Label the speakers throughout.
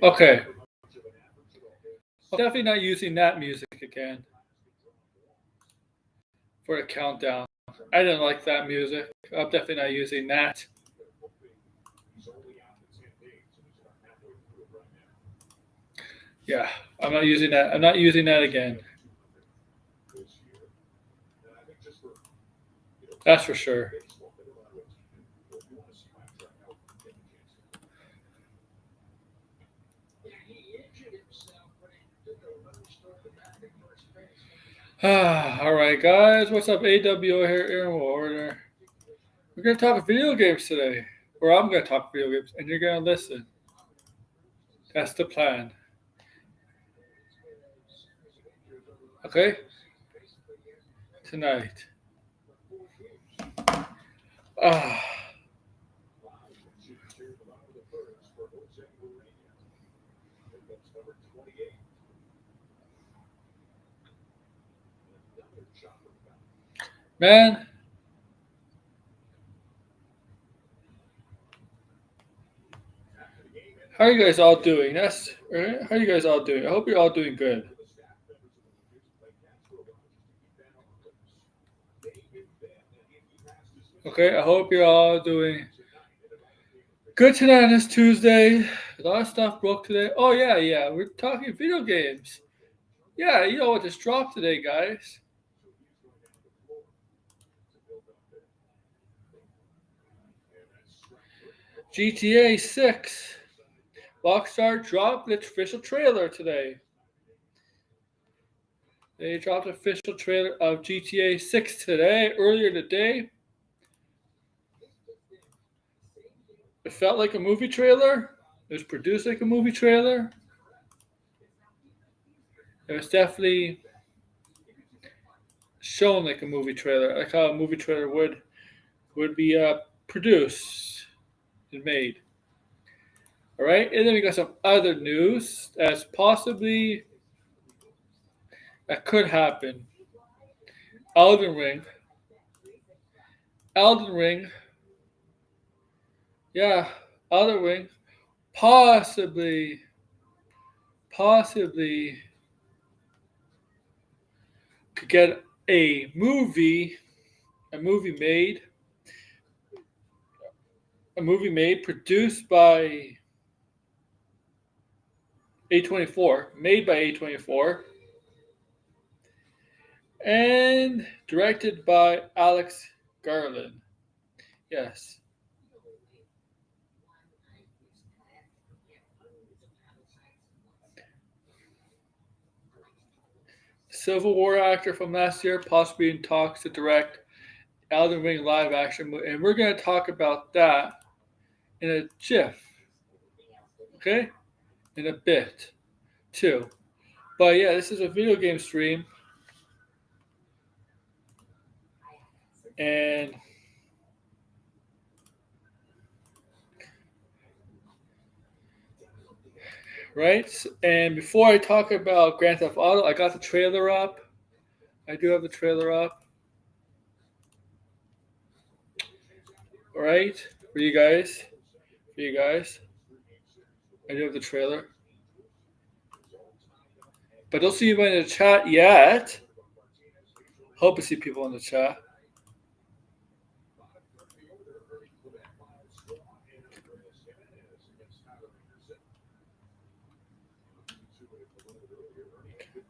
Speaker 1: Okay. I'm definitely not using that music again for a countdown. I didn't like that music. I'm definitely not using that. Yeah, I'm not using that. I'm not using that again. That's for sure. All right, guys. What's up, AWO here, Aaron Warner. We're gonna talk video games today, or I'm gonna talk video games, and you're gonna listen. That's the plan. Okay, tonight. Ah, man. How are you guys all doing? That's right. How are you guys all doing? I hope you're all doing good. Okay, I hope you're all doing good tonight on this Tuesday. A lot of stuff broke today. Oh yeah. We're talking video games. Yeah, you know what just dropped today, guys? GTA 6. Rockstar dropped its official trailer today. They dropped an official trailer of GTA 6 today, earlier today. It felt like a movie trailer. It was produced like a movie trailer. It was definitely shown like a movie trailer, like how a movie trailer would be produced and made. All right, and then we got some other news that's possibly that could happen. Elden Ring, Elden Ring, yeah, Elden Ring, possibly could get a movie made, produced by A24, made by A24, and directed by Alex Garland. Yes. Civil War actor from last year, possibly in talks to direct Elden Ring live action movie. And we're going to talk about that in a jiff, okay? In a bit, too. But yeah, this is a video game stream. And right? And before I talk about Grand Theft Auto, I got the trailer up. I do have the trailer up. All right, for you guys. I do have the trailer. But don't see anybody in the chat yet. Hope to see people in the chat.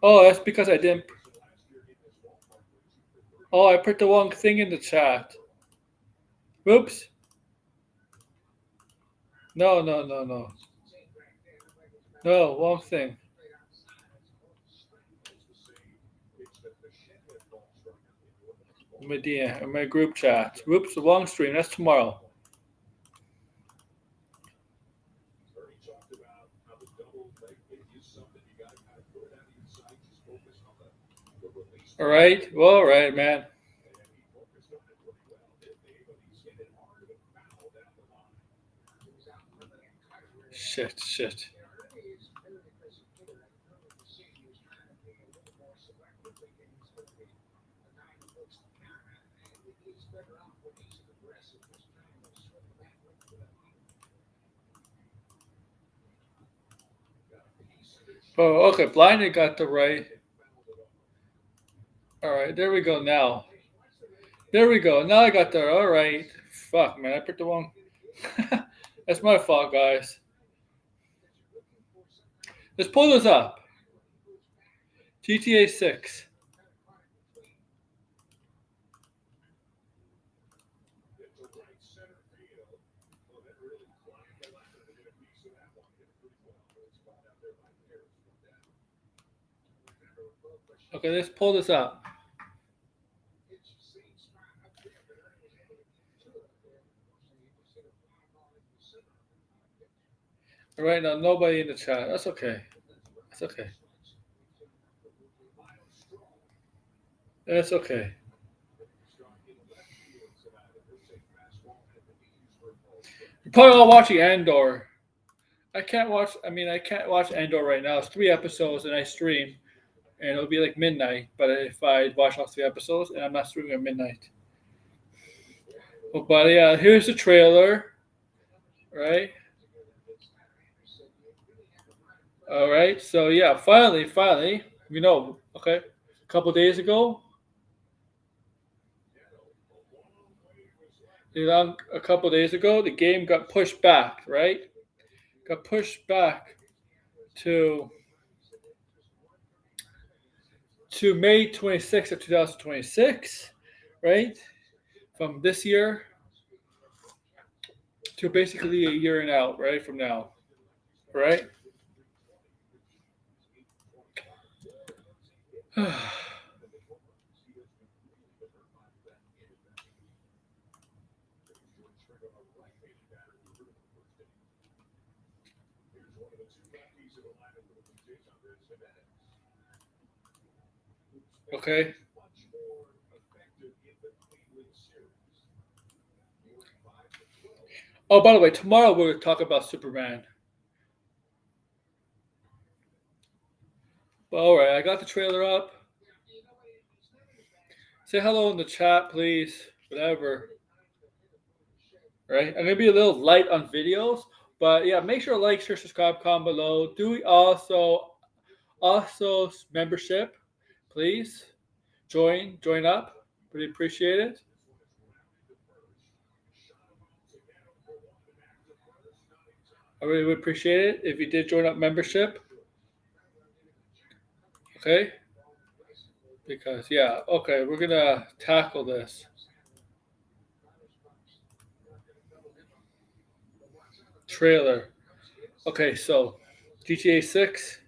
Speaker 1: Oh, that's because I didn't. Oh, I put the wrong thing in the chat. Whoops. No. No, wrong thing. In my group chat. Whoops, the wrong stream. That's tomorrow. All right. Well, all right, man. Shit. Oh, okay. Blinded got the right. All right, there we go now. There we go. Now I got the all right. Fuck, man, I put the wrong. That's my fault, guys. Let's pull this up. GTA 6. Okay, let's pull this up. Right now, nobody in the chat. That's okay. That's okay. That's okay. You're probably all watching Andor. I can't watch. I mean, I can't watch Andor right now. It's 3 episodes, and I stream, and it'll be like midnight. But if I watch all 3 episodes, and I'm not streaming at midnight. Oh, but yeah, here's the trailer. Right. All right. So yeah, finally, okay, a couple days ago, the game got pushed back. Right. Got pushed back to May 26th of 2026, right? From this year to basically a year and out, right? From now, right? Okay. Oh, by the way, tomorrow we're going to talk about Superman. But all right, I got the trailer up. Say hello in the chat, please. Whatever. Right? I'm gonna be a little light on videos, but yeah, make sure to like, share, subscribe, comment below. Do we also membership, please join up. Really appreciate it. I really would appreciate it if you did join up membership. Okay. Because yeah, okay, we're gonna tackle this. Trailer. Okay, so GTA 6.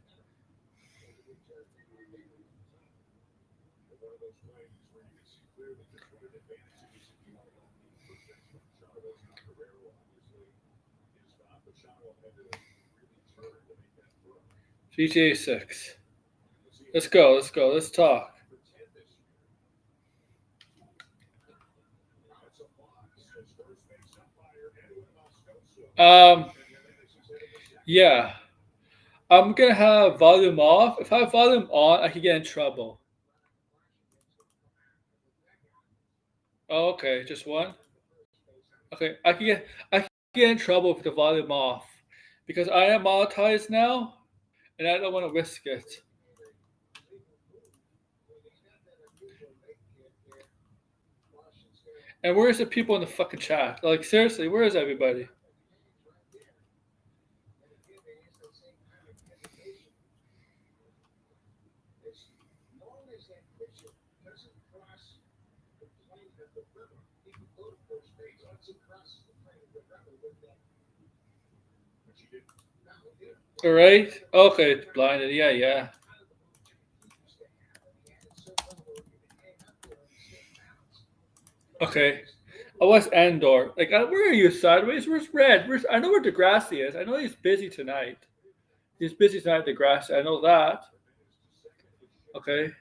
Speaker 1: GTA 6. Let's go, let's talk. Yeah. I'm gonna have volume off. If I have volume on, I could get in trouble. Oh, okay, just one. Okay, I can get in trouble with the volume off because I am monetized now, and I don't want to risk it. And where's the people in the fucking chat? Like seriously, where is everybody? All right. Okay, blinded. Yeah. Okay. Oh, what's Andor? Like, where are you sideways? Where's Red? I know where Degrassi is. I know he's busy tonight. He's busy tonight, Degrassi. I know that. Okay.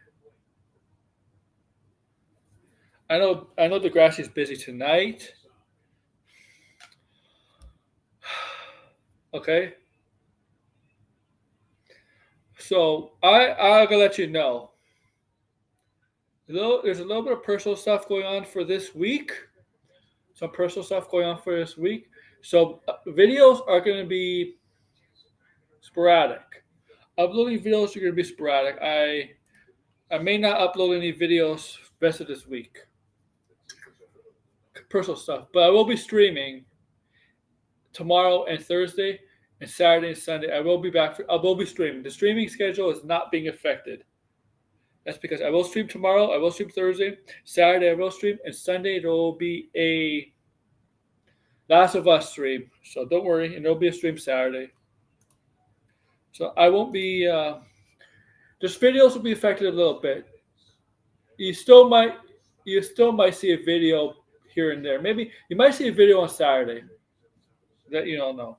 Speaker 1: I know Degrassi's busy tonight. Okay. So I'm gonna let you know. There's a little bit of personal stuff going on for this week. Some personal stuff going on for this week. So videos are gonna be sporadic. Uploading videos are going to be sporadic. I may not upload any videos rest of this week. Personal stuff. But I will be streaming tomorrow and Thursday and Saturday and Sunday. I will be back. I will be streaming. The streaming schedule is not being affected. That's because I will stream tomorrow. I will stream Thursday. Saturday I will stream. And Sunday there will be a Last of Us stream. So don't worry. And there will be a stream Saturday. So I won't be... just videos will be affected a little bit. You still might see a video here and there. Maybe you might see a video on Saturday that you don't know.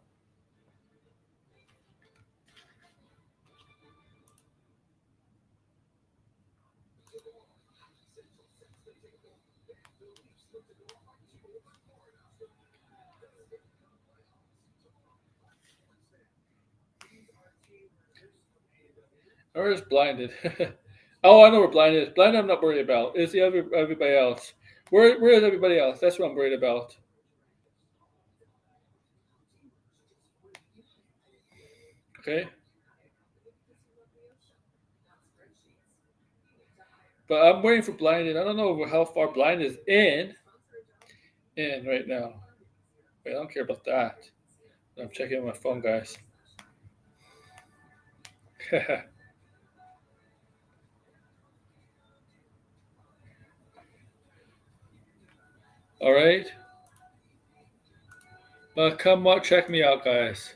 Speaker 1: Or is blinded. Oh, I know where blinded is. Blinded I'm not worried about. It's the everybody else. Where is everybody else? That's what I'm worried about. Okay. But I'm waiting for blinded. I don't know how far blind is in right now. Wait, I don't care about that. I'm checking on my phone, guys. All right. Come on, check me out, guys.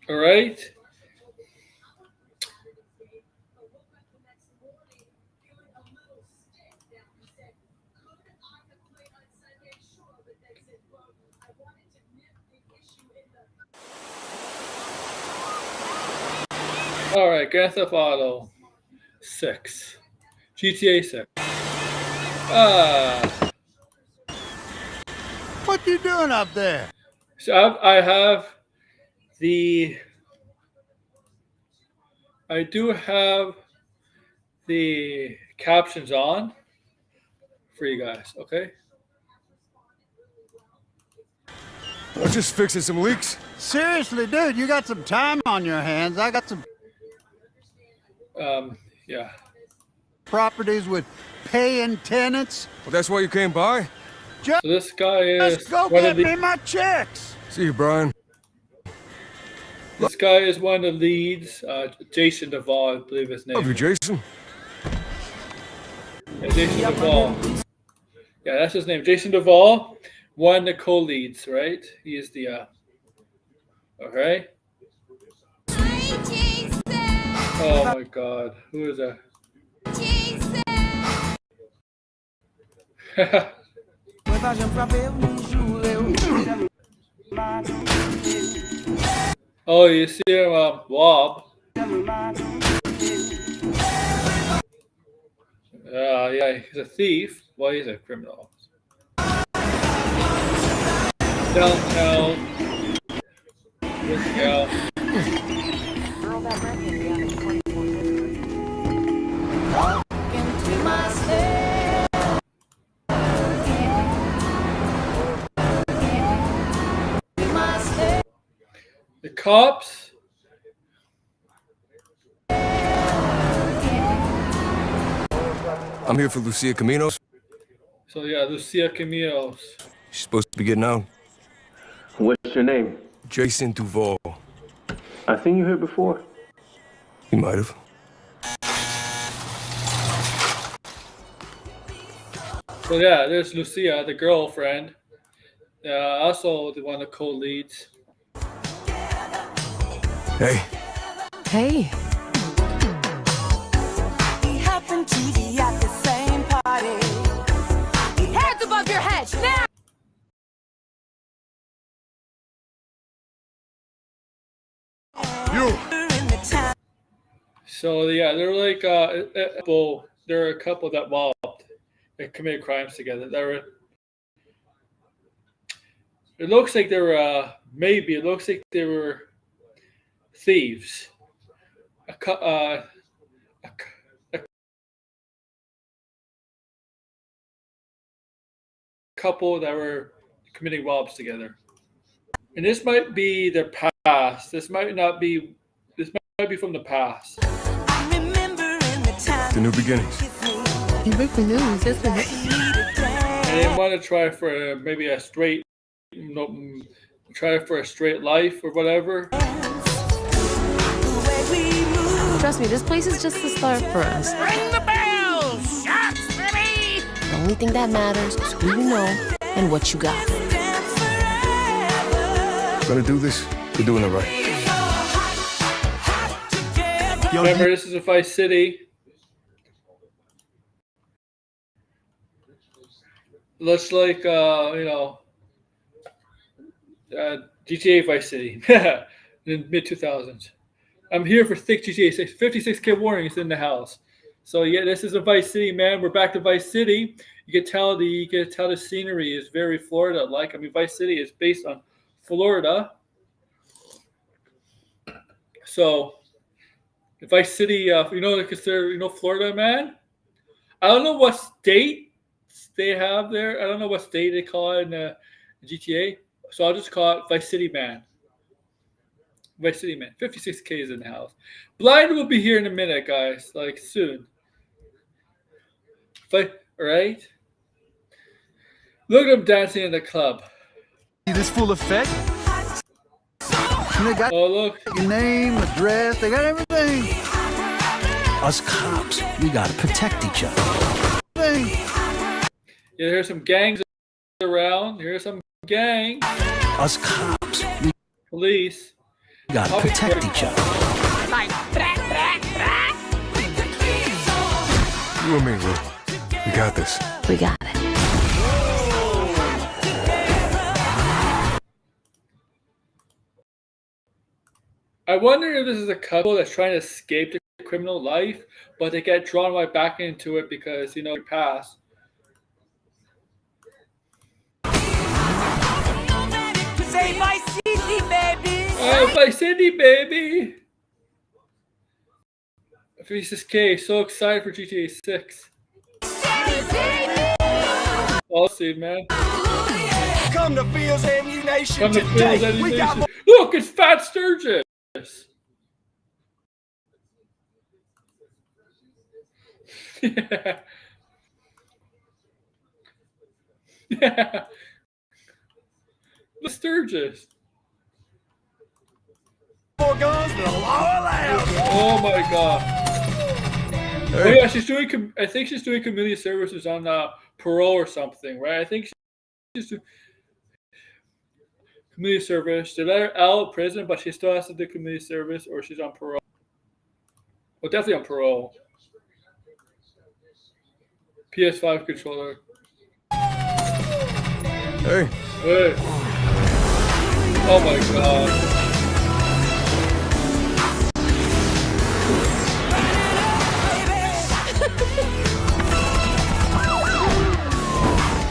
Speaker 1: All right. All right, Grand Theft Auto 6. GTA 6.
Speaker 2: What you doing up there?
Speaker 1: So I do have the captions on for you guys, okay?
Speaker 2: I'm just fixing some leaks. Seriously, dude, you got some time on your hands. I got some
Speaker 1: Yeah.
Speaker 2: properties with paying tenants.
Speaker 3: Well, that's why you came by?
Speaker 1: So this guy is
Speaker 2: Just go
Speaker 1: one
Speaker 2: get
Speaker 1: of the,
Speaker 2: me my checks.
Speaker 3: See you, Brian.
Speaker 1: this guy is one of the leads. Jason Duvall, I believe his name.
Speaker 3: Love you, Jason.
Speaker 1: Yeah, Jason Duvall. Yeah, that's his name. Jason Duvall, one of the co-leads, right? He is the okay. Oh my God, who is that? Oh, you see him, Wob. Yeah, he's a thief. Well, he's a criminal. Downtown. This gal. The cops.
Speaker 3: I'm here for Lucia Caminos.
Speaker 1: So yeah, Lucia Caminos.
Speaker 3: She's supposed to be getting out.
Speaker 4: What's your name?
Speaker 3: Jason Duvall.
Speaker 4: I seen you here before.
Speaker 3: You might have.
Speaker 1: So yeah, there's Lucia, the girlfriend. Also the one of the co-leads.
Speaker 3: Hey.
Speaker 5: Hey.
Speaker 6: We happened to be at the same party.
Speaker 5: Hands above your head, now!
Speaker 2: You.
Speaker 6: In the town.
Speaker 1: So yeah, they're like there are a couple that robbed and committed crimes together. It looks like they were thieves, a, cou- uh, a couple that were committing robs together. And this might be their past. This might not be. This might be from the past.
Speaker 3: The new beginnings.
Speaker 5: You breaking news, isn't it?
Speaker 1: And they want to try for maybe a straight, try for a straight life or whatever.
Speaker 5: Trust me, this place is just the start for us.
Speaker 7: Ring the bell! Shots, baby!
Speaker 5: The only thing that matters is who you know and what you got.
Speaker 3: Gonna do this, we're doing it right.
Speaker 2: Yo,
Speaker 1: Remember, this is a Vice City. Looks like GTA Vice City in mid 2000s. I'm here for thick GTA 6. 56K warning is in the house. So yeah, this is a Vice City, man. We're back to Vice City. You can tell the scenery is very Florida-like. I mean, Vice City is based on Florida. So Vice City, consider Florida, man. I don't know what state they have there. I don't know what state they call it in the GTA. So I'll just call it Vice City, man. Vice City, man. 56K is in the house. Blind will be here in a minute, guys. Like soon. All right. Look at them dancing in the club.
Speaker 2: see this full effect? And they got
Speaker 1: Oh, look.
Speaker 2: your name, address, they got everything. Us cops, we gotta protect each other.
Speaker 1: Yeah, here's some gangs around. Here's some gang.
Speaker 2: Us cops, we
Speaker 1: Police.
Speaker 2: gotta protect each other.
Speaker 7: Like, brak, brak, brak!
Speaker 3: You and me, Lou. We got this.
Speaker 5: We got it.
Speaker 1: I wonder if this is a couple that's trying to escape the criminal life, but they get drawn right back into it because, your past.
Speaker 6: Say my city, baby.
Speaker 1: Oh, Vice City, baby! 56K, so excited for GTA 6. I'll see, man.
Speaker 2: Come to Fields Ammunition
Speaker 1: Come to Fields Ammunition. Look, it's Fat Sturgis! Yeah. Yeah. The Sturgis.
Speaker 2: more guns than the law allows.
Speaker 1: Oh my god. Oh
Speaker 3: Hey,
Speaker 1: yeah, she's doing. I think she's doing community services on parole or something, right? I think she's doing community service. They let her out of prison, but she still has to do community service, or she's on parole. Well, definitely on parole. PS5 controller.
Speaker 3: hey,
Speaker 1: Hey. Oh my god.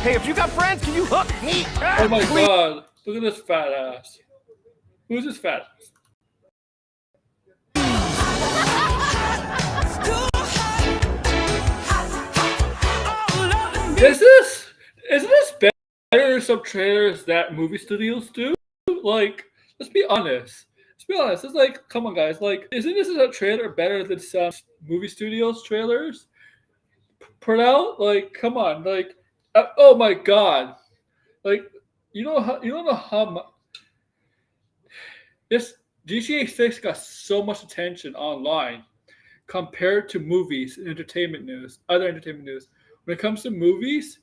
Speaker 7: Hey, if you got friends, can you hook me?
Speaker 1: Oh my god. Look at this fat ass. Who's this fat ass? Isn't this better than some trailers that movie studios do? Like, let's be honest. Let's be honest. It's like, come on, guys. Like, isn't this a trailer better than some movie studios trailers put out? Like, come on. Like, oh my god. Like, you don't know how much this GTA 6 got so much attention online compared to movies and other entertainment news. When it comes to movies,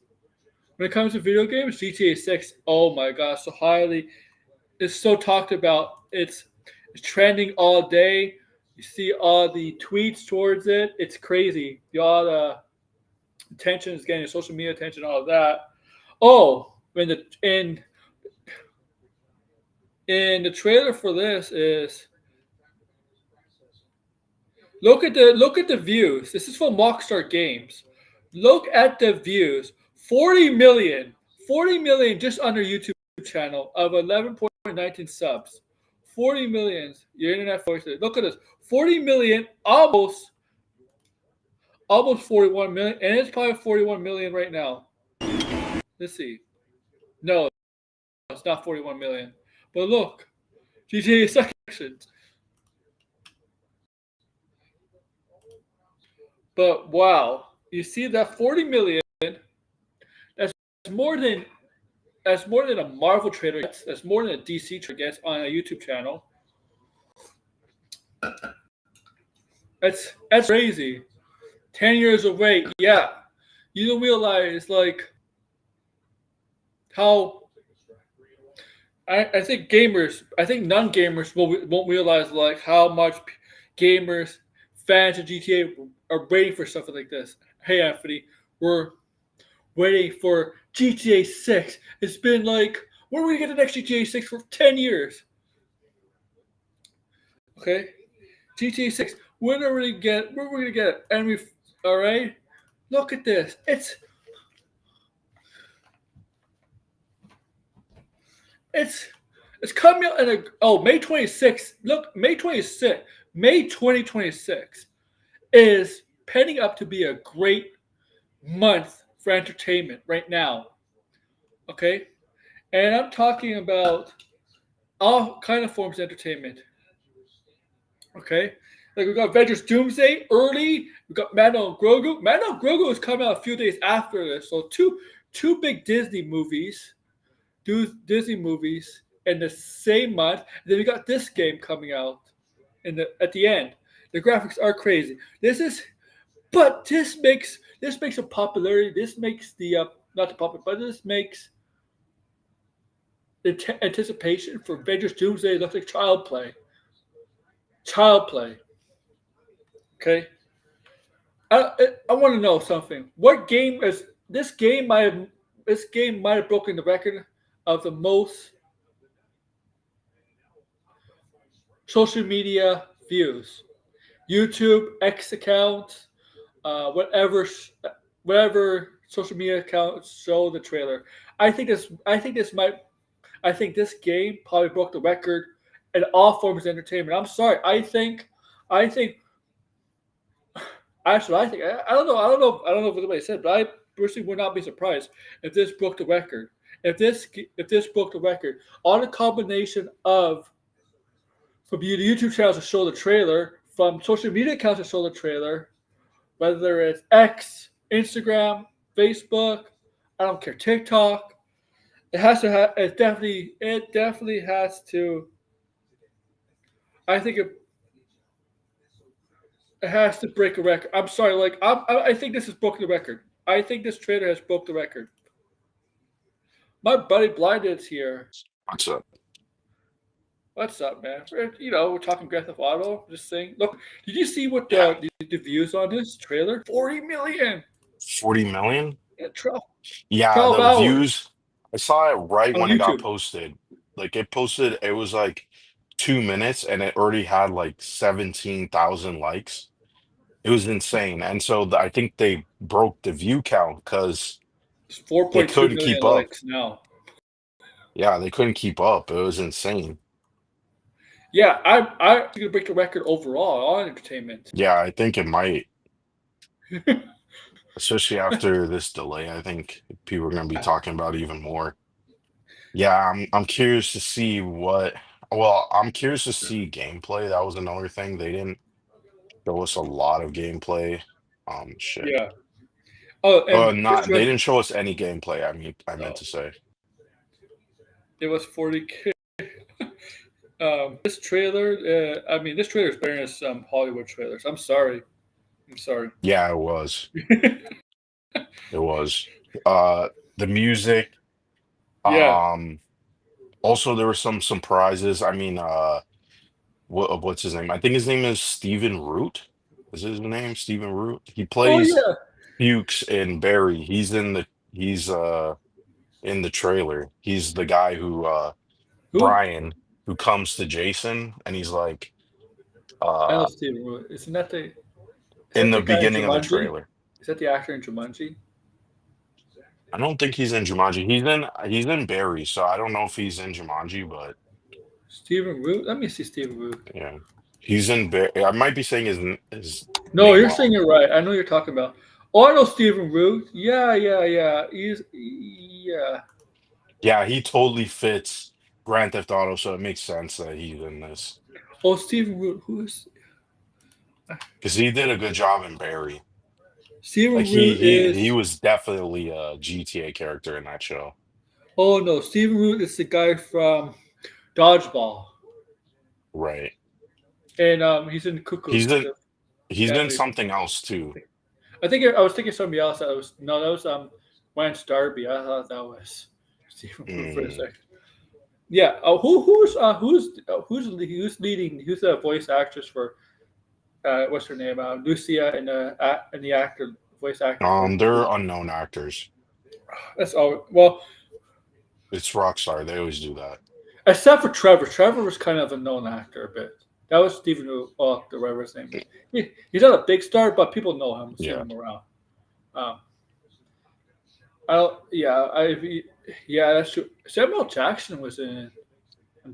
Speaker 1: when it comes to video games, GTA 6, oh my gosh, it's so talked about. It's trending all day. You see all the tweets towards it. It's crazy. All the attention is getting social media attention, all of that. Oh, in the trailer for this is look at the views. This is from Rockstar Games. Look at the views. 40 million just on their YouTube channel of 11.19 subs. 40 million. Your internet voices. Look at this. 40 million, almost 41 million, and it's probably 41 million right now. Let's see. No, it's not 41 million. But look, GTA sections. But wow, you see that 40 million? That's more than a Marvel trailer gets. That's more than a DC trailer gets on a YouTube channel. That's crazy. 10 years of wait, yeah. You don't realize like how I think non-gamers won't realize like how much gamers, fans of GTA are waiting for something like this. Hey Anthony, we're waiting for GTA 6. It's been like, when are we going to get the next GTA 6 for 10 years? Okay? GTA 6. When are we going to get it? And all right? Look at this. It's coming out May 26th. Look, May 2026 is penning up to be a great month for entertainment right now. Okay? And I'm talking about all kind of forms of entertainment. Okay? Like we got Avengers Doomsday early. We got Mando and Grogu. Mando and Grogu is coming out a few days after this. So two big Disney movies in the same month. And then we got this game coming out at the end. The graphics are crazy. This makes a popularity. This makes the not the popular, but this makes the anticipation for Avengers Doomsday look like child play. Okay. I want to know something. What game is this game? This game might have broken the record of the most social media views. YouTube, X account, whatever social media accounts show the trailer. I think this game probably broke the record in all forms of entertainment. I'm sorry. I think. Actually, I don't know if anybody said, but I personally would not be surprised if this broke the record. If this broke the record, on a combination of from YouTube channels to show the trailer, from social media accounts to show the trailer, whether it's X, Instagram, Facebook, I don't care, TikTok, it definitely has to. I think it has to break a record. I'm sorry, I think this has broken the record. I think this trailer has broke the record. My buddy Blinded's here.
Speaker 8: What's up?
Speaker 1: What's up, man? We're talking Grand Theft Auto. Just saying. Look, did you see what the views on this trailer? 40 million.
Speaker 8: 40 million?
Speaker 1: Yeah,
Speaker 8: 12
Speaker 1: the
Speaker 8: hours.
Speaker 1: Views.
Speaker 8: I saw it right
Speaker 1: on
Speaker 8: when
Speaker 1: YouTube.
Speaker 8: It got posted. It was like 2 minutes and it already had like 17,000 likes. It was insane. And so I think they broke the view count because
Speaker 1: it's 4.2 million likes now.
Speaker 8: Yeah, they couldn't keep up. It was insane.
Speaker 1: Yeah, I'm going to break the record overall on entertainment.
Speaker 8: Yeah, I think it might. Especially after this delay, I think people are going to be talking about it even more. Yeah, I'm curious to see I'm curious to see gameplay. That was another thing. They didn't show us a lot of gameplay. Shit.
Speaker 1: Yeah. Oh, and
Speaker 8: they didn't show us any gameplay. I meant to say.
Speaker 1: It was 40K. This trailer is better than some Hollywood trailers. I'm sorry.
Speaker 8: Yeah, it was. It was. The music.
Speaker 1: Yeah.
Speaker 8: Also, there were some surprises. What's his name? I think his name is Stephen Root. Is his name Stephen Root? He plays Fuchs in Barry. He's in the trailer. He's the guy who? Brian, who comes to Jason and he's like
Speaker 1: I know Stephen Root. Isn't that
Speaker 8: in the beginning of the trailer.
Speaker 1: Is that the actor in Jumanji?
Speaker 8: I don't think he's in Jumanji. He's in Barry, so I don't know if he's in Jumanji, but
Speaker 1: Stephen Root. Let me see Stephen Root.
Speaker 8: Yeah, he's in. I might be saying his
Speaker 1: No,
Speaker 8: name
Speaker 1: you're saying
Speaker 8: wrong.
Speaker 1: it right. I know you're talking about. Oh, I know Stephen Root. Yeah. Yeah.
Speaker 8: Yeah, he totally fits Grand Theft Auto, so it makes sense that he's in this
Speaker 1: Oh, Stephen Root. Who is
Speaker 8: because he did a good job in Barry. Like
Speaker 1: Stephen
Speaker 8: he
Speaker 1: Root?
Speaker 8: he he
Speaker 1: Is
Speaker 8: was definitely a GTA character in that show.
Speaker 1: oh no, Stephen Root is the guy from Dodgeball,
Speaker 8: Right.
Speaker 1: and he's in Cuckoo.
Speaker 8: He's in he's
Speaker 1: Yeah,
Speaker 8: in something else too.
Speaker 1: I think I was thinking somebody else. That was no, that was Lance Darby. I thought that was Stephen Root for a
Speaker 8: Mm.
Speaker 1: second. Yeah. Who's leading? Who's the voice actress for? What's her name? Lucia and the actor voice actor for.
Speaker 8: They're unknown actors.
Speaker 1: That's all. Well,
Speaker 8: It's Rockstar. They always do that.
Speaker 1: except for Trevor. Trevor was kind of a known actor a bit. That was Stephen. Oh, the whatever his name is. He's not a big star, but people know him, seen
Speaker 8: Yeah.
Speaker 1: him around. Um, yeah, that's true. Samuel Jackson was in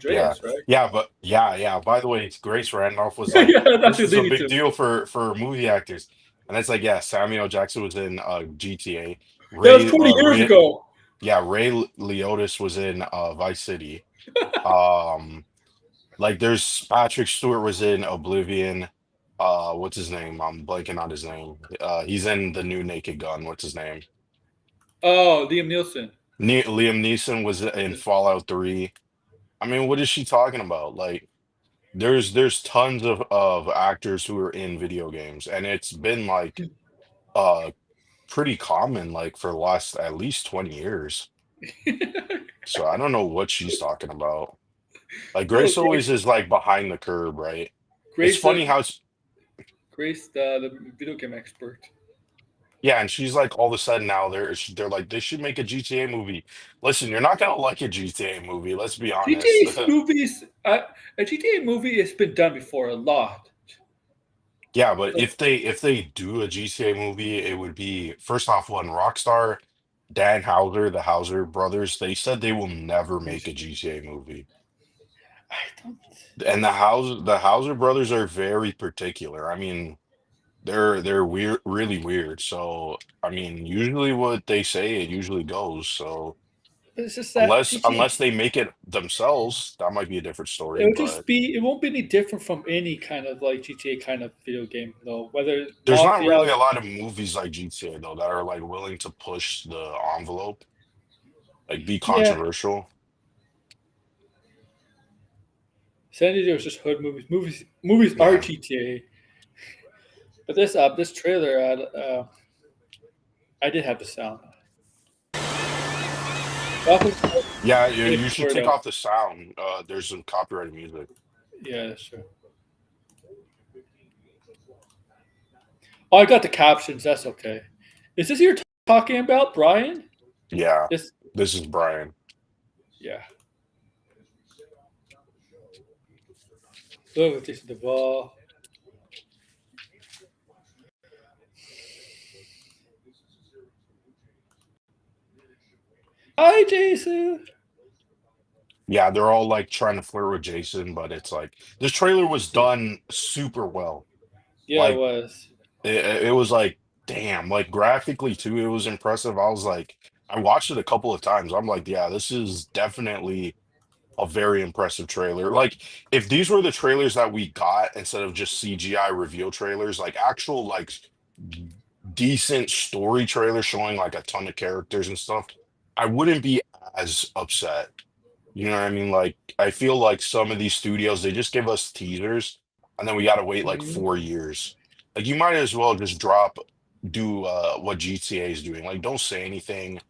Speaker 8: Yeah.
Speaker 1: Andreas, right?
Speaker 8: Yeah. By the way, Grace Randolph was like,
Speaker 1: Yeah, that's
Speaker 8: this
Speaker 1: what
Speaker 8: is a
Speaker 1: leading
Speaker 8: big
Speaker 1: to.
Speaker 8: deal for movie actors. And it's like, yeah, Samuel Jackson was in GTA.
Speaker 1: That was 20 years ago.
Speaker 8: Ray Liotta was in Vice City. Um, like there's Patrick Stewart was in Oblivion. What's his name? I'm blanking on his name. He's in the new Naked Gun. What's his name?
Speaker 1: Oh, Liam Nielsen.
Speaker 8: Liam Neeson was in Fallout 3. I mean, what is she talking about? Like, there's tons of actors who are in video games, and it's been like uh pretty common like for the last at least 20 years. So I don't know what she's talking about. Like
Speaker 1: Oh,
Speaker 8: Grace always is like behind the curve, right? It's
Speaker 1: Grace,
Speaker 8: funny how
Speaker 1: Grace, the video game expert.
Speaker 8: yeah, and she's like all of a sudden now they're like they should make a GTA movie. Listen, you're not gonna like a GTA movie, let's be honest.
Speaker 1: GTA movies, a GTA movie has been done before a lot.
Speaker 8: Yeah, but if they do a GTA movie, it would be first off one Rockstar, Dan Houser, the Houser brothers, they said they will never make a GTA movie.
Speaker 1: I don't.
Speaker 8: And the Houser brothers are very particular. I mean, they're weird, really weird. So, I mean, usually what they say, it usually goes. So,
Speaker 1: It's just that
Speaker 8: unless
Speaker 1: GTA.
Speaker 8: unless they make it themselves, that might be a different story.
Speaker 1: It'll just
Speaker 8: But
Speaker 1: be. It won't be any different from any kind of like GTA kind of video game, though. Whether
Speaker 8: there's not
Speaker 1: Mafia,
Speaker 8: really a lot of movies like GTA though that are like willing to push the envelope, like be
Speaker 1: yeah,
Speaker 8: controversial.
Speaker 1: San Diego is just hood movies. Movies are
Speaker 8: Yeah.
Speaker 1: GTA. But this trailer, I did have the sound. Welcome to
Speaker 8: Yeah,
Speaker 1: the
Speaker 8: you should take
Speaker 1: Florida.
Speaker 8: off the sound. There's some copyrighted music.
Speaker 1: Yeah, that's true. Oh, I got the captions. That's okay. Is this you're talking about, Brian?
Speaker 8: Yeah,
Speaker 1: This,
Speaker 8: this is Brian.
Speaker 1: yeah. Look, this is the ball. Hi, Jason.
Speaker 8: Yeah, they're all like trying to flirt with Jason, but it's like this trailer was done super well.
Speaker 1: Yeah, it
Speaker 8: Like
Speaker 1: was.
Speaker 8: it was like, damn, like graphically too, it was impressive. I was like, I watched it a couple of times. I'm like, yeah, this is definitely a very impressive trailer. Like, if these were the trailers that we got instead of just CGI reveal trailers, like actual like decent story trailers showing like a ton of characters and stuff, I wouldn't be as upset. You know what I mean? Like, I feel like some of these studios, they just give us teasers and then we got to wait like
Speaker 1: Mhm.
Speaker 8: 4 years. Like, you might as well just do what GTA is doing. Like, don't say anything,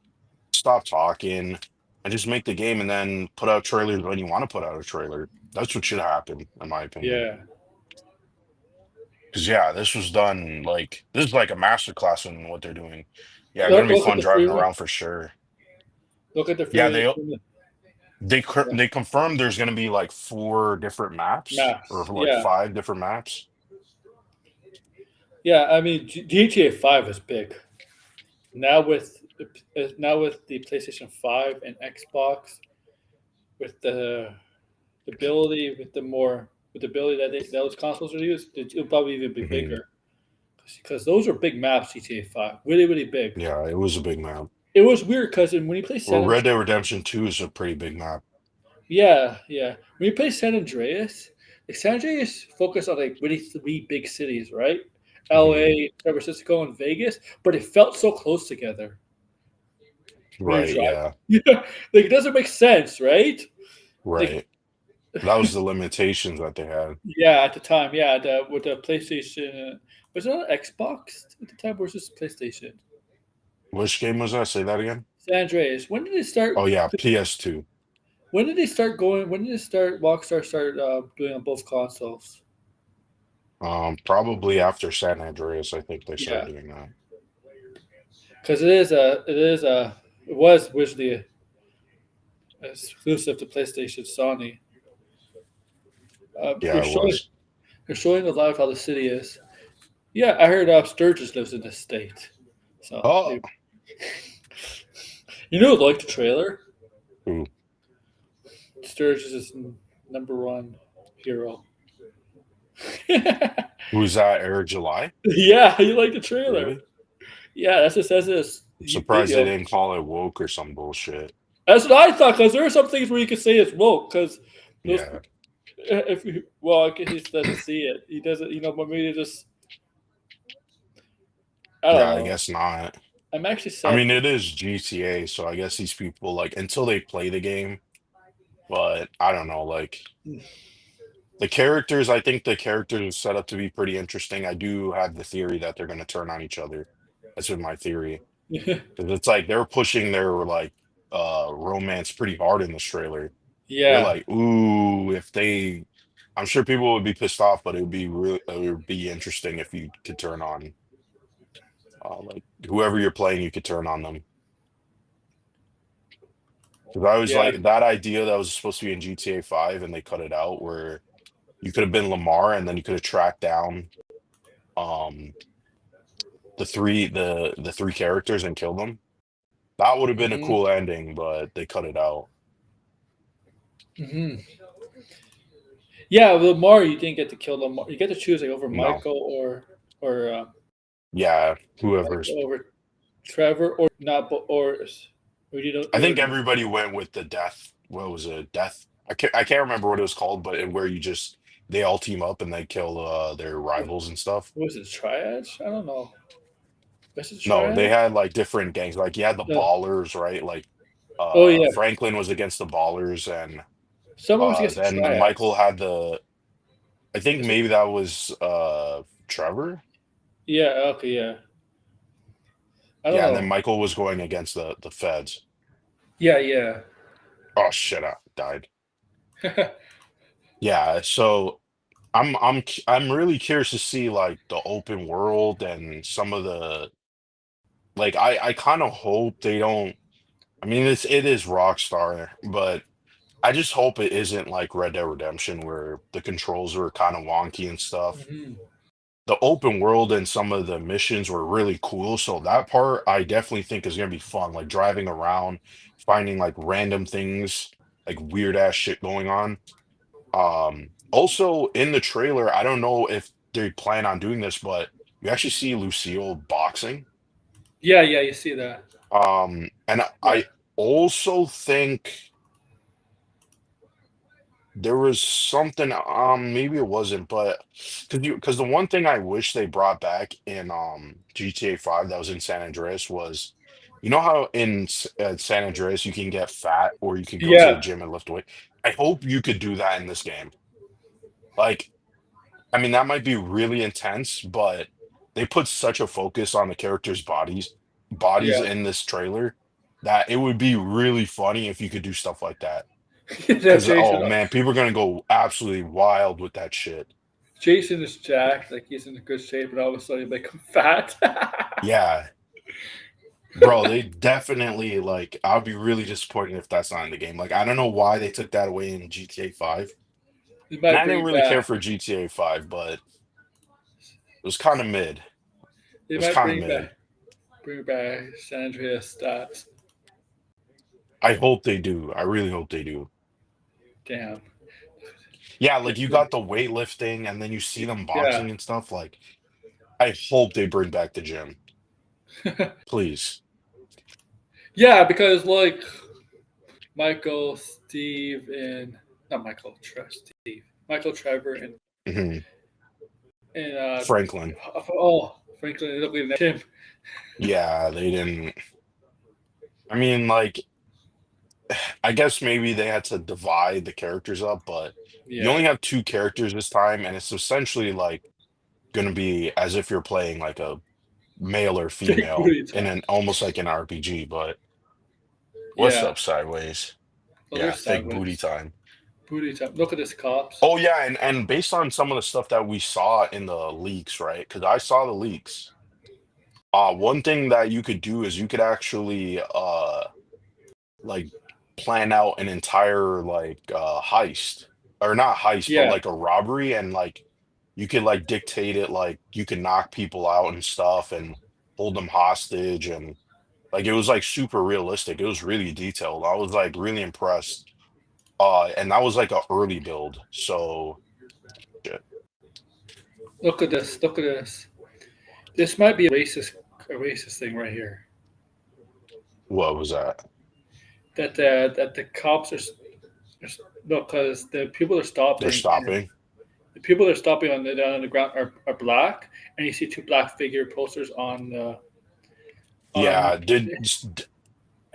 Speaker 8: stop talking, and just make the game and then put out trailers when you want to put out a trailer. That's what should happen, in my opinion.
Speaker 1: Yeah.
Speaker 8: Because, yeah, this was done like, this is like a masterclass in what they're doing. Yeah, gonna
Speaker 1: Look,
Speaker 8: be
Speaker 1: look at
Speaker 8: fun
Speaker 1: the
Speaker 8: driving
Speaker 1: freeway.
Speaker 8: around for sure.
Speaker 1: Look at the
Speaker 8: Yeah,
Speaker 1: freeway
Speaker 8: they confirmed there's going to be like 4 different maps or
Speaker 1: maps.
Speaker 8: like
Speaker 1: Yeah.
Speaker 8: 5 different maps.
Speaker 1: Yeah, I mean, GTA 5 is big. Now with the PlayStation 5 and Xbox, with the ability with the ability that those consoles are used, it'll probably even be
Speaker 8: Hmm.
Speaker 1: bigger because those are big maps. GTA 5, really, really big.
Speaker 8: Yeah, it was a big map.
Speaker 1: It was weird because when you play
Speaker 8: Well,
Speaker 1: San
Speaker 8: Red
Speaker 1: Andreas,
Speaker 8: Dead Redemption 2 is a pretty big map.
Speaker 1: yeah, yeah, when you play San Andreas, like San Andreas focused on like really three big cities, right?
Speaker 8: Hmm.
Speaker 1: L.A., San Francisco, and Vegas, but it felt so close together when you're
Speaker 8: Right, yeah,
Speaker 1: driving. Yeah, like it doesn't make sense, right? Like
Speaker 8: right. That was the limitations that they had.
Speaker 1: yeah, at the time, yeah, with the PlayStation, was it on Xbox at the time, or was this PlayStation?
Speaker 8: Which game was that? Say that again.
Speaker 1: San Andreas. When did it start?
Speaker 8: Oh yeah, PS2.
Speaker 1: When did they start going? When did it start? Rockstar started doing on both consoles.
Speaker 8: Probably after San Andreas, I think they started
Speaker 1: Yeah,
Speaker 8: doing that.
Speaker 1: because it was originally exclusive to PlayStation, Sony.
Speaker 8: Yeah, it was.
Speaker 1: They're showing a lot of how the city is. Yeah, I heard Sturgis lives in this state, so
Speaker 8: Oh,
Speaker 1: maybe. You know, like the trailer.
Speaker 8: ooh,
Speaker 1: Sturgis is number one hero.
Speaker 8: who's that? Eric July?
Speaker 1: Yeah, you like the trailer.
Speaker 8: Really?
Speaker 1: Yeah, that's what it says in this
Speaker 8: I'm surprised they
Speaker 1: video.
Speaker 8: didn't call it woke or some bullshit.
Speaker 1: That's what I thought, because there are some things where you can say it's woke, because those
Speaker 8: Yeah,
Speaker 1: if you, well, I guess he doesn't see it. He doesn't, but maybe just I don't
Speaker 8: yeah, I
Speaker 1: know.
Speaker 8: guess not.
Speaker 1: I'm actually
Speaker 8: I
Speaker 1: sad.
Speaker 8: mean, it is GTA, so I guess these people like until they play the game, but I don't know, like the characters, I think the characters are set up to be pretty interesting. I do have the theory that they're gonna turn on each other. That's been my theory. Because it's like they're pushing their like romance pretty hard in this trailer. They're
Speaker 1: Yeah,
Speaker 8: like, ooh, if they I'm sure people would be pissed off, but it would be interesting if you could turn on like whoever you're playing, you could turn on them. Because I was
Speaker 1: yeah.
Speaker 8: like that idea that was supposed to be in GTA 5 and they cut it out where you could have been Lamar and then you could have tracked down um the three characters and killed them. That would have been a
Speaker 1: Hmm.
Speaker 8: cool ending, but they cut it out.
Speaker 1: Hmm. Yeah, Lamar, you didn't get to kill Lamar. You get to choose like over
Speaker 8: No.
Speaker 1: Michael or
Speaker 8: Yeah, whoever's.
Speaker 1: Michael over Trevor or not, or you don't.
Speaker 8: I think
Speaker 1: Or,
Speaker 8: everybody went with the death. What was it? Death. I can't remember what it was called, but where you just they all team up and they kill their rivals and stuff.
Speaker 1: what was it, Triads? I don't know. Was it
Speaker 8: No, they
Speaker 1: Triads?
Speaker 8: had like different gangs. Like you had the
Speaker 1: No.
Speaker 8: ballers, right? Like
Speaker 1: Oh yeah,
Speaker 8: Franklin was against the ballers, and
Speaker 1: someone was against the
Speaker 8: then
Speaker 1: Triads.
Speaker 8: Michael had the. I think
Speaker 1: Was it?
Speaker 8: maybe that was Trevor.
Speaker 1: Yeah. Okay. Yeah. I don't
Speaker 8: Yeah, and then
Speaker 1: know.
Speaker 8: Michael was going against the feds.
Speaker 1: Yeah. Yeah.
Speaker 8: Oh shit! I died. Yeah, so I'm really curious to see like the open world and some of the like I kind of hope they don't. I mean, it is Rockstar, but I just hope it isn't like Red Dead Redemption where the controls were kind of wonky and stuff.
Speaker 1: Hmm.
Speaker 8: The open world and some of the missions were really cool, so that part I definitely think is gonna be fun, like driving around, finding like random things, like weird ass shit going on. Also in the trailer, I don't know if they plan on doing this, but you actually see Lucille boxing.
Speaker 1: Yeah. Yeah. You see that?
Speaker 8: And
Speaker 1: Yeah.
Speaker 8: I also think there was something, maybe it wasn't, but because the one thing I wish they brought back in GTA 5 that was in San Andreas was, you know how in San Andreas you can get fat or you can go to the
Speaker 1: Yeah.
Speaker 8: gym and lift weight. I hope you could do that in this game. Like I mean, that might be really intense, but they put such a focus on the characters' bodies
Speaker 1: Yeah.
Speaker 8: in this trailer that it would be really funny if you could do stuff like that.
Speaker 1: Yeah.
Speaker 8: Because oh man, people are gonna go absolutely wild with that shit.
Speaker 1: Jason is jacked, like he's in good shape, and all of a sudden you make him fat.
Speaker 8: Yeah, bro, they definitely like. I'd be really disappointed if that's not in the game. Like, I don't know why they took that away in GTA 5,
Speaker 1: They
Speaker 8: and
Speaker 1: might
Speaker 8: I
Speaker 1: bring
Speaker 8: didn't
Speaker 1: it
Speaker 8: really care
Speaker 1: back.
Speaker 8: for GTA 5, but it was kind of mid. It
Speaker 1: They
Speaker 8: was
Speaker 1: might
Speaker 8: kind of mid.
Speaker 1: bring back San Andreas stats.
Speaker 8: I hope they do. I really hope they do.
Speaker 1: Damn.
Speaker 8: Yeah, like you got the weightlifting, and then you see them
Speaker 1: Yeah.
Speaker 8: boxing and stuff. Like, I hope they bring back the gym, please.
Speaker 1: Yeah, because like Michael, Steve, and not Michael, Steve, Michael, Trevor,
Speaker 8: Hmm.
Speaker 1: and
Speaker 8: Franklin.
Speaker 1: oh, Franklin, looking at him.
Speaker 8: Yeah, they didn't. I mean, like, I guess maybe they had to divide the characters up, but you
Speaker 1: Yeah,
Speaker 8: only have two characters this time, and it's essentially like going to be as if you're playing like a male or
Speaker 1: big
Speaker 8: female
Speaker 1: booty
Speaker 8: in
Speaker 1: time.
Speaker 8: an almost like an RPG. But what's
Speaker 1: Yeah,
Speaker 8: up, sideways?
Speaker 1: oh,
Speaker 8: Yeah,
Speaker 1: they're
Speaker 8: fake booty
Speaker 1: sideways.
Speaker 8: time.
Speaker 1: Booty time. Look at this, cops.
Speaker 8: Oh yeah, and based on some of the stuff that we saw in the leaks, right? Because I saw the leaks. One thing that you could do is you could actually like plan out an entire like heist, or not heist, but
Speaker 1: Yeah,
Speaker 8: like a robbery, and like you could like dictate it, like you can knock people out and stuff and hold them hostage, and like it was like super realistic. It was really detailed. I was like really impressed. And that was like a early build. So shit.
Speaker 1: look at this. Look at this. This might be a racist thing right here.
Speaker 8: What was that?
Speaker 1: That the cops are no, because the people are
Speaker 8: They're
Speaker 1: stopping, and
Speaker 8: stopping.
Speaker 1: the people that are stopping on the down on the ground are black, and you see two black figure posters on
Speaker 8: Yeah,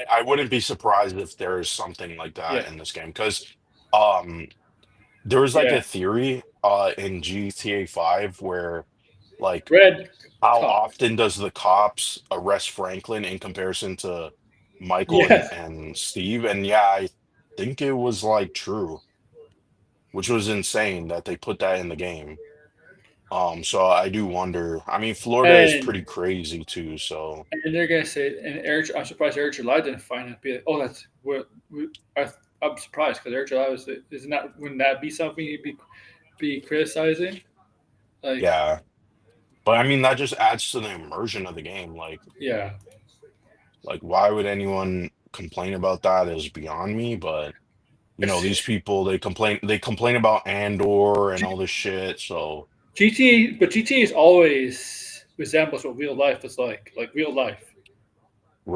Speaker 8: I wouldn't be surprised if there's something like that
Speaker 1: yeah,
Speaker 8: in this game, because um there was like
Speaker 1: yeah,
Speaker 8: a theory in GTA 5 where like
Speaker 1: red
Speaker 8: how
Speaker 1: cop.
Speaker 8: often does the cops arrest Franklin in comparison to Michael
Speaker 1: Yes.
Speaker 8: and Steve? And yeah, I think it was like true, which was insane that they put that in the game. So I do wonder. I mean, Florida is
Speaker 1: And
Speaker 8: pretty crazy too, so
Speaker 1: and they're gonna say, and Eric, I'm surprised Eric July didn't find it. Be like, oh, that's what I'm surprised because Eric July was isn't that wouldn't that be something he'd be criticizing? Like,
Speaker 8: yeah. But I mean, that just adds to the immersion of the game.
Speaker 1: yeah,
Speaker 8: Like why would anyone complain about that is beyond me, but these people they complain about Andor and all this shit, so
Speaker 1: GTA, but GTA is always resembles what real life is like real life,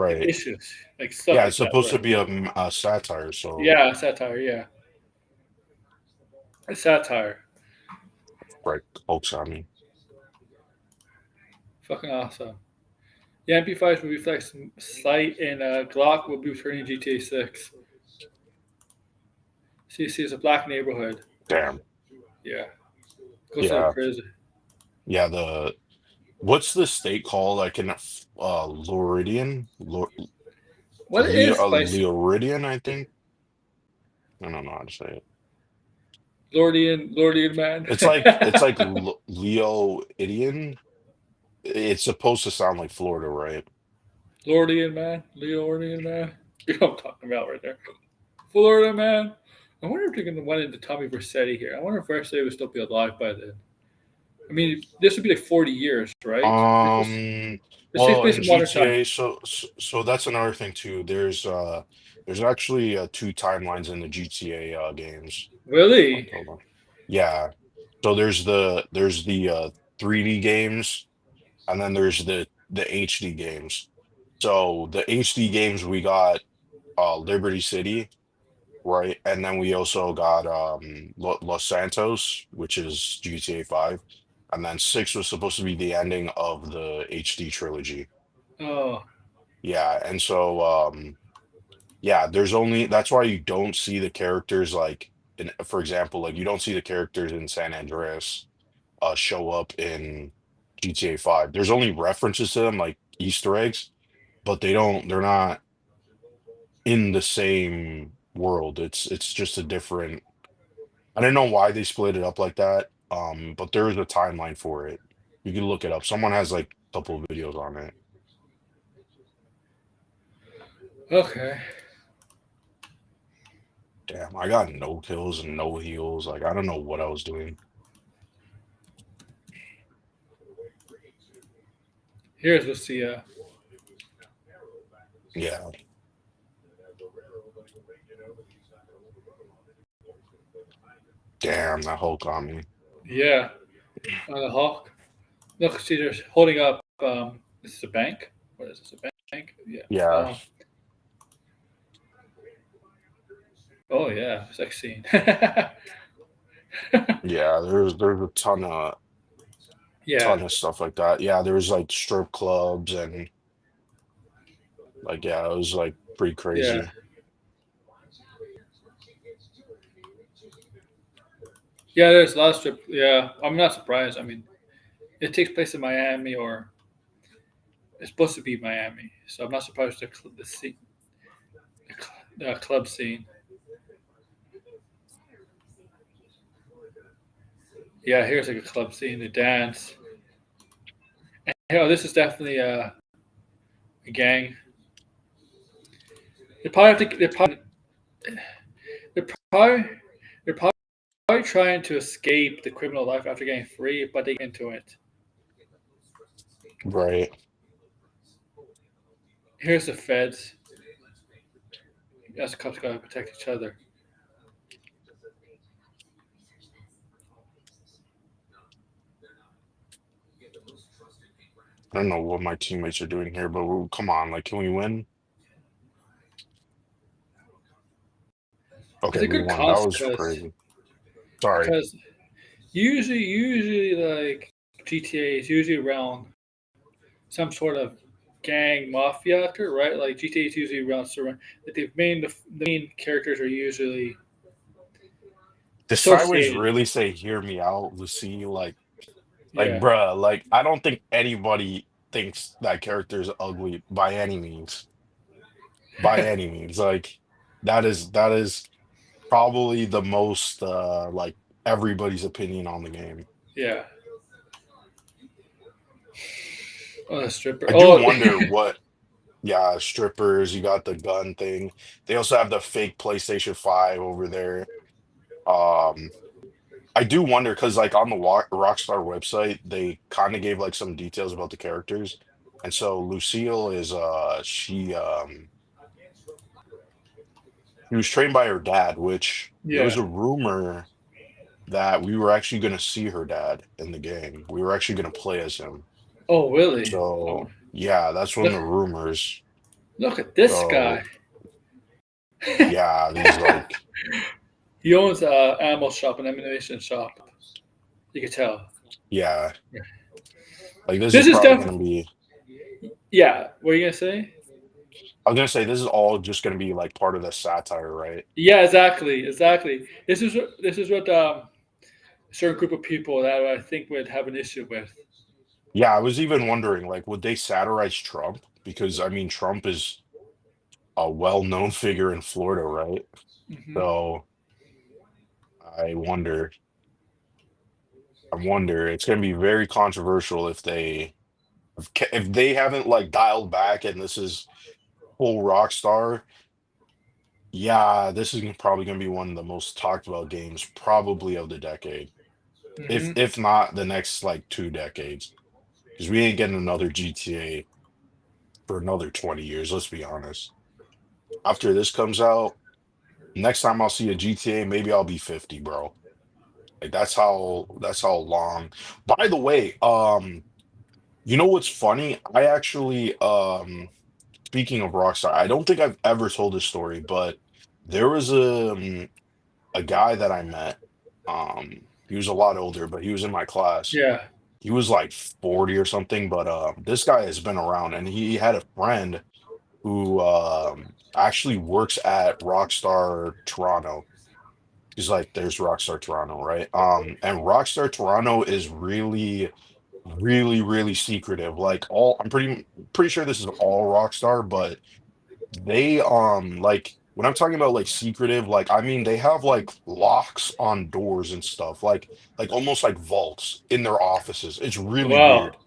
Speaker 1: like
Speaker 8: right.
Speaker 1: issues, like stuff
Speaker 8: Yeah, it's
Speaker 1: like that.
Speaker 8: supposed to
Speaker 1: Right?
Speaker 8: be a satire, so
Speaker 1: Yeah, satire. Yeah, a satire.
Speaker 8: right, folks, I mean,
Speaker 1: Fucking awesome. The MP5 will be flex slight, and Glock will be returning GTA 6. CC is a black neighborhood.
Speaker 8: damn.
Speaker 1: Yeah, goes to the
Speaker 8: Yeah.
Speaker 1: prison.
Speaker 8: Yeah, what's the state called? Like in Floridian?
Speaker 1: What is spicy?
Speaker 8: Leoridian, I think. I don't know how to say it.
Speaker 1: Lordian man.
Speaker 8: It's like Leo-idian. It's supposed to sound like Florida, right?
Speaker 1: Lordian man. Leordian man. You know what I'm talking about right there. Florida man. I wonder if they're going to run into Tommy Vercetti here. I wonder if Vercetti would still be alive by then. I mean, this would be like 40 years, right?
Speaker 8: Um,
Speaker 1: This takes
Speaker 8: well,
Speaker 1: place
Speaker 8: in
Speaker 1: in modern time.
Speaker 8: GTA, so that's another thing too. There's actually two timelines in the GTA games.
Speaker 1: Really?
Speaker 8: Hold on. Yeah. So there's the 3D games, and then there's the HD games. So the HD games we got Liberty City, right? And then we also got Los Santos, which is GTA 5. And then 6 was supposed to be the ending of the HD trilogy.
Speaker 1: Oh,
Speaker 8: Yeah, and so yeah, that's why you don't see the characters like for example, like you don't see the characters in San Andreas show up in GTA 5. There's only references to them like Easter eggs, but they're not in the same world. It's just a different. I don't know why they split it up like that. But there is a timeline for it. You can look it up. Someone has like a couple of videos on it.
Speaker 1: okay.
Speaker 8: Damn, I got no kills and no heals. Like I don't know what I was doing.
Speaker 1: Here's Lucia.
Speaker 8: Yeah. Damn, that Hulk on me.
Speaker 1: Yeah, on the Hawk. Look, see, they're holding up. This is a bank. What is this? A bank? Yeah.
Speaker 8: Yeah,
Speaker 1: Oh yeah, sex scene.
Speaker 8: yeah. There's a
Speaker 1: Yeah,
Speaker 8: ton of stuff like that. Yeah, there was like strip clubs and like yeah, it was like pretty
Speaker 1: yeah,
Speaker 8: crazy.
Speaker 1: yeah. There's a lot of strip. Yeah, I'm not surprised. I mean, it takes place in Miami, or it's supposed to be Miami, so I'm not surprised the scene, the club scene. Yeah, here's like a club scene, the dance. And, this is definitely a gang. They probably have to. They're probably, they're probably trying to escape the criminal life after getting free, but they get into it.
Speaker 8: Right.
Speaker 1: Here's the feds. Us cops gotta protect each other.
Speaker 8: I don't know what my teammates are doing here, but come on, like, can we win?
Speaker 1: It's
Speaker 8: Okay,
Speaker 1: a
Speaker 8: we
Speaker 1: good
Speaker 8: won. That was
Speaker 1: concept
Speaker 8: crazy. Sorry.
Speaker 1: because usually like GTA is usually around some sort of gang mafia actor, right? Like GTA is usually around surround. Like the main characters are usually
Speaker 8: The sideways
Speaker 1: associated.
Speaker 8: really say "Hear me out," Lucy. Like,
Speaker 1: Yeah,
Speaker 8: bruh. Like, I don't think anybody thinks that character is ugly by any means. By any means, like that is probably the most like everybody's opinion on the game.
Speaker 1: yeah. Oh, the stripper.
Speaker 8: I do
Speaker 1: Oh,
Speaker 8: wonder what. Yeah, strippers. You got the gun thing. They also have the fake PlayStation 5 over there. Um, I do wonder because like on the Rockstar website, they kind of gave like some details about the characters. And so Lucille is she was trained by her dad, which there was
Speaker 1: yeah.
Speaker 8: a rumor that we were actually going to see her dad in the game. We were actually going to play as him.
Speaker 1: Oh, really? Oh,
Speaker 8: So yeah, that's one of
Speaker 1: look,
Speaker 8: the rumors.
Speaker 1: look at this guy.
Speaker 8: So yeah, these like
Speaker 1: He owns a animal shop, an ammunition shop. You can tell.
Speaker 8: yeah,
Speaker 1: Yeah.
Speaker 8: like this is
Speaker 1: This is
Speaker 8: probably
Speaker 1: def.
Speaker 8: going to be.
Speaker 1: Yeah. What are you gonna say?
Speaker 8: I was gonna say this is all just going to be like part of the satire, right?
Speaker 1: Yeah, exactly, exactly. This is what a certain group of people that I think would have an issue with.
Speaker 8: Yeah, I was even wondering, like, would they satirize Trump? Because I mean, Trump is a well-known figure in Florida, right?
Speaker 1: Hmm.
Speaker 8: So I wonder, I wonder, it's going to be very controversial if they haven't like dialed back and this is full rock star. Yeah, this is probably going to be one of the most talked about games probably of the decade, if
Speaker 1: Hmm.
Speaker 8: if not the next like 2 decades, because we ain't getting another GTA for another 20 years. Let's be honest. After this comes out, next time I'll see a GTA, maybe I'll be 50, bro. Like that's how long. By the way, you know what's funny? I actually speaking of Rockstar, I don't think I've ever told this story, but there was a guy that I met. He was a lot older, but he was in my class.
Speaker 1: Yeah.
Speaker 8: He was like 40 or something, but this guy has been around and he had a friend who actually works at Rockstar Toronto. He's like, there's Rockstar Toronto, right? And Rockstar Toronto is really, really, really secretive. Like I'm pretty sure this is all Rockstar, but they like when I'm talking about like secretive, like I mean they have like locks on doors and stuff, like almost like vaults in their offices. It's really
Speaker 1: Wow.
Speaker 8: weird.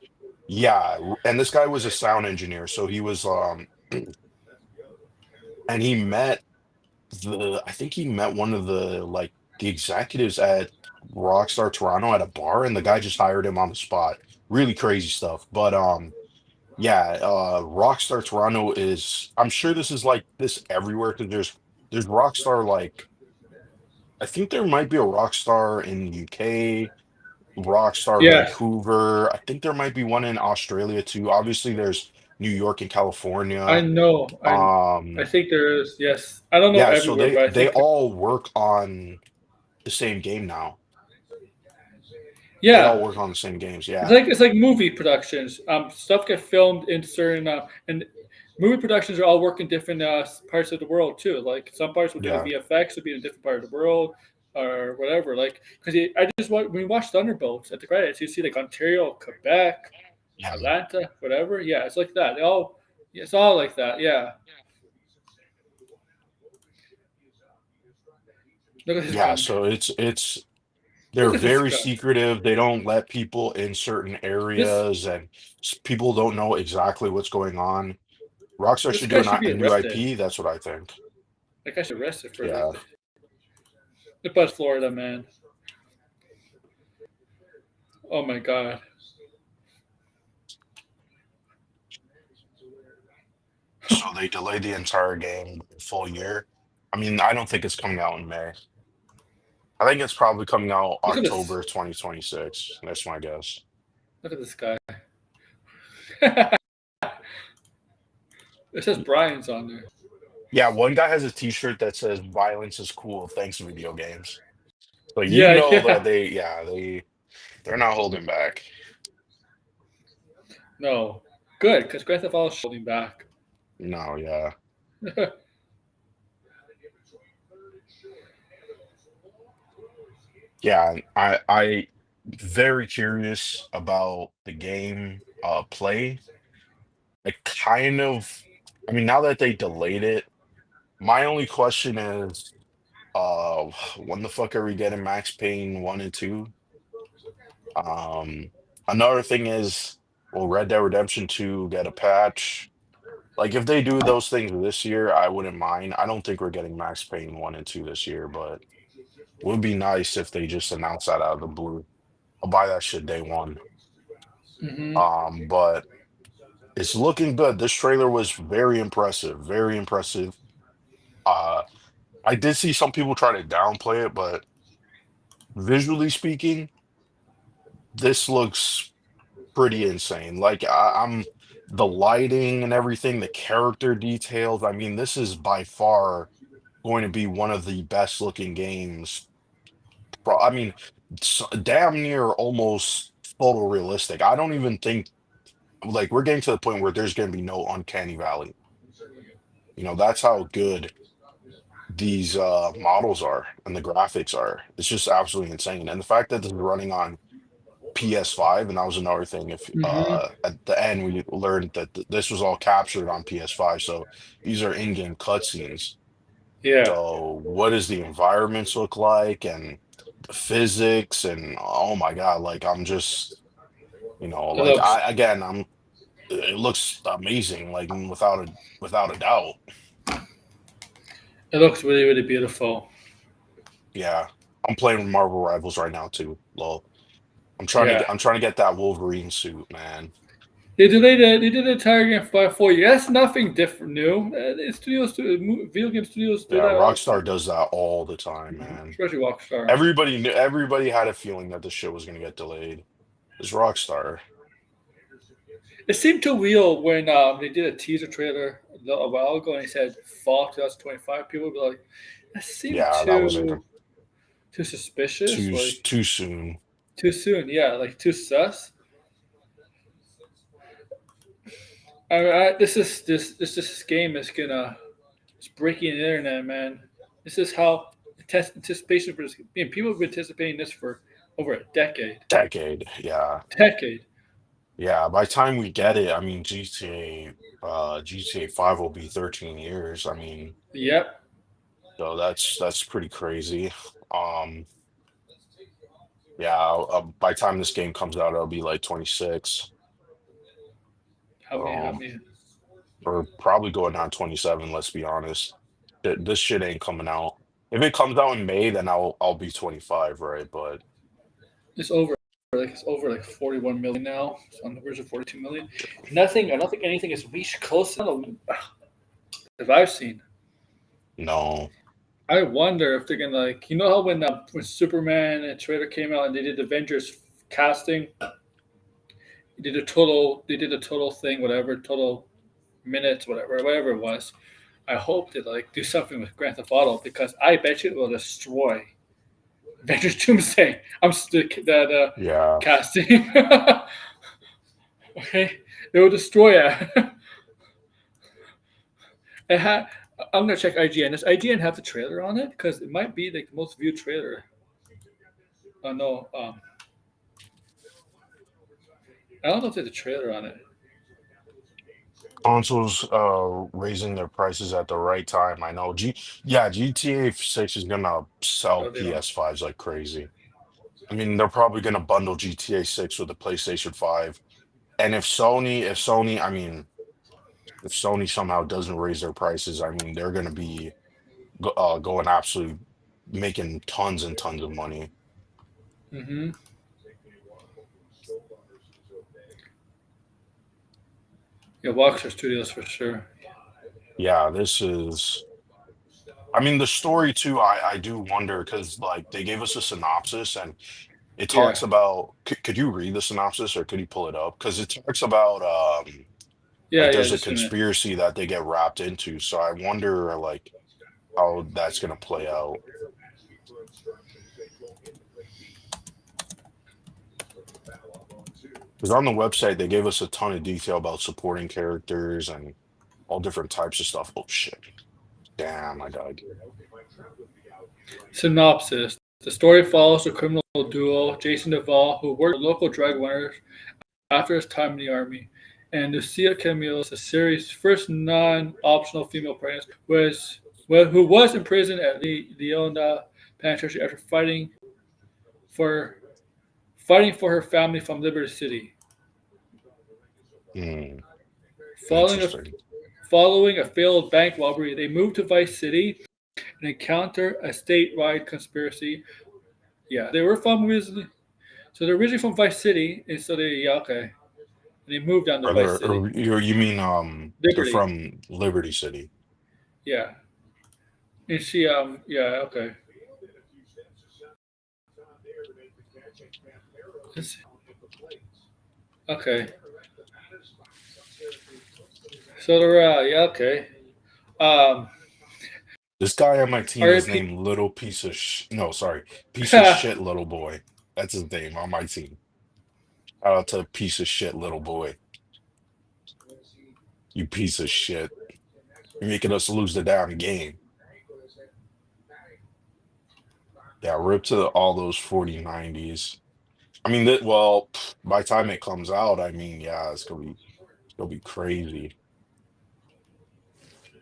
Speaker 8: Yeah, and this guy was a sound engineer, so he was and he met I think he met one of the executives at Rockstar Toronto at a bar, and the guy just hired him on the spot. Really crazy stuff. But yeah, Rockstar Toronto is I'm sure this is like this everywhere because there's Rockstar like I think there might be a Rockstar in the UK, Rockstar
Speaker 1: Yes,
Speaker 8: Vancouver. I think there might be one in Australia too. Obviously, there's New York and
Speaker 1: I
Speaker 8: California.
Speaker 1: know. I
Speaker 8: Um,
Speaker 1: think there is. Yes, I don't know
Speaker 8: yeah, so
Speaker 1: everywhere,
Speaker 8: they
Speaker 1: but I
Speaker 8: they
Speaker 1: think
Speaker 8: all work on the same game now. They all
Speaker 1: yeah.
Speaker 8: work on the same games.
Speaker 1: It's
Speaker 8: Yeah,
Speaker 1: like movie productions. Stuff get filmed in certain and movie productions are all work in different parts of the world too. Like some parts will do the
Speaker 8: yeah,
Speaker 1: VFX will be in a different part of the world or whatever. Like because I just when we watch Thunderbolts at the credits, you see like Ontario, Quebec,
Speaker 8: yeah,
Speaker 1: Atlanta, whatever. Yeah, it's like that. They all it's all like that. Yeah. Look at this
Speaker 8: yeah.
Speaker 1: gun.
Speaker 8: So it's they're
Speaker 1: Look at this
Speaker 8: very
Speaker 1: gun.
Speaker 8: secretive. They don't let people in certain
Speaker 1: This
Speaker 8: areas, and people don't know exactly what's going on. Rockstar
Speaker 1: this
Speaker 8: should do
Speaker 1: guy should be
Speaker 8: a new
Speaker 1: arrested.
Speaker 8: IP. That's what I think.
Speaker 1: Like I should arrested for
Speaker 8: Yeah.
Speaker 1: like the Florida man. Oh my god.
Speaker 8: So they delayed the entire game a full year. I mean, I don't think it's coming out in May. I think it's probably coming out
Speaker 1: Look at this.
Speaker 8: October 2026. That's my guess.
Speaker 1: Look at this guy. It says Brian's on there.
Speaker 8: Yeah, one guy has a t-shirt that says violence is cool, thanks video games. So you
Speaker 1: Yeah,
Speaker 8: know that
Speaker 1: yeah.
Speaker 8: they're not holding back.
Speaker 1: No. Good, because Grand Theft Auto is holding back.
Speaker 8: No, yeah. Yeah, I very curious about the game play. I kind of I mean now that they delayed it, my only question is when the fuck are we getting Max Payne 1 and 2? Um Another thing is, will Red Dead Redemption 2 get a patch? Like if they do those things this year, I wouldn't mind. I don't think we're getting Max Payne 1 and 2 this year, but it would be nice if they just announce that out of the blue. I'll buy that shit day one.
Speaker 1: hmm
Speaker 8: But it's looking good. This trailer was very impressive, very impressive. Uh, I did see some people try to downplay it, but visually speaking, this looks pretty insane. Like I'm the lighting and everything, the character details. I mean, this is by far going to be one of the best looking games. I mean, damn near almost photorealistic. I don't even think like we're getting to the point where there's going to be no uncanny valley. That's how good these models are and the graphics are. It's just absolutely insane. And the fact that this is running on PS5, and that was another thing. If
Speaker 1: hmm
Speaker 8: at the end we learned that this was all captured on PS5, so these are in-game cutscenes.
Speaker 1: Yeah.
Speaker 8: So what does the environments look like and the physics and oh my God, like I'm just,
Speaker 1: It
Speaker 8: like
Speaker 1: looks
Speaker 8: it looks amazing, like without a doubt.
Speaker 1: it looks really, really beautiful.
Speaker 8: Yeah. I'm playing with Marvel Rivals right now too. Lol.
Speaker 1: Yeah.
Speaker 8: I'm trying to get that Wolverine suit, man.
Speaker 1: They did the entire game by 4 years. That's nothing different new. Video game studios do
Speaker 8: Yeah,
Speaker 1: that all the
Speaker 8: Rockstar
Speaker 1: time.
Speaker 8: does that all the time, man.
Speaker 1: Especially Rockstar.
Speaker 8: Everybody had a feeling that the show was gonna get delayed. It's Rockstar.
Speaker 1: It seemed too real when they did a teaser trailer a while ago and they said fall 2025. People would be like, that seemed
Speaker 8: Yeah, that was
Speaker 1: too suspicious, like
Speaker 8: too soon.
Speaker 1: too soon. Yeah, like too sus. This game is gonna it's breaking the internet, man. This is how anticipation for this. People have been anticipating this for over a decade.
Speaker 8: Decade. Yeah.
Speaker 1: Decade.
Speaker 8: Yeah. By the time we get it, I mean GTA 5 will be 13 years. I mean,
Speaker 1: Yep.
Speaker 8: so that's pretty crazy. Um, yeah, by the time this game comes out, it'll be like 26.
Speaker 1: How
Speaker 8: Um,
Speaker 1: many?
Speaker 8: or probably going on 27, let's be honest. This shit ain't coming out. If it comes out in May, then I'll be 25, right? But
Speaker 1: It's over. It's over like 41 million now. It's on the verge of 42 million. Nothing. I don't think anything has reached close enough that I've seen.
Speaker 8: no.
Speaker 1: I wonder if they're gonna like you know how when Superman and trailer came out and they did Avengers casting, they did a total thing, whatever, total minutes, whatever it was. I hope they like do something with Grand Theft Auto because I bet you it will destroy Avengers Doomsday. I'm stick that
Speaker 8: Yeah.
Speaker 1: casting. Okay, it will destroy it. it ha- I'm gonna check IGN. Does IGN have the trailer on it? Because it might be like the most viewed trailer. Oh no, I don't know if there's a trailer on it.
Speaker 8: Consoles raising their prices at the right time. I know. GTA 6 is gonna sell
Speaker 1: Oh, they don't.
Speaker 8: PS5s like crazy. I mean, they're probably gonna bundle GTA 6 with the PlayStation 5. And I mean, if Sony somehow doesn't raise their prices, I mean, they're gonna be going absolutely making tons and tons of money.
Speaker 1: Mm-hmm. Yeah, Walker Studios for sure.
Speaker 8: Yeah, this is. I mean, the story too. I do wonder because like they gave us a synopsis and it
Speaker 1: Yeah,
Speaker 8: talks about. Could you read the synopsis or could you pull it up? Because it talks about
Speaker 1: yeah,
Speaker 8: like
Speaker 1: yeah.
Speaker 8: there's a
Speaker 1: Just a minute.
Speaker 8: conspiracy that they get wrapped into. So I wonder like how that's gonna play out. Because on the website they gave us a ton of detail about supporting characters and all different types of stuff. Oh shit! Damn, I died.
Speaker 1: Synopsis: The story follows the criminal duo Jason Duvall, who worked for local drug runners after his time in the army, and Lucia Camillos, the series' first non-optional female protagonist, who was imprisoned at Leona Penitentiary after for fighting for her family from Liberty City.
Speaker 8: Hmm,
Speaker 1: Following a
Speaker 8: interesting.
Speaker 1: following a failed bank robbery, they moved to Vice City and encounter a statewide conspiracy. Yeah, they were from originally, so they're originally from Vice City, and so they yeah okay, and they moved down to
Speaker 8: Or
Speaker 1: Vice
Speaker 8: they're,
Speaker 1: City,
Speaker 8: or you mean they're
Speaker 1: Liberty.
Speaker 8: from Liberty City.
Speaker 1: Yeah, and she yeah okay. Let's- Okay, so they're yeah okay. Um,
Speaker 8: This guy on my team is
Speaker 1: R.I.P.
Speaker 8: named Little Piece of no, sorry, Piece of Shit Little Boy. That's his name on my team. Shout out to Piece of Shit Little Boy. You piece of shit. You're making us lose the damn game. Yeah, rip to all those 4090s. I mean that well, by the time it comes out, I mean, yeah, it's gonna be crazy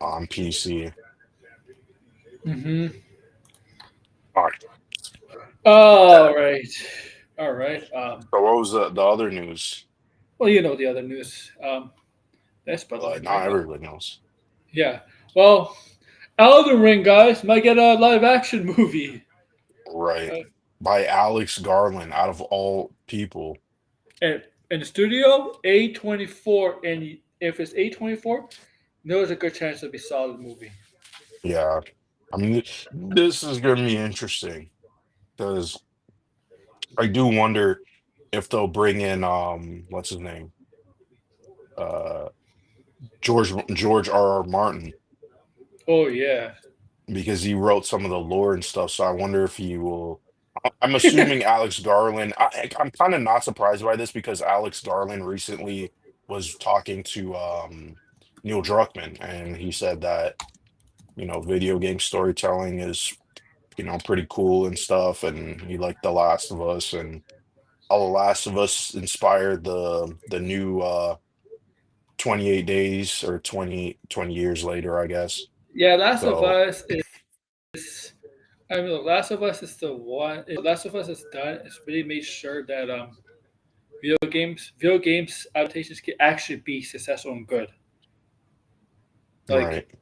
Speaker 8: on PC.
Speaker 1: Mm-hmm.
Speaker 8: All right.
Speaker 1: All right, all right.
Speaker 8: So what was the other news?
Speaker 1: Well, you know the other news. That's public,
Speaker 8: Now
Speaker 1: right?
Speaker 8: everybody knows.
Speaker 1: Yeah. Well, Elden Ring guys might get a live action movie.
Speaker 8: Right.
Speaker 1: Uh,
Speaker 8: By Alex Garland, out of all people.
Speaker 1: and in the studio, A24, and if it's A24, there's a good chance it'll be a solid movie.
Speaker 8: Yeah. I mean, this is gonna be interesting because I do wonder if they'll bring in what's his name? Uh George R. R. Martin
Speaker 1: Oh yeah.
Speaker 8: because he wrote some of the lore and stuff. So I wonder if he will. I'm assuming Alex Garland. I'm kind of not surprised by this because Alex Garland recently was talking to Neil Druckmann, and he said that video game storytelling is pretty cool and stuff, and he liked The Last of Us, and all The Last of Us inspired the new 28 days or 20 years later, I guess.
Speaker 1: Yeah, Last of
Speaker 8: So
Speaker 1: Us is. I mean, Last of Us is the one. Last of Us is done. It's really made sure that video games adaptations can actually be successful and good.
Speaker 8: right.
Speaker 1: Like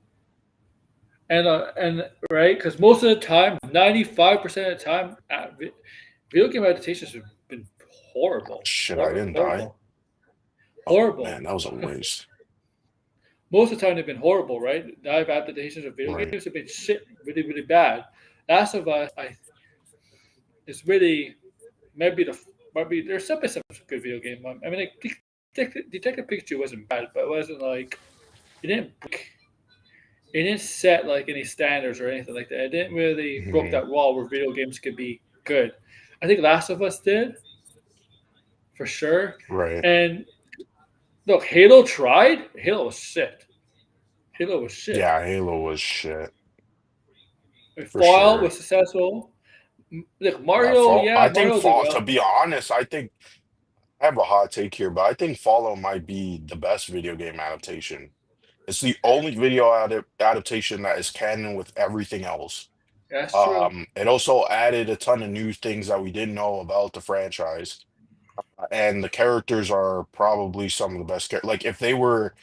Speaker 1: and right because most of the time, 95% of the time, video game adaptations have been horrible,
Speaker 8: Shit, I didn't die.
Speaker 1: horrible,
Speaker 8: Oh
Speaker 1: horrible.
Speaker 8: man, that was a waste.
Speaker 1: most of the time they've been horrible, right? Live adaptations of video
Speaker 8: Right.
Speaker 1: games have been shit, really, really bad. Last of Us, is really maybe there's some good video game. I mean, like, Detective Pikachu wasn't bad, but it wasn't like it didn't it didn't set like any standards or anything like that. It didn't really broke
Speaker 8: Mhm.
Speaker 1: that wall where video games could be good. I think Last of Us did for sure.
Speaker 8: Right.
Speaker 1: And look, Halo tried. Halo was shit. Halo was shit.
Speaker 8: Yeah, Halo was shit for
Speaker 1: Fallout
Speaker 8: sure.
Speaker 1: was successful. Look,
Speaker 8: I think
Speaker 1: Mario did
Speaker 8: Fall. To
Speaker 1: well.
Speaker 8: be honest, I think I have a hot take here, but I think Fallout might be the best video game adaptation. It's the only adaptation that is canon with everything else.
Speaker 1: That's true.
Speaker 8: It also added a ton of new things that we didn't know about the franchise, and the characters are probably some of the best. Like if they were,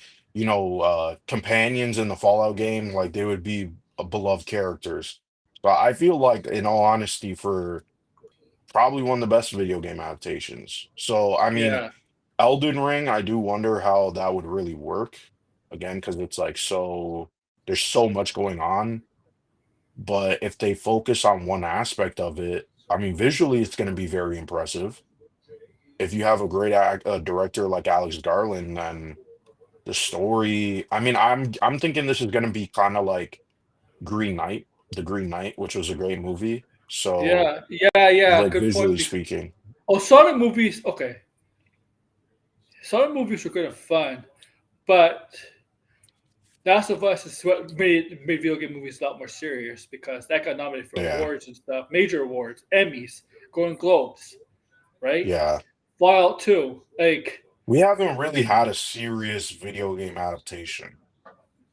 Speaker 8: companions in the Fallout game, like they would be beloved characters. But I feel like, in all honesty, for probably one of the best video game adaptations. So I mean,
Speaker 1: Yeah,
Speaker 8: Elden Ring, I do wonder how that would really work. Again, because it's like there's so much going on. But if they focus on one aspect of it, I mean, visually, it's going to be very impressive. If you have a great director like Alex Garland, then the story. I mean, I'm thinking this is going to be kind of like Green Knight, The Green Knight, which was a great movie. So,
Speaker 1: yeah.
Speaker 8: like
Speaker 1: Good point.
Speaker 8: visually speaking,
Speaker 1: Oh, Sonic movies. Okay, Sonic movies were good and fun, but Last of Us is what made video game movies a lot more serious because that got nominated for
Speaker 8: yeah,
Speaker 1: awards and stuff, major awards, Emmys, Golden Globes, right?
Speaker 8: yeah.
Speaker 1: Fallout 2, like
Speaker 8: We haven't really had a serious video game adaptation,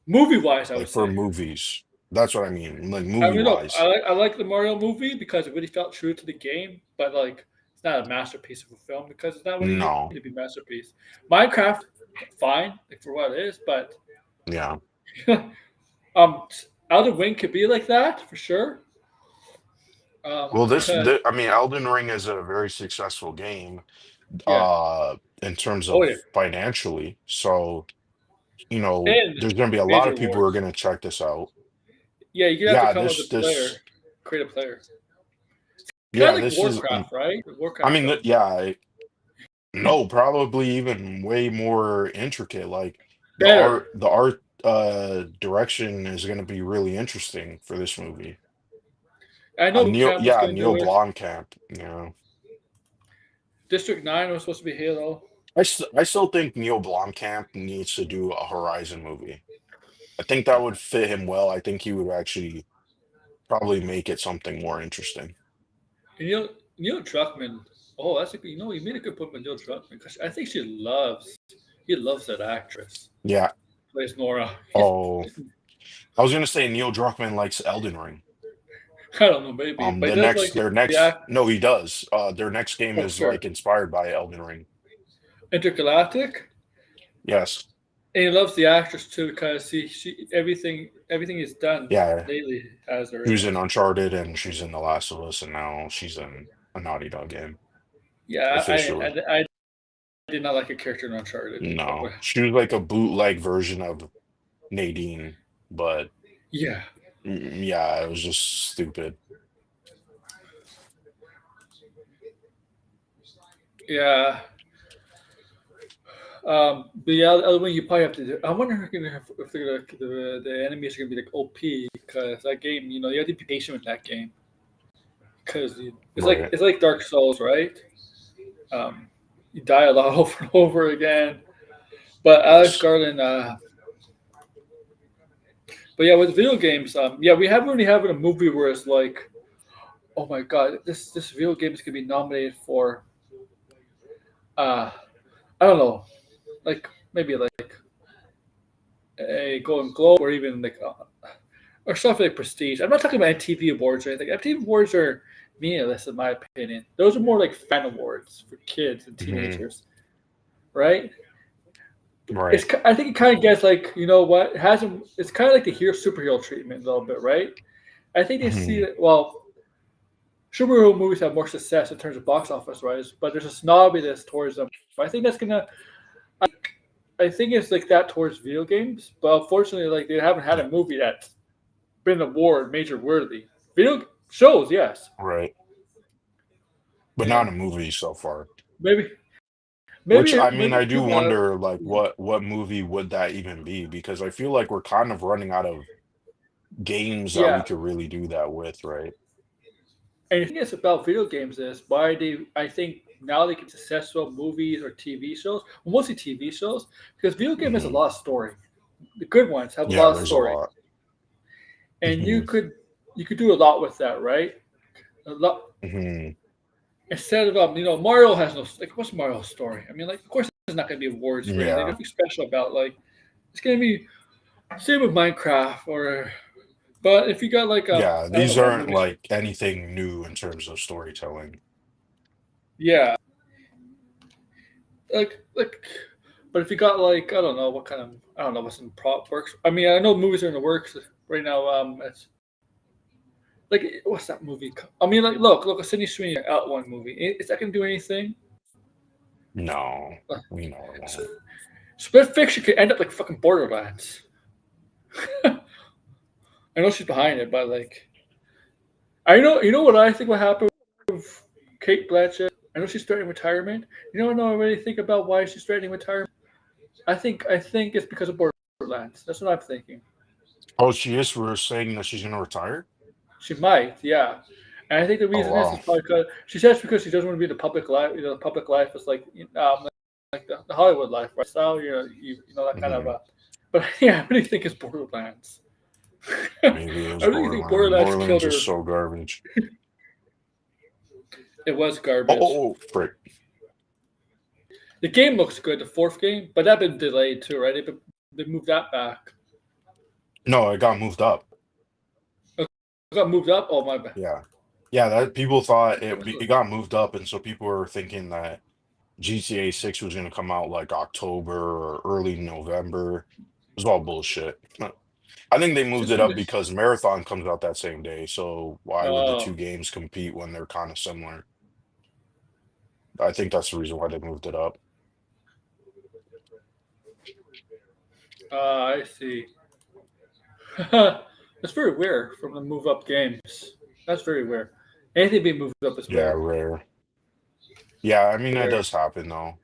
Speaker 1: movie wise, I would
Speaker 8: like for
Speaker 1: say.
Speaker 8: movies. That's what I mean, like
Speaker 1: I
Speaker 8: movie
Speaker 1: mean, look,
Speaker 8: wise.
Speaker 1: I like the Mario movie because it really felt true to the game, but like it's not a masterpiece of a film because it's not really made
Speaker 8: No,
Speaker 1: to be a masterpiece. Minecraft, fine, like for what it is, but
Speaker 8: yeah.
Speaker 1: um, Elden Ring could be like that for sure.
Speaker 8: Well,
Speaker 1: Because
Speaker 8: I mean, Elden Ring is a very successful game,
Speaker 1: yeah,
Speaker 8: in terms
Speaker 1: oh
Speaker 8: of
Speaker 1: yeah,
Speaker 8: financially. So,
Speaker 1: and
Speaker 8: there's going to be a lot
Speaker 1: major
Speaker 8: of people who are
Speaker 1: awards.
Speaker 8: going to check this out.
Speaker 1: Yeah, you have to
Speaker 8: Yeah,
Speaker 1: come as a
Speaker 8: this,
Speaker 1: player, create a player. Kind
Speaker 8: yeah,
Speaker 1: of like
Speaker 8: this is,
Speaker 1: Warcraft, right?
Speaker 8: I
Speaker 1: Warcraft
Speaker 8: mean,
Speaker 1: film.
Speaker 8: no, probably even way more intricate. Like
Speaker 1: Better.
Speaker 8: the art, direction is going to be really interesting for this movie.
Speaker 1: I know Camp was going to
Speaker 8: Neil
Speaker 1: do it.
Speaker 8: Blomkamp,
Speaker 1: District 9 was supposed to be Halo.
Speaker 8: I still think Neil Blomkamp needs to do a Horizon movie. I think that would fit him well. I think he would actually probably make it something more interesting.
Speaker 1: And Neil Druckmann. Oh, that's a good. You made a good point with Neil Druckmann because I think he loves that actress.
Speaker 8: Yeah.
Speaker 1: Plays Nora.
Speaker 8: Oh, I was gonna say Neil Druckmann likes Elden Ring.
Speaker 1: I don't know, maybe, but he does like
Speaker 8: Their
Speaker 1: the
Speaker 8: next, no, he does. Their next game
Speaker 1: Oh,
Speaker 8: is
Speaker 1: sure.
Speaker 8: like inspired by Elden Ring.
Speaker 1: Intergalactic,
Speaker 8: Yes.
Speaker 1: and he loves the actress too because she everything he's done
Speaker 8: Yeah.
Speaker 1: lately has her
Speaker 8: She
Speaker 1: in
Speaker 8: was in
Speaker 1: it.
Speaker 8: Uncharted and she's in The Last of Us and now she's in a Naughty Dog game
Speaker 1: Yeah,
Speaker 8: officially.
Speaker 1: I did not like a character in Uncharted.
Speaker 8: No, she was like a bootleg version of Nadine, but
Speaker 1: Yeah,
Speaker 8: yeah, it was just stupid.
Speaker 1: yeah. But yeah, the other one you probably have to do. I wonder if they're gonna, the enemies are gonna be like OP because that game, you have to be patient with that game because
Speaker 8: Right.
Speaker 1: it's like Dark Souls, right? You die a lot over and over again. But Alex
Speaker 8: Yes.
Speaker 1: Garland, but yeah, with video games, yeah, we haven't really having a movie where it's like, oh my god, this video game is gonna be nominated for, uh, I don't know, like maybe like a Golden Globe or even like or stuff like Prestige. I'm not talking about MTV awards or anything. MTV awards are meaningless in my opinion. Those are more like fan awards for kids and
Speaker 8: Hmm.
Speaker 1: teenagers, right?
Speaker 8: Right.
Speaker 1: I think it kind of gets like what it hasn't. It's kind of like the hero superhero treatment a little bit, right? I think they see
Speaker 8: Hmm.
Speaker 1: that. Well, superhero movies have more success in terms of box office rise, but there's a snobbiness towards them. I think that's gonna I think it's like that towards video games, but unfortunately, like they haven't had
Speaker 8: Yeah,
Speaker 1: a movie that's been award major worthy. Video shows, yes,
Speaker 8: right. But not
Speaker 1: yeah,
Speaker 8: a movie so far.
Speaker 1: maybe,
Speaker 8: Which
Speaker 1: maybe,
Speaker 8: I mean,
Speaker 1: maybe
Speaker 8: I do wonder like what movie would that even be? Because I feel like we're kind of running out of games that we
Speaker 1: yeah.
Speaker 8: could really do that with, right?
Speaker 1: And the thing is about video games is why they. I think now they can successful movies or TV shows, well, mostly TV shows, because video game has a
Speaker 8: Hmm.
Speaker 1: lot of story. The good ones have a
Speaker 8: Yeah,
Speaker 1: lot of
Speaker 8: there's a
Speaker 1: story,
Speaker 8: lot.
Speaker 1: and
Speaker 8: Hmm.
Speaker 1: you could do a lot with that, right? A lot
Speaker 8: Hmm.
Speaker 1: instead of Mario has no like what's Mario's story? I mean, like of course there's not gonna be awards for anything.
Speaker 8: Yeah.
Speaker 1: Nothing special about like it's gonna be same with Minecraft or but if you got like
Speaker 8: Yeah,
Speaker 1: I don't know
Speaker 8: these
Speaker 1: what
Speaker 8: aren't
Speaker 1: movies.
Speaker 8: like anything new in terms of storytelling.
Speaker 1: Yeah, like but if you got like I don't know what kind of I don't know what's in prop works. I mean I know movies are in the works right now. It's like what's that movie? I mean like look a Sydney Sweeney out one movie. Is that gonna do anything?
Speaker 8: No,
Speaker 1: Uh,
Speaker 8: we know it won't.
Speaker 1: Split Fiction could end up like fucking Borderlands. I know she's behind it, but like I know you know what I think will happen with Kate Blanchett. I know she's threatening retirement. You know what I really think about why she's threatening retirement? I think it's because of Borderlands. That's what I'm thinking.
Speaker 8: Oh, she is. We're saying that she's gonna retire.
Speaker 1: She might, yeah. And I think the
Speaker 8: Oh
Speaker 1: reason is
Speaker 8: wow.
Speaker 1: probably because she says because she doesn't want to be in the public life. You know, the public life is like the Hollywood life, right? So you know that kind of.
Speaker 8: Hmm.
Speaker 1: But yeah, I really think it's Borderlands.
Speaker 8: Maybe it
Speaker 1: I
Speaker 8: was
Speaker 1: really think
Speaker 8: Borderlands.
Speaker 1: Borderlands killed
Speaker 8: Borderlands
Speaker 1: her.
Speaker 8: is so garbage.
Speaker 1: It was
Speaker 8: Oh,
Speaker 1: garbage.
Speaker 8: oh, oh, frick.
Speaker 1: The game looks good, the fourth game, but that been delayed too, right? They moved that back.
Speaker 8: No, it got moved up.
Speaker 1: It got moved up. Oh my bad.
Speaker 8: Yeah. Yeah, that people thought it got moved up, and so people were thinking that GTA 6 was gonna come out like October or early November. It was all bullshit. I think they moved
Speaker 1: Since
Speaker 8: it
Speaker 1: when
Speaker 8: up
Speaker 1: did?
Speaker 8: because Marathon comes out that same day. So why would the two
Speaker 1: Oh,
Speaker 8: games compete when they're kind of similar? I think that's the reason why they moved it up.
Speaker 1: I see. That's very weird from the move up games. That's very weird. Anything being moved up is
Speaker 8: Yeah,
Speaker 1: weird.
Speaker 8: rare. Yeah, I mean that
Speaker 1: Weird.
Speaker 8: does happen though.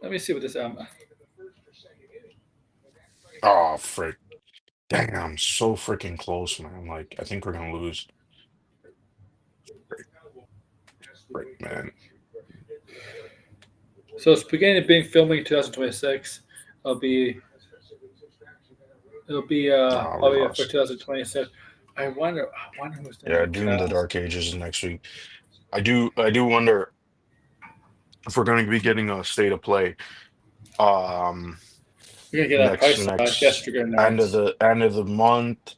Speaker 1: Let me see what this
Speaker 8: Oh, frick. Dang, I'm so freaking close, man. Like, I think we're gonna lose. Frick, frick, man.
Speaker 1: So it's beginning of being filming in 2026. It'll be
Speaker 8: Ah, we
Speaker 1: probably for
Speaker 8: lost.
Speaker 1: 2026. I wonder who's the
Speaker 8: Yeah,
Speaker 1: new
Speaker 8: Doom: The
Speaker 1: cast.
Speaker 8: Dark Ages is next week. I do wonder if we're going to be getting a state of play. Um,
Speaker 1: We're gonna get that
Speaker 8: next
Speaker 1: price I guess
Speaker 8: next
Speaker 1: you're gonna
Speaker 8: end of
Speaker 1: announce.
Speaker 8: the month.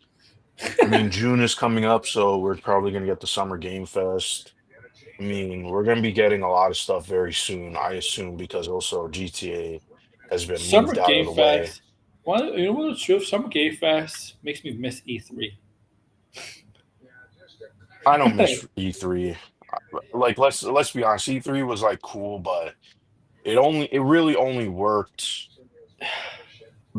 Speaker 8: I mean, June is coming up, so we're probably going to get the Summer Game Fest. I mean, we're going to be getting a lot of stuff very soon, I assume, because also GTA has been
Speaker 1: Summer
Speaker 8: moved out of
Speaker 1: Game
Speaker 8: the way.
Speaker 1: Fest. You know what's true? Summer Game Fest makes me miss E3.
Speaker 8: I don't miss E3. Like let's be honest, E3 was like cool, but it really only worked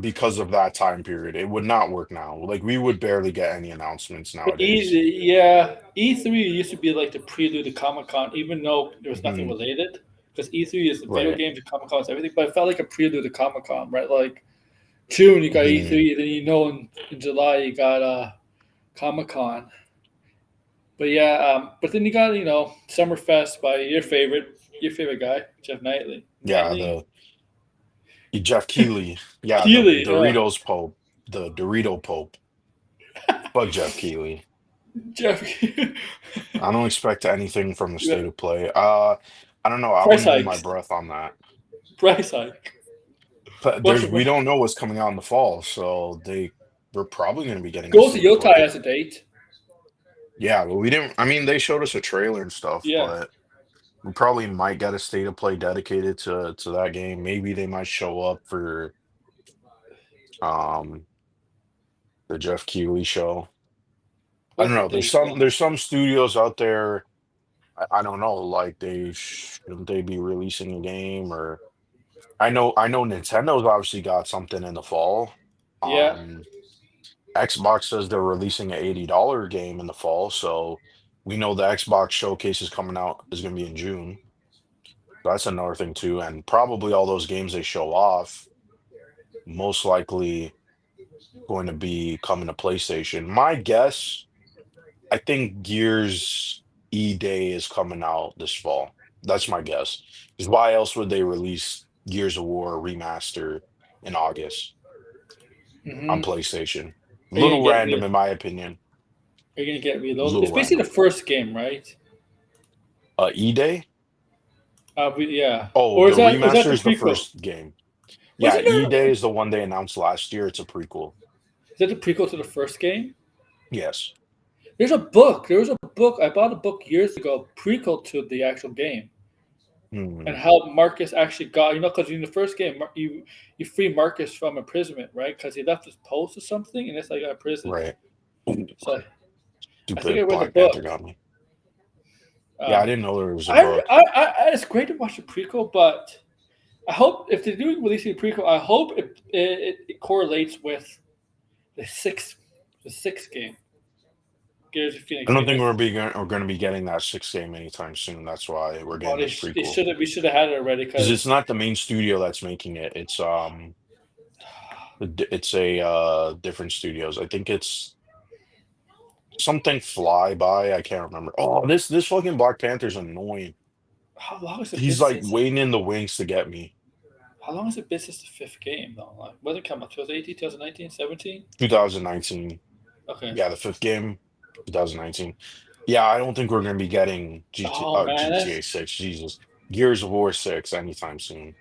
Speaker 8: because of that time period. It would not work now. Like we would barely get any announcements nowadays.
Speaker 1: Yeah, E3 used to be like the prelude to Comic Con, even though there was nothing
Speaker 8: Hmm.
Speaker 1: related. Because E3 is the video
Speaker 8: Right.
Speaker 1: games and Comic Con is everything, but it felt like a prelude to Comic Con, right? Like June you got
Speaker 8: Hmm.
Speaker 1: E3, then in July you got Comic Con. But yeah, but then you got Summerfest by your favorite guy, Jeff Knightley.
Speaker 8: Yeah,
Speaker 1: Knightley,
Speaker 8: Jeff Keighley. Yeah, the
Speaker 1: Keely,
Speaker 8: Doritos Pope, the Dorito Pope. Fuck Jeff Keighley.
Speaker 1: Jeff
Speaker 8: I don't expect anything from the
Speaker 1: yeah,
Speaker 8: state of play. I don't know. I
Speaker 1: price
Speaker 8: wouldn't hold my
Speaker 1: hikes,
Speaker 8: breath on that.
Speaker 1: price hike.
Speaker 8: But
Speaker 1: What's
Speaker 8: we don't know what's coming out in the fall, so we're probably going to be getting a
Speaker 1: Ghost of
Speaker 8: state of
Speaker 1: Yotai
Speaker 8: play.
Speaker 1: has a date?
Speaker 8: Yeah, but we didn't. I mean, they showed us a trailer and stuff,
Speaker 1: Yeah.
Speaker 8: but we probably might get a state of play dedicated to that game. Maybe they might show up for um the Jeff Keighley show. I
Speaker 1: What's
Speaker 8: don't
Speaker 1: the
Speaker 8: know. There's
Speaker 1: date?
Speaker 8: some studios out there. I don't know. Like shouldn't they be releasing a game or I know Nintendo's obviously got something in the fall.
Speaker 1: Yeah.
Speaker 8: Um, Xbox says they're releasing an $80 game in the fall, so we know the Xbox showcase is coming out is going to be in June. That's another thing too, and probably all those games they show off most likely going to be coming to PlayStation. My guess, I think Gears E-Day is coming out this fall. That's my guess. Because why else would they release Gears of War remaster in August on
Speaker 1: Hmm.
Speaker 8: PlayStation?
Speaker 1: Are you gonna
Speaker 8: Little
Speaker 1: get me?
Speaker 8: random, in my opinion.
Speaker 1: Are you gonna get me those? It's
Speaker 8: Little
Speaker 1: basically
Speaker 8: random.
Speaker 1: the first game, right?
Speaker 8: E-Day?
Speaker 1: Yeah.
Speaker 8: Oh,
Speaker 1: Or
Speaker 8: the
Speaker 1: is that
Speaker 8: remaster
Speaker 1: the
Speaker 8: is the
Speaker 1: prequel?
Speaker 8: first game. Yeah,
Speaker 1: Wasn't there?
Speaker 8: E-Day is the one they announced last year. It's a prequel.
Speaker 1: Is that the prequel to the first game?
Speaker 8: Yes.
Speaker 1: There's a book. There was a book. I bought a book years ago, prequel to the actual game,
Speaker 8: Hmm.
Speaker 1: and how Marcus actually got. Because in the first game, you free Marcus from imprisonment, right? Because he left his post or something, and it's like got imprisoned.
Speaker 8: Right. Ooh,
Speaker 1: So I think I
Speaker 8: stupid
Speaker 1: read the
Speaker 8: Black Panther
Speaker 1: book.
Speaker 8: got me. Yeah, I
Speaker 1: Um,
Speaker 8: didn't know there was a book.
Speaker 1: it's great to watch the prequel, but I hope if they're doing releasing a prequel, I hope it correlates with the sixth game, Gears of
Speaker 8: I
Speaker 1: Phoenix
Speaker 8: don't
Speaker 1: game.
Speaker 8: think we're going to be getting that six game anytime soon. That's why we're
Speaker 1: Oh,
Speaker 8: getting this
Speaker 1: they
Speaker 8: prequel
Speaker 1: should have. We should have had it already
Speaker 8: because it's
Speaker 1: because
Speaker 8: not the main studio that's making it. It's a different studios. I think it's something Flyby. I can't remember. Oh, this fucking Black Panther's annoying.
Speaker 1: how long has it been
Speaker 8: He's like
Speaker 1: since?
Speaker 8: waiting in the wings to get me.
Speaker 1: How long has it been since the fifth game though? Like, when did it come out? 2018, 2019, 17?
Speaker 8: 2019.
Speaker 1: Okay.
Speaker 8: Yeah, the fifth game, 2019. Yeah, I don't think we're going to be getting
Speaker 1: Oh man,
Speaker 8: GTA 6. Jesus, Gears of War 6 anytime soon.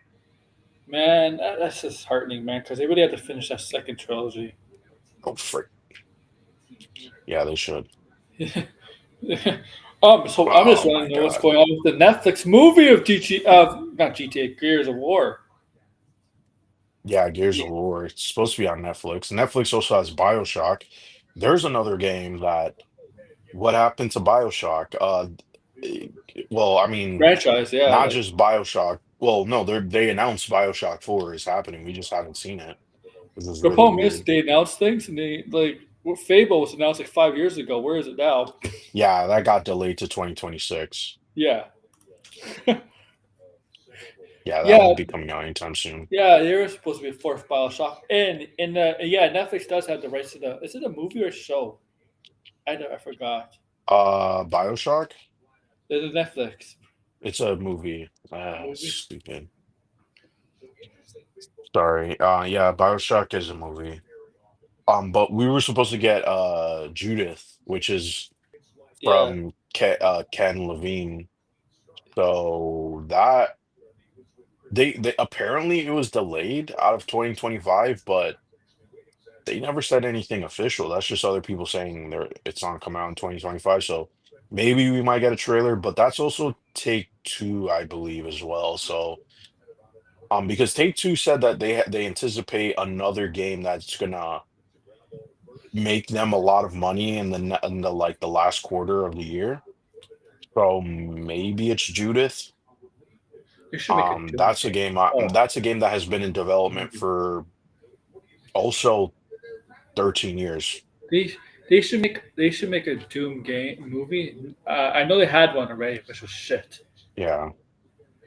Speaker 1: that's just heartening, man. Because they really had to finish that second trilogy.
Speaker 8: Oh, frick. Yeah, they should.
Speaker 1: So I'm just
Speaker 8: Oh
Speaker 1: wanting
Speaker 8: my
Speaker 1: to know what's
Speaker 8: God.
Speaker 1: going on with the Netflix movie of not GTA, Gears of War.
Speaker 8: Yeah, Gears
Speaker 1: Yeah.
Speaker 8: of War. It's supposed to be on Netflix. Netflix also has BioShock. There's another game that. What happened to BioShock? Eh, well, I mean,
Speaker 1: Franchise, yeah.
Speaker 8: not
Speaker 1: Like,
Speaker 8: just BioShock. Well, no, they announced BioShock 4 is happening. We just haven't seen it. This is
Speaker 1: the
Speaker 8: really
Speaker 1: problem is
Speaker 8: weird.
Speaker 1: they announce things and they like what Fable was announced like 5 years ago. Where is it now?
Speaker 8: Yeah, that got delayed to 2026.
Speaker 1: Yeah.
Speaker 8: Yeah, that
Speaker 1: Yeah,
Speaker 8: won't be coming out anytime soon.
Speaker 1: yeah, there was supposed to be a fourth Bioshock, and yeah, Netflix does have the rights to the. Is it a movie or a show? I forgot.
Speaker 8: BioShock?
Speaker 1: There's a Netflix
Speaker 8: It's a movie.
Speaker 1: movie.
Speaker 8: Stupid. Sorry. Yeah, BioShock is a movie. But we were supposed to get Judith, which is
Speaker 1: Yeah,
Speaker 8: from Ken Levine. So that they apparently it was delayed out of 2025, but they never said anything official. That's just other people saying it's not coming out in 2025. So maybe we might get a trailer, but that's also Take Two, I believe, as well. So because Take Two said that they anticipate another game that's gonna make them a lot of money in the like the last quarter of the year. So maybe it's Judith.
Speaker 1: you should make a Doom
Speaker 8: That's a
Speaker 1: game.
Speaker 8: game.
Speaker 1: Oh,
Speaker 8: That's a game that has been in development for also 13 years.
Speaker 1: they they should make a Doom game movie. I know they had one already, which was shit.
Speaker 8: Yeah,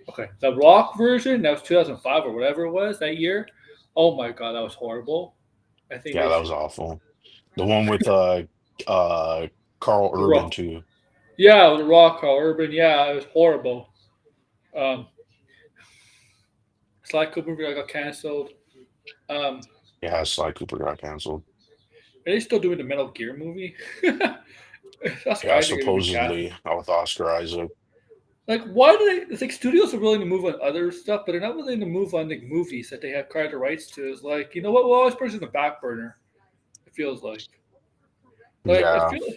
Speaker 1: Okay, the Rock version that was 2005 or whatever it was that year. Oh my god, that was horrible. I think
Speaker 8: yeah,
Speaker 1: they
Speaker 8: that
Speaker 1: should.
Speaker 8: was awful. The one with uh Carl
Speaker 1: The
Speaker 8: Urban
Speaker 1: Rock.
Speaker 8: too.
Speaker 1: Yeah, the Rock, Carl Urban. Yeah, it was horrible. Um, Sly Cooper got canceled. Um,
Speaker 8: Yeah, Sly Cooper got canceled.
Speaker 1: are they still doing the Metal Gear movie? Oscar
Speaker 8: Yeah,
Speaker 1: Isaac even cast.
Speaker 8: supposedly with Oscar Isaac.
Speaker 1: Like, why do they? It's like studios are willing to move on other stuff, but they're not willing to move on like movies that they have acquired the rights to. It's like, you know what? We'll always put it in the back burner. It feels like it
Speaker 8: Yeah,
Speaker 1: feels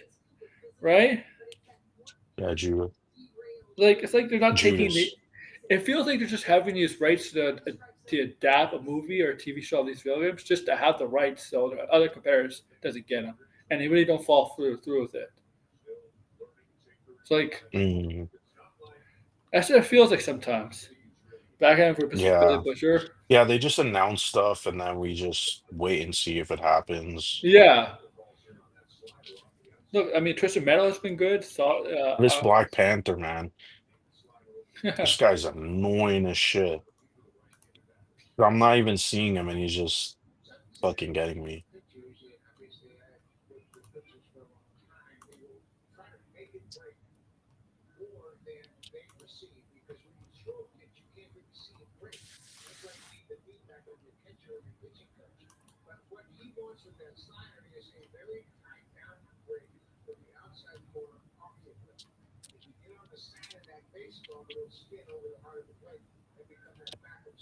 Speaker 1: right.
Speaker 8: yeah,
Speaker 1: Like it's like they're not taking the.
Speaker 8: Judas.
Speaker 1: It feels like they're just having these rights to adapt a movie or a TV show of these video games just to have the rights, so the other competitors doesn't get them, and they really don't fall through with it. It's like
Speaker 8: Mm,
Speaker 1: that's what it feels like sometimes. Back end for Billy
Speaker 8: Yeah.
Speaker 1: Butcher.
Speaker 8: Yeah, they just announce stuff and then we just wait and see if it happens.
Speaker 1: Yeah. Look, I mean, Tristan Meadows has been good. So,
Speaker 8: This Black Panther, man. This guy's annoying as shit. I'm not even seeing him and he's just fucking getting me.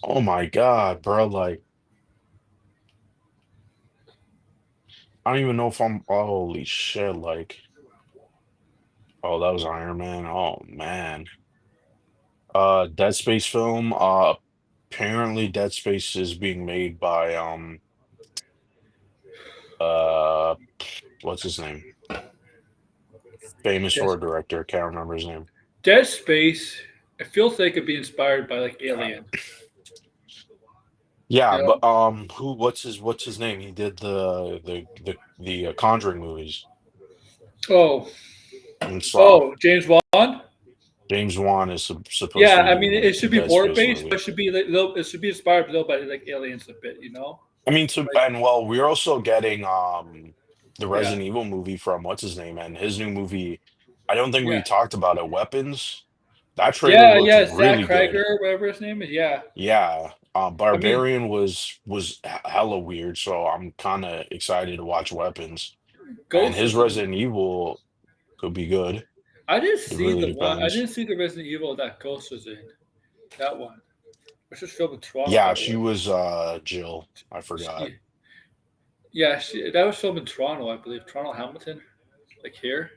Speaker 8: Oh my God, bro. Like, I don't even know if I'm, holy shit. Like, oh, that was Iron Man. Oh, man. Dead Space film. Apparently Dead Space is being made by, uh, what's his name? Famous
Speaker 1: Dead,
Speaker 8: horror director. Can't remember his name.
Speaker 1: Dead Space. It feels like it could be inspired by like Alien.
Speaker 8: Yeah,
Speaker 1: You know?
Speaker 8: but what's his name? He did the Conjuring movies.
Speaker 1: Oh,
Speaker 8: And stuff.
Speaker 1: oh, James Wan.
Speaker 8: James Wan is supposed
Speaker 1: Yeah,
Speaker 8: to
Speaker 1: I
Speaker 8: be
Speaker 1: mean,
Speaker 8: doing
Speaker 1: it
Speaker 8: the
Speaker 1: should be
Speaker 8: Dead
Speaker 1: horror
Speaker 8: Space
Speaker 1: based, but
Speaker 8: movie.
Speaker 1: it should be inspired a little by like Aliens a bit. You know?
Speaker 8: I mean,
Speaker 1: Like,
Speaker 8: and well, we're also getting the
Speaker 1: yeah,
Speaker 8: Resident Evil movie from what's his name and his new movie. I don't think we
Speaker 1: yeah,
Speaker 8: talked about it. Weapons. That trailer
Speaker 1: yeah,
Speaker 8: looked
Speaker 1: yeah. Zach
Speaker 8: really
Speaker 1: Krieger,
Speaker 8: good.
Speaker 1: whatever his name is. Yeah,
Speaker 8: Yeah.
Speaker 1: I mean,
Speaker 8: Barbarian was hella weird, so I'm kind of excited to watch Weapons. And
Speaker 1: Ghost
Speaker 8: his
Speaker 1: was in.
Speaker 8: Resident Evil could be good.
Speaker 1: I didn't
Speaker 8: It
Speaker 1: see
Speaker 8: really
Speaker 1: the one. I didn't
Speaker 8: depends.
Speaker 1: see the Resident Evil that Ghost was in. That one, which was filmed in Toronto, by
Speaker 8: Yeah,
Speaker 1: the
Speaker 8: she
Speaker 1: way.
Speaker 8: was Jill. I forgot.
Speaker 1: Yeah, that was filmed in Toronto, I believe. Toronto, Hamilton, like here.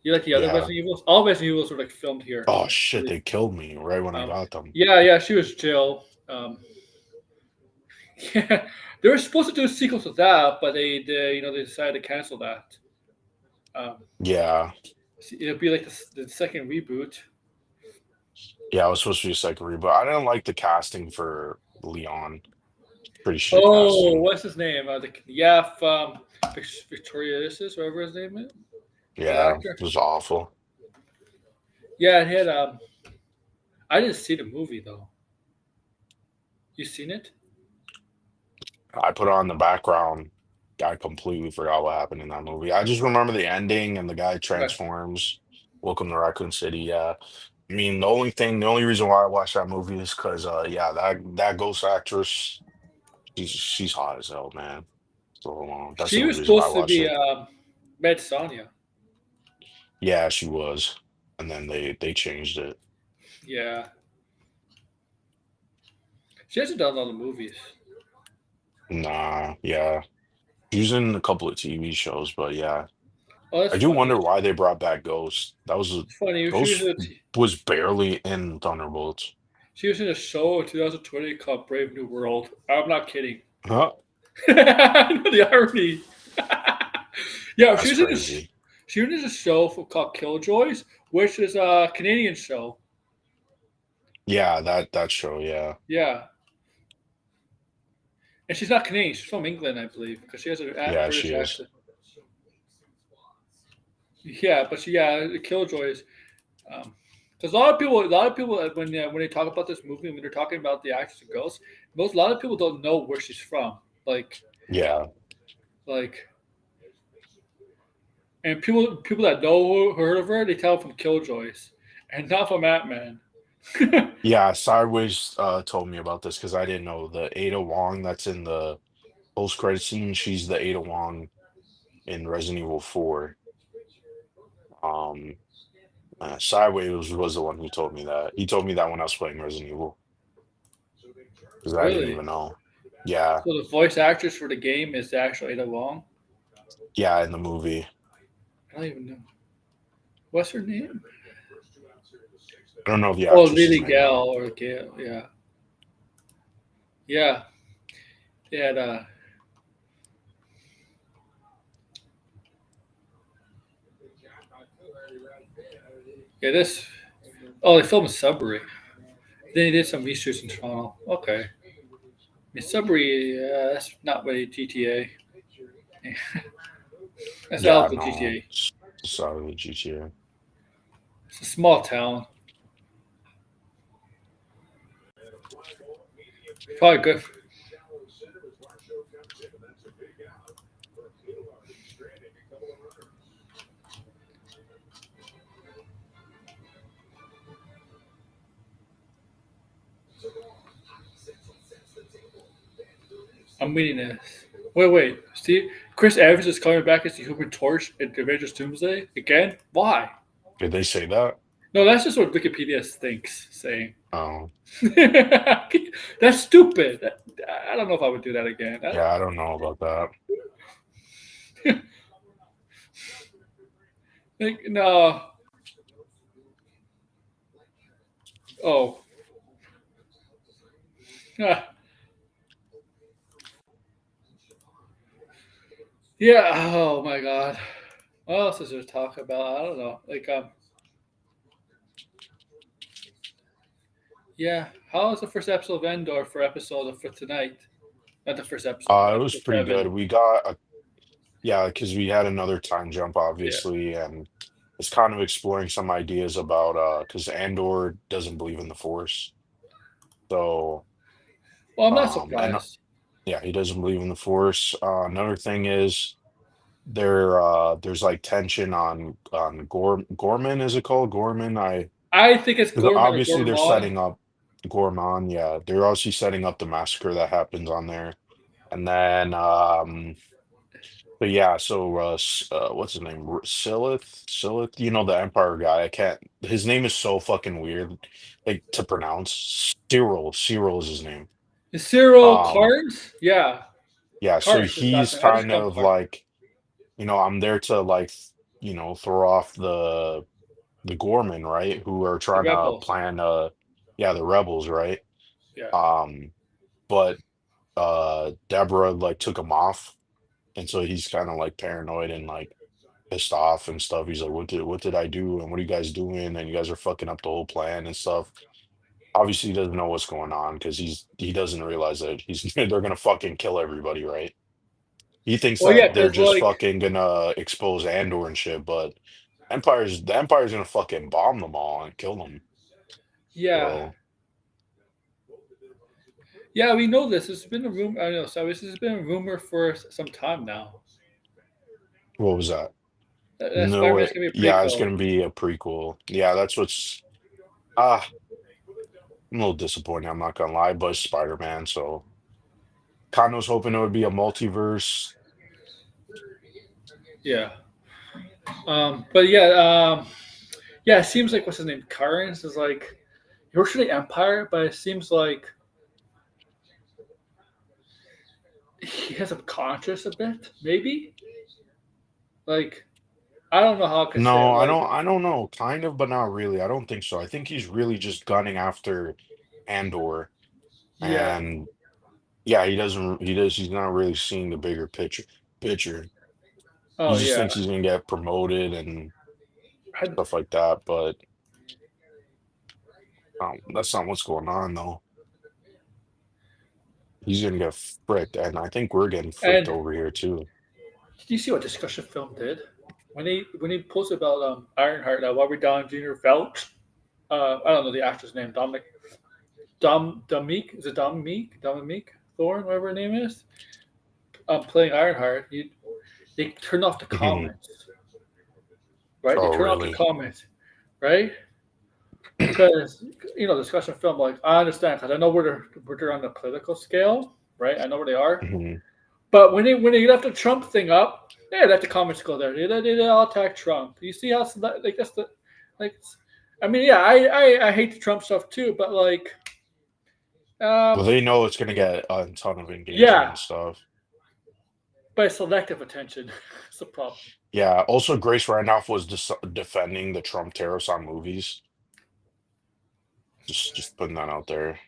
Speaker 1: You like the other
Speaker 8: Yeah.
Speaker 1: Resident Evils? All Resident Evils were like filmed here.
Speaker 8: Oh
Speaker 1: I
Speaker 8: shit,
Speaker 1: believe.
Speaker 8: they killed me right when I
Speaker 1: Um,
Speaker 8: got them.
Speaker 1: yeah, yeah, she was Jill. Yeah, they were supposed to do a sequel to that, but they decided to cancel that. Um,
Speaker 8: Yeah.
Speaker 1: it'll be like the second reboot.
Speaker 8: Yeah, it was supposed to be a second reboot. I didn't like the casting for Leon. Pretty shit
Speaker 1: Oh,
Speaker 8: casting.
Speaker 1: what's his name? Yeah, Victoria. This is whatever his name is. That
Speaker 8: Yeah,
Speaker 1: actor.
Speaker 8: it was awful.
Speaker 1: Yeah, and he had. I didn't see the movie though. You seen it?
Speaker 8: I put on the background. I completely forgot what happened in that movie. I just remember the ending and the guy
Speaker 1: Okay.
Speaker 8: transforms. Welcome to Raccoon City. Yeah. I mean, the only reason why I watched that movie is because, yeah, that ghost actress, she's hot as hell, man. So that's the
Speaker 1: She
Speaker 8: only
Speaker 1: was
Speaker 8: reason why I
Speaker 1: supposed to
Speaker 8: watched
Speaker 1: be
Speaker 8: it.
Speaker 1: Med Sonia.
Speaker 8: Yeah, she was, and then they changed it.
Speaker 1: Yeah, she hasn't done a lot of movies.
Speaker 8: Nah, yeah, she was in a couple of TV shows, but yeah,
Speaker 1: Oh, that's
Speaker 8: I do
Speaker 1: funny.
Speaker 8: wonder why they brought back Ghost.
Speaker 1: It's funny.
Speaker 8: Ghost was barely in Thunderbolts.
Speaker 1: She was in a show in 2020 called Brave New World. I'm not kidding.
Speaker 8: Huh?
Speaker 1: I know the irony. Yeah,
Speaker 8: That's crazy.
Speaker 1: she was in a show called Killjoys, which is a Canadian show.
Speaker 8: Yeah, that show. Yeah,
Speaker 1: Yeah, and she's not Canadian. She's from England, I believe, because she has a
Speaker 8: yeah, she
Speaker 1: British
Speaker 8: is.
Speaker 1: accent. Yeah, but the Killjoys. Because a lot of people, when they talk about this movie, when they're talking about the actress of Ghost, a lot of people don't know where she's from.
Speaker 8: Yeah,
Speaker 1: Like, and people that know heard of her, they tell from Killjoys, and not from Ant Man.
Speaker 8: yeah. Sideways told me about this because I didn't know the Ada Wong that's in the post credit scene. She's the Ada Wong in Resident Evil 4. Um, Sideways was the one who told me that. He told me that when I was playing Resident Evil because I didn't
Speaker 1: Really?
Speaker 8: even know. Yeah,
Speaker 1: So the voice actress for the game is the actual Ada Wong.
Speaker 8: yeah, in the movie.
Speaker 1: I don't even know what's her name.
Speaker 8: I don't know the
Speaker 1: Oh,
Speaker 8: actress's
Speaker 1: Lily
Speaker 8: name though.
Speaker 1: Gal or Gail. Yeah, yeah. They had yeah this. Oh, they filmed in Sudbury. Then he did some research in Toronto. Okay. I mean, Sudbury, that's not really GTA. That's
Speaker 8: Yeah,
Speaker 1: out the
Speaker 8: no,
Speaker 1: GTA.
Speaker 8: sorry, the GTA.
Speaker 1: It's a small town. Probably good. I'm reading this. Wait. Steve, Chris Evans is coming back as the Human Torch in Avengers Doomsday again. Why?
Speaker 8: Did they say that?
Speaker 1: No, that's just what Wikipedia thinks. Saying
Speaker 8: Oh,
Speaker 1: that's stupid. I don't know if I would do that again.
Speaker 8: yeah, I don't know about that.
Speaker 1: No. Oh. Ah. Yeah. Oh my God. What else is there to talk about? I don't know. Yeah. How was the first episode of Endor for episode for tonight? Not the first episode, but
Speaker 8: It was
Speaker 1: episode
Speaker 8: pretty good.
Speaker 1: 7.
Speaker 8: We got yeah, because we had another time jump,
Speaker 1: Yeah.
Speaker 8: obviously, and it's kind of exploring some ideas about because Andor doesn't believe in the Force. So,
Speaker 1: Well, I'm not
Speaker 8: and
Speaker 1: surprised.
Speaker 8: yeah, he doesn't believe in the Force. Another thing is there's like tension on Gorman, is it called Gorman?
Speaker 1: I think it's
Speaker 8: 'Cause
Speaker 1: Gorman or
Speaker 8: obviously they're
Speaker 1: Gormon.
Speaker 8: setting up Gorman, yeah, they're obviously setting up the massacre that happens on there, and then but yeah, so what's his name? Silith, the Empire guy. I can't. His name is so fucking weird, like to pronounce. Cyril is his name.
Speaker 1: Is Cyril
Speaker 8: Um,
Speaker 1: Carnes? Yeah.
Speaker 8: yeah, so
Speaker 1: Carnes is his last
Speaker 8: he's
Speaker 1: name. I just
Speaker 8: kind
Speaker 1: call him
Speaker 8: of
Speaker 1: Carnes.
Speaker 8: like, I'm there to like, throw off the Gorman, right? Who are
Speaker 1: The
Speaker 8: trying to
Speaker 1: Rebels.
Speaker 8: plan, yeah, the rebels, right?
Speaker 1: Yeah.
Speaker 8: Um, but Deborah like took him off, and so he's kind of like paranoid and like pissed off and stuff. He's like, what did I do? And what are you guys doing? And you guys are fucking up the whole plan and stuff. Obviously, he doesn't know what's going on because he doesn't realize that they're gonna fucking kill everybody, right? He thinks
Speaker 1: Well, yeah,
Speaker 8: that they're
Speaker 1: because
Speaker 8: just fucking gonna expose Andor and shit, but the Empire's gonna fucking bomb them all and kill them.
Speaker 1: yeah,
Speaker 8: So
Speaker 1: yeah, we know this. It's been a rumor. I know. So this has been a rumor for some time now.
Speaker 8: what was that?
Speaker 1: That
Speaker 8: No,
Speaker 1: Spider-Man's gonna be a
Speaker 8: yeah, it's
Speaker 1: prequel.
Speaker 8: gonna be a prequel. Yeah, that's what's ah, I'm a little disappointed. I'm not gonna lie, but it's Spider-Man, so kind of was hoping it would be a multiverse.
Speaker 1: Yeah. But yeah. Yeah. It seems like what's his name? Carnes is like he works for the Empire, but it seems like he has a conscience a bit. Maybe. Like I don't know how I could say it.
Speaker 8: No, I
Speaker 1: Like
Speaker 8: don't. I don't know. Kind of, but not really. I don't think so. I think he's really just gunning after Andor,
Speaker 1: yeah.
Speaker 8: and yeah, he doesn't. He does. He's not really seeing the bigger picture. Picture. He
Speaker 1: Oh
Speaker 8: just
Speaker 1: yeah.
Speaker 8: thinks he's gonna get promoted and
Speaker 1: I,
Speaker 8: stuff like that. But that's not what's going on, though. He's gonna get fricked, and I think we're getting fricked
Speaker 1: and
Speaker 8: over here too.
Speaker 1: did you see what discussion film did when he posted about Ironheart? Robert Downey Jr. felt I don't know the actor's name. Dominique is it Dominique Thorne, whatever her name is. Playing Ironheart. They turned off the
Speaker 8: Mhm.
Speaker 1: comments, right? They
Speaker 8: Oh,
Speaker 1: turned off the
Speaker 8: really?
Speaker 1: comments, right? Because discussion film. Like I understand because I know where they're on the political scale, right? I know where they are.
Speaker 8: Mhm.
Speaker 1: But when they left the Trump thing up, yeah, let the comments go there. They all attack Trump. You see how like that's the like. I mean, yeah, I hate the Trump stuff too, but like,
Speaker 8: Well, they know it's gonna get a ton of engagement
Speaker 1: yeah,
Speaker 8: and stuff.
Speaker 1: but selective attention is the problem.
Speaker 8: Yeah. Also, Grace Randolph was defending the Trump tariffs on movies. Just putting that out there.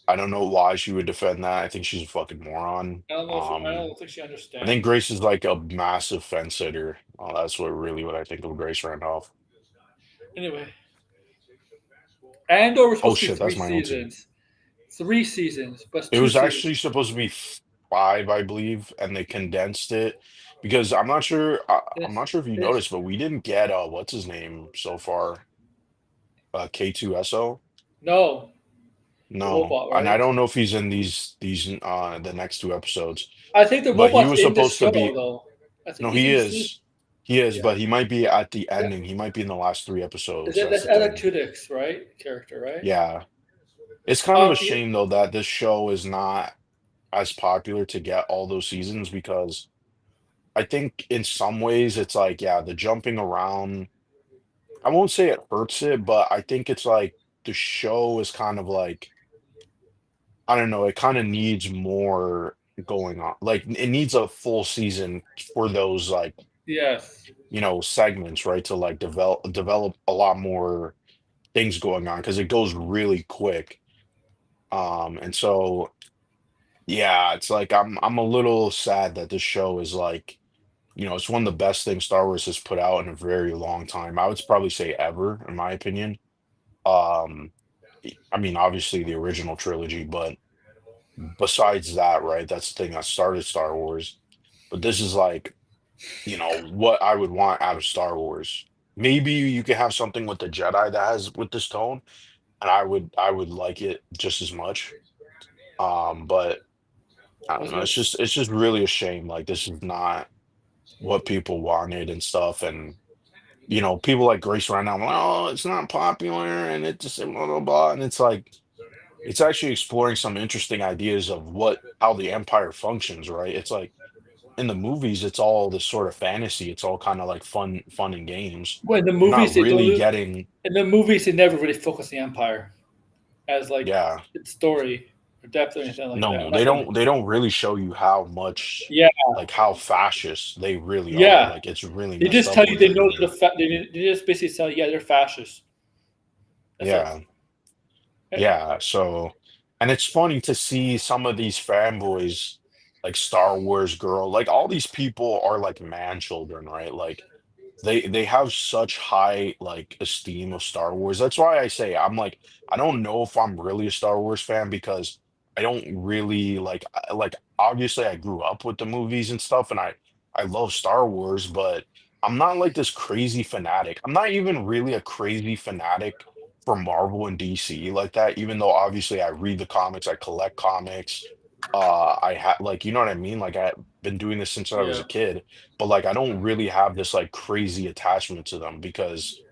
Speaker 8: I don't know why she would defend that. I think she's a fucking moron.
Speaker 1: I don't think she
Speaker 8: I think
Speaker 1: understands.
Speaker 8: Grace is like a massive fence sitter. That's what I think of Grace Randolph.
Speaker 1: Anyway, Andor was
Speaker 8: Oh
Speaker 1: supposed to be
Speaker 8: shit,
Speaker 1: three
Speaker 8: that's my own team.
Speaker 1: seasons. 3 seasons, but it's
Speaker 8: It
Speaker 1: two
Speaker 8: was actually
Speaker 1: seasons.
Speaker 8: supposed to be five, I believe, and they condensed it because I'm not sure. I'm
Speaker 1: It's,
Speaker 8: not sure if you
Speaker 1: it's
Speaker 8: noticed, but we didn't get what's his name so far. K2SO.
Speaker 1: no the
Speaker 8: No,
Speaker 1: robot,
Speaker 8: and I
Speaker 1: right?
Speaker 8: don't know if he's in these the next two episodes,
Speaker 1: I think the
Speaker 8: but he
Speaker 1: robot's
Speaker 8: was
Speaker 1: in the
Speaker 8: supposed to
Speaker 1: show
Speaker 8: be.
Speaker 1: though. I think
Speaker 8: No,
Speaker 1: he's
Speaker 8: he
Speaker 1: in the season.
Speaker 8: is. He is,
Speaker 1: Yeah,
Speaker 8: but he might be at the
Speaker 1: yeah.
Speaker 8: ending. He might be in the last three
Speaker 1: Is
Speaker 8: episodes.
Speaker 1: that
Speaker 8: That's
Speaker 1: that's
Speaker 8: the
Speaker 1: Ella
Speaker 8: thing.
Speaker 1: Tudyk's right character, right?
Speaker 8: Yeah. It's kind of a
Speaker 1: Yeah,
Speaker 8: shame though that this show is not as popular to get all those seasons because I think in some ways it's like, yeah, the jumping around, I won't say it hurts it, but I think it's like the show is kind of like, I don't know, it kind of needs more going on. Like it needs a full season for those like,
Speaker 1: yes.
Speaker 8: segments, right? To like develop a lot more things going on because it goes really quick. And so yeah, it's like I'm a little sad that this show is like, it's one of the best things Star Wars has put out in a very long time. I would probably say ever, in my opinion. Um, I mean, obviously the original trilogy, but besides that, right, that's the thing that started Star Wars. But this is like, what I would want out of Star Wars. Maybe you could have something with the Jedi that has with this tone, and I would like it just as much. But I
Speaker 1: I
Speaker 8: don't
Speaker 1: was
Speaker 8: know.
Speaker 1: gonna.
Speaker 8: It's just really a shame. Like this is not what people wanted and stuff. And people like Grace right now, oh, it's not popular and it just blah blah blah. And it's like it's actually exploring some interesting ideas of how the Empire functions, right? It's like in the movies, it's all this sort of fantasy. It's all kind of like fun and games.
Speaker 1: Well, in the
Speaker 8: You're
Speaker 1: movies
Speaker 8: not
Speaker 1: they don't.
Speaker 8: really getting,
Speaker 1: In the movies they never really focus the Empire as like
Speaker 8: yeah,
Speaker 1: its story or depth or anything like that.
Speaker 8: no,
Speaker 1: I'm
Speaker 8: they
Speaker 1: not gonna.
Speaker 8: don't really show you how much,
Speaker 1: Yeah,
Speaker 8: like how fascist they really are.
Speaker 1: yeah.
Speaker 8: Like it's really
Speaker 1: They
Speaker 8: messed
Speaker 1: just
Speaker 8: up
Speaker 1: tell you
Speaker 8: what
Speaker 1: they
Speaker 8: they're
Speaker 1: know
Speaker 8: doing.
Speaker 1: they just basically tell you, yeah, they're fascists. That's it.
Speaker 8: Yeah. Yeah, so and it's funny to see some of these fanboys like Star Wars girl, like all these people are like man children, right? Like they have such high like esteem of Star Wars. That's why I say I'm like I don't know if I'm really a Star Wars fan because I don't really like obviously I grew up with the movies and stuff and I love Star Wars, but I'm not like this crazy fanatic. I'm not even really a crazy fanatic for Marvel and DC like that, even though obviously I read the comics, I collect comics. I had like, you know what I mean? Like I've been doing this since I was a
Speaker 1: Yeah.
Speaker 8: kid, but like I don't really have this like crazy attachment to them because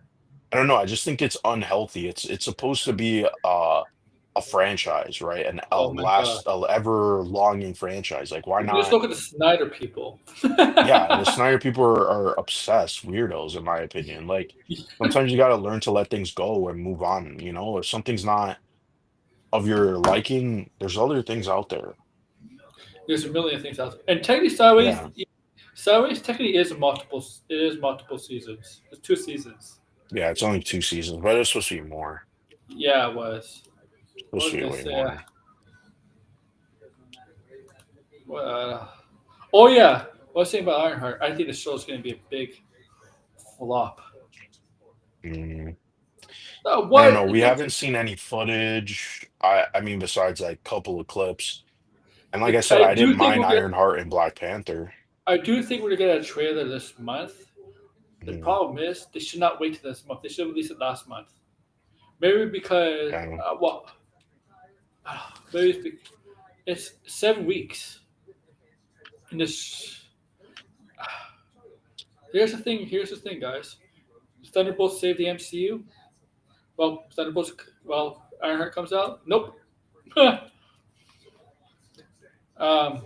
Speaker 8: I don't know, I just think it's unhealthy. It's supposed to be a franchise, right? And a
Speaker 1: Oh my god.
Speaker 8: last a ever longing franchise. Like why
Speaker 1: Just
Speaker 8: not?
Speaker 1: look at the Snyder people.
Speaker 8: Yeah, the Snyder people are obsessed weirdos, in my opinion. Like sometimes you got to learn to let things go and move on. If something's not of your liking, there's other things out there.
Speaker 1: There's a million things out there, and technically, Sideways,
Speaker 8: Yeah,
Speaker 1: Sideways technically is multiple. It is multiple seasons. It's 2 seasons.
Speaker 8: yeah, it's only two seasons, but it's supposed to be more.
Speaker 1: Yeah, it was. What
Speaker 8: Supposed
Speaker 1: was
Speaker 8: to
Speaker 1: I
Speaker 8: be
Speaker 1: gonna
Speaker 8: way
Speaker 1: say?
Speaker 8: more.
Speaker 1: Uh, oh yeah, what I was saying about Ironheart. I think the show's going to be a big flop.
Speaker 8: Mm, I don't know.
Speaker 1: What?
Speaker 8: We haven't seen any footage. I mean, besides like a couple of clips. And like I said,
Speaker 1: I
Speaker 8: I didn't
Speaker 1: do think
Speaker 8: mind
Speaker 1: we'll get.
Speaker 8: Ironheart and Black Panther.
Speaker 1: I do think we're gonna get a trailer this month. The
Speaker 8: Mm,
Speaker 1: problem is they should not wait till this month. They should release it last month. Maybe because
Speaker 8: yeah.
Speaker 1: maybe it's 7 weeks. And this here's the thing. Here's the thing, guys. Thunderbolts save the MCU. Well, Thunderbolts. Well, Ironheart comes out. Nope. um.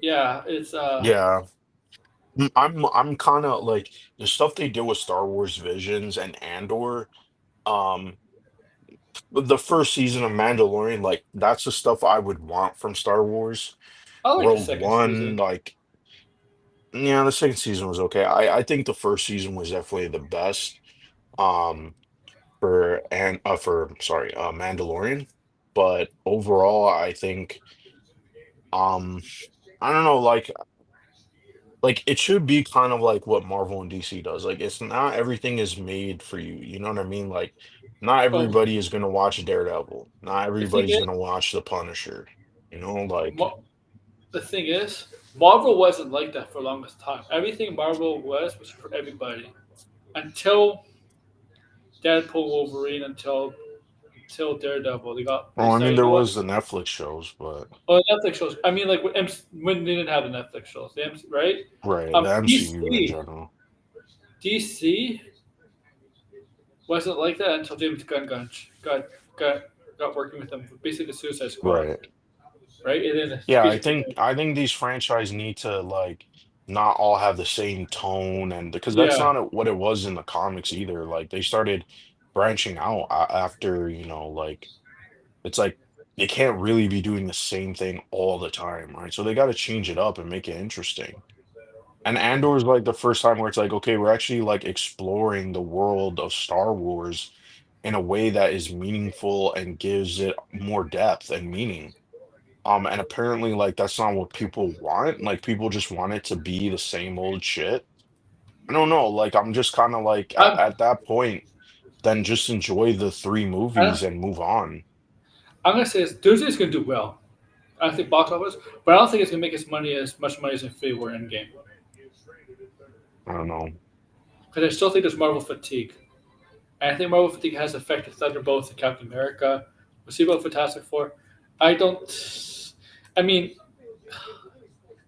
Speaker 1: Yeah. It's
Speaker 8: Yeah. I'm kind of like the stuff they did with Star Wars Visions and Andor. Um, the first season of Mandalorian, like that's the stuff I would want from Star Wars.
Speaker 1: I like the
Speaker 8: Rogue
Speaker 1: second
Speaker 8: One,
Speaker 1: season.
Speaker 8: like yeah, the second season was okay. I think the first season was definitely the best. Um, for sorry, Mandalorian. But overall, I think um I don't know, like like it should be kind of like what Marvel and DC does. Like it's not everything is made for you. You know what I mean? Like not
Speaker 1: Oh,
Speaker 8: everybody is gonna watch Daredevil. Not
Speaker 1: the thing
Speaker 8: everybody's
Speaker 1: is,
Speaker 8: gonna watch The Punisher. You know, like
Speaker 1: the thing is, Marvel wasn't like that for the longest time. Everything Marvel was for everybody until Deadpool, Wolverine, until Daredevil. They
Speaker 8: well, I
Speaker 1: said,
Speaker 8: mean
Speaker 1: you
Speaker 8: there
Speaker 1: know what?
Speaker 8: was the Netflix shows, but
Speaker 1: Oh, Netflix shows. I mean, like when they didn't have the Netflix shows, right?
Speaker 8: right, the MCU in
Speaker 1: DC,
Speaker 8: general.
Speaker 1: DC wasn't like that until James Gunn got got working with them. Basically, the Suicide Squad,
Speaker 8: Right.
Speaker 1: right? And then
Speaker 8: Yeah,
Speaker 1: basically,
Speaker 8: I think these franchise need to like not all have the same tone and because that's
Speaker 1: yeah.
Speaker 8: not what it was in the comics either. Like they started branching out after, like it's like they can't really be doing the same thing all the time, right? So they got to change it up and make it interesting. And Andor is like the first time where it's like, okay, we're actually like exploring the world of Star Wars in a way that is meaningful and gives it more depth and meaning. And apparently, like that's not what people want. Like people just want it to be the same old shit. I don't know. Like I'm just kind of like
Speaker 1: I'm,
Speaker 8: at that point, then just enjoy the three
Speaker 1: I,
Speaker 8: movies and move on.
Speaker 1: I'm gonna say this, Thursday's gonna do well. I think box office, but I don't think it's gonna make as much money as Infinity War Endgame.
Speaker 8: I don't know.
Speaker 1: Because I still think there's Marvel fatigue. And I think Marvel fatigue has affected Thunderbolts and Captain America. We'll see about Fantastic Four. I don't. I mean,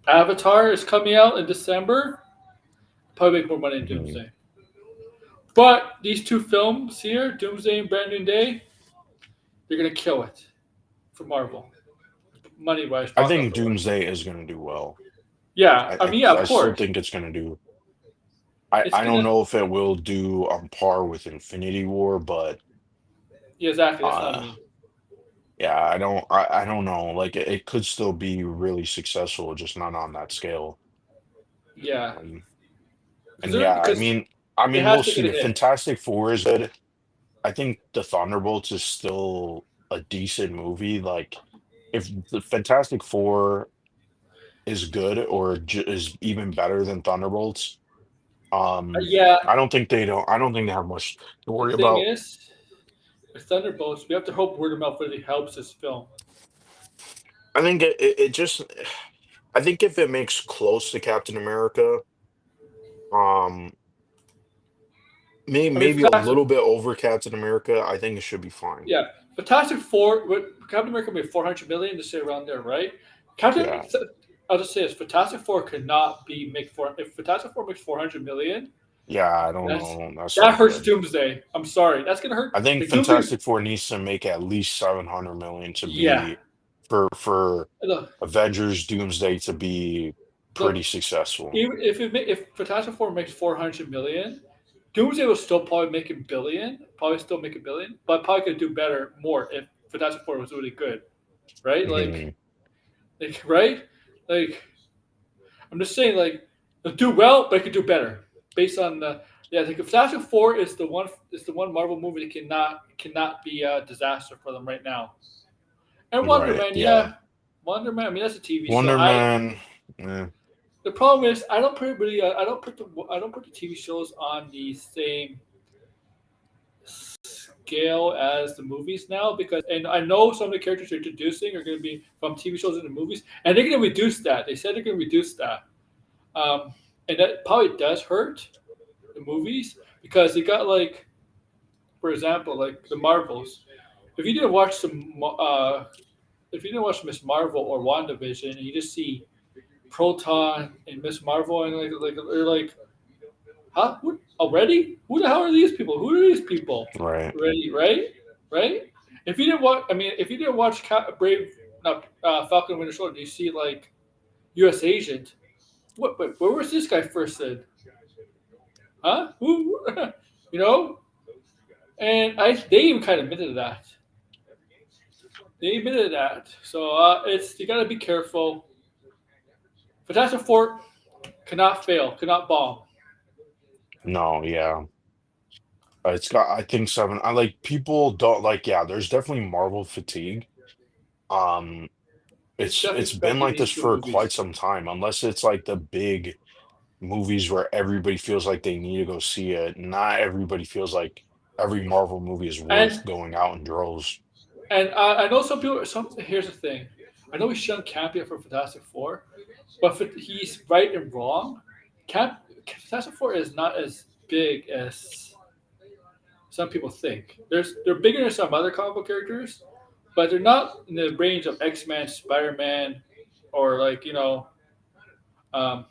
Speaker 1: Avatar is coming out in December. Probably make more money than
Speaker 8: Mhm.
Speaker 1: Doomsday. But these two films here, Doomsday and Brand New Day, they're gonna kill it for Marvel, money wise,
Speaker 8: I
Speaker 1: box
Speaker 8: think
Speaker 1: office wise.
Speaker 8: Doomsday is gonna do well.
Speaker 1: Yeah, I mean, yeah, of
Speaker 8: I still
Speaker 1: course,
Speaker 8: think it's gonna do.
Speaker 1: it's
Speaker 8: I don't
Speaker 1: gonna.
Speaker 8: know if it will do on par with Infinity War, but
Speaker 1: Yeah, exactly. That's what I
Speaker 8: uh
Speaker 1: mean.
Speaker 8: yeah, I don't know. Like it could still be really successful, just not on that scale.
Speaker 1: Yeah,
Speaker 8: Um, and
Speaker 1: because
Speaker 8: yeah,
Speaker 1: because
Speaker 8: I
Speaker 1: it
Speaker 8: mean
Speaker 1: has
Speaker 8: we'll
Speaker 1: to get
Speaker 8: see.
Speaker 1: a hit.
Speaker 8: Fantastic Four is good. I think the Thunderbolts is still a decent movie. Like if the Fantastic Four is good or is even better than Thunderbolts,
Speaker 1: Yeah,
Speaker 8: I don't think they have much to
Speaker 1: the
Speaker 8: worry
Speaker 1: thing
Speaker 8: about.
Speaker 1: is, with Thunderbolts, we have to hope word of mouth really helps this film.
Speaker 8: I think it just I think if it makes close to Captain America, um,
Speaker 1: I mean,
Speaker 8: maybe a little bit over Captain America, I think it should be fine.
Speaker 1: yeah, Fantastic Four. Captain America made 400 million to say around there, right? Captain,
Speaker 8: Yeah,
Speaker 1: I'll just say this: Fantastic Four could not be make four. If Fantastic Four makes 400 million,
Speaker 8: yeah, I don't
Speaker 1: that's
Speaker 8: know. That's
Speaker 1: that
Speaker 8: not
Speaker 1: hurts
Speaker 8: good.
Speaker 1: Doomsday. I'm sorry, that's gonna hurt.
Speaker 8: I think
Speaker 1: Like Doomsday,
Speaker 8: Fantastic Four needs to make at least 700 million to
Speaker 1: yeah.
Speaker 8: be for
Speaker 1: Look,
Speaker 8: Avengers Doomsday to be pretty
Speaker 1: look.
Speaker 8: successful.
Speaker 1: Even if Fantastic Four makes 400 million, Doomsday will still probably make a billion. Probably still make a billion, but probably could do better more if Fantastic Four was really good, right?
Speaker 8: Mhm.
Speaker 1: Right? Like I'm just saying, like it'll do well, but it could do better based on the. Yeah, I think Fantastic Four is the one Marvel movie that cannot be a disaster for them right now. And Wonder
Speaker 8: Right,
Speaker 1: Man,
Speaker 8: yeah.
Speaker 1: yeah, Wonder Man. I mean, that's a TV show.
Speaker 8: Wonder Man, eh,
Speaker 1: The problem is I don't put really I don't put the TV shows on the same scale as the movies now because and I know some of the characters they're introducing are going to be from TV shows into movies and they're going to reduce that. They said they're going to reduce that, and that probably does hurt the movies because they got like, for example, like the Marvels. If you didn't watch if you didn't watch Miss Marvel or WandaVision, and you just see Proton and Miss Marvel and they're like, huh? What, already? Who the hell are these people? Who are these people?
Speaker 8: right.
Speaker 1: Ready? Right? Right? If you didn't watch, I mean, if you didn't watch Brave, not Falcon and Winter Soldier, you see like U.S. Agent. What? But where was this guy first in? Huh? Who? you know? And they even kind of admitted that. They admitted that. So it's you got to be careful. Fantastic Four cannot fail, cannot bomb.
Speaker 8: No, yeah. It's got I think seven. I like people don't like yeah, there's definitely Marvel fatigue. Um
Speaker 1: It's definitely
Speaker 8: it's been
Speaker 1: affecting
Speaker 8: like
Speaker 1: these
Speaker 8: this
Speaker 1: two
Speaker 8: for quite
Speaker 1: movies.
Speaker 8: some time, unless it's like the big movies where everybody feels like they need to go see it. Not everybody feels like every Marvel movie is worth
Speaker 1: And
Speaker 8: going out in droves.
Speaker 1: I know some people. Here's the thing. I know we shouldn't Campia for Fantastic Four, but he's right and wrong. Fantastic Four is not as big as some people think. They're bigger than some other comic book characters, but they're not in the range of X-Men, Spider-Man, or like um,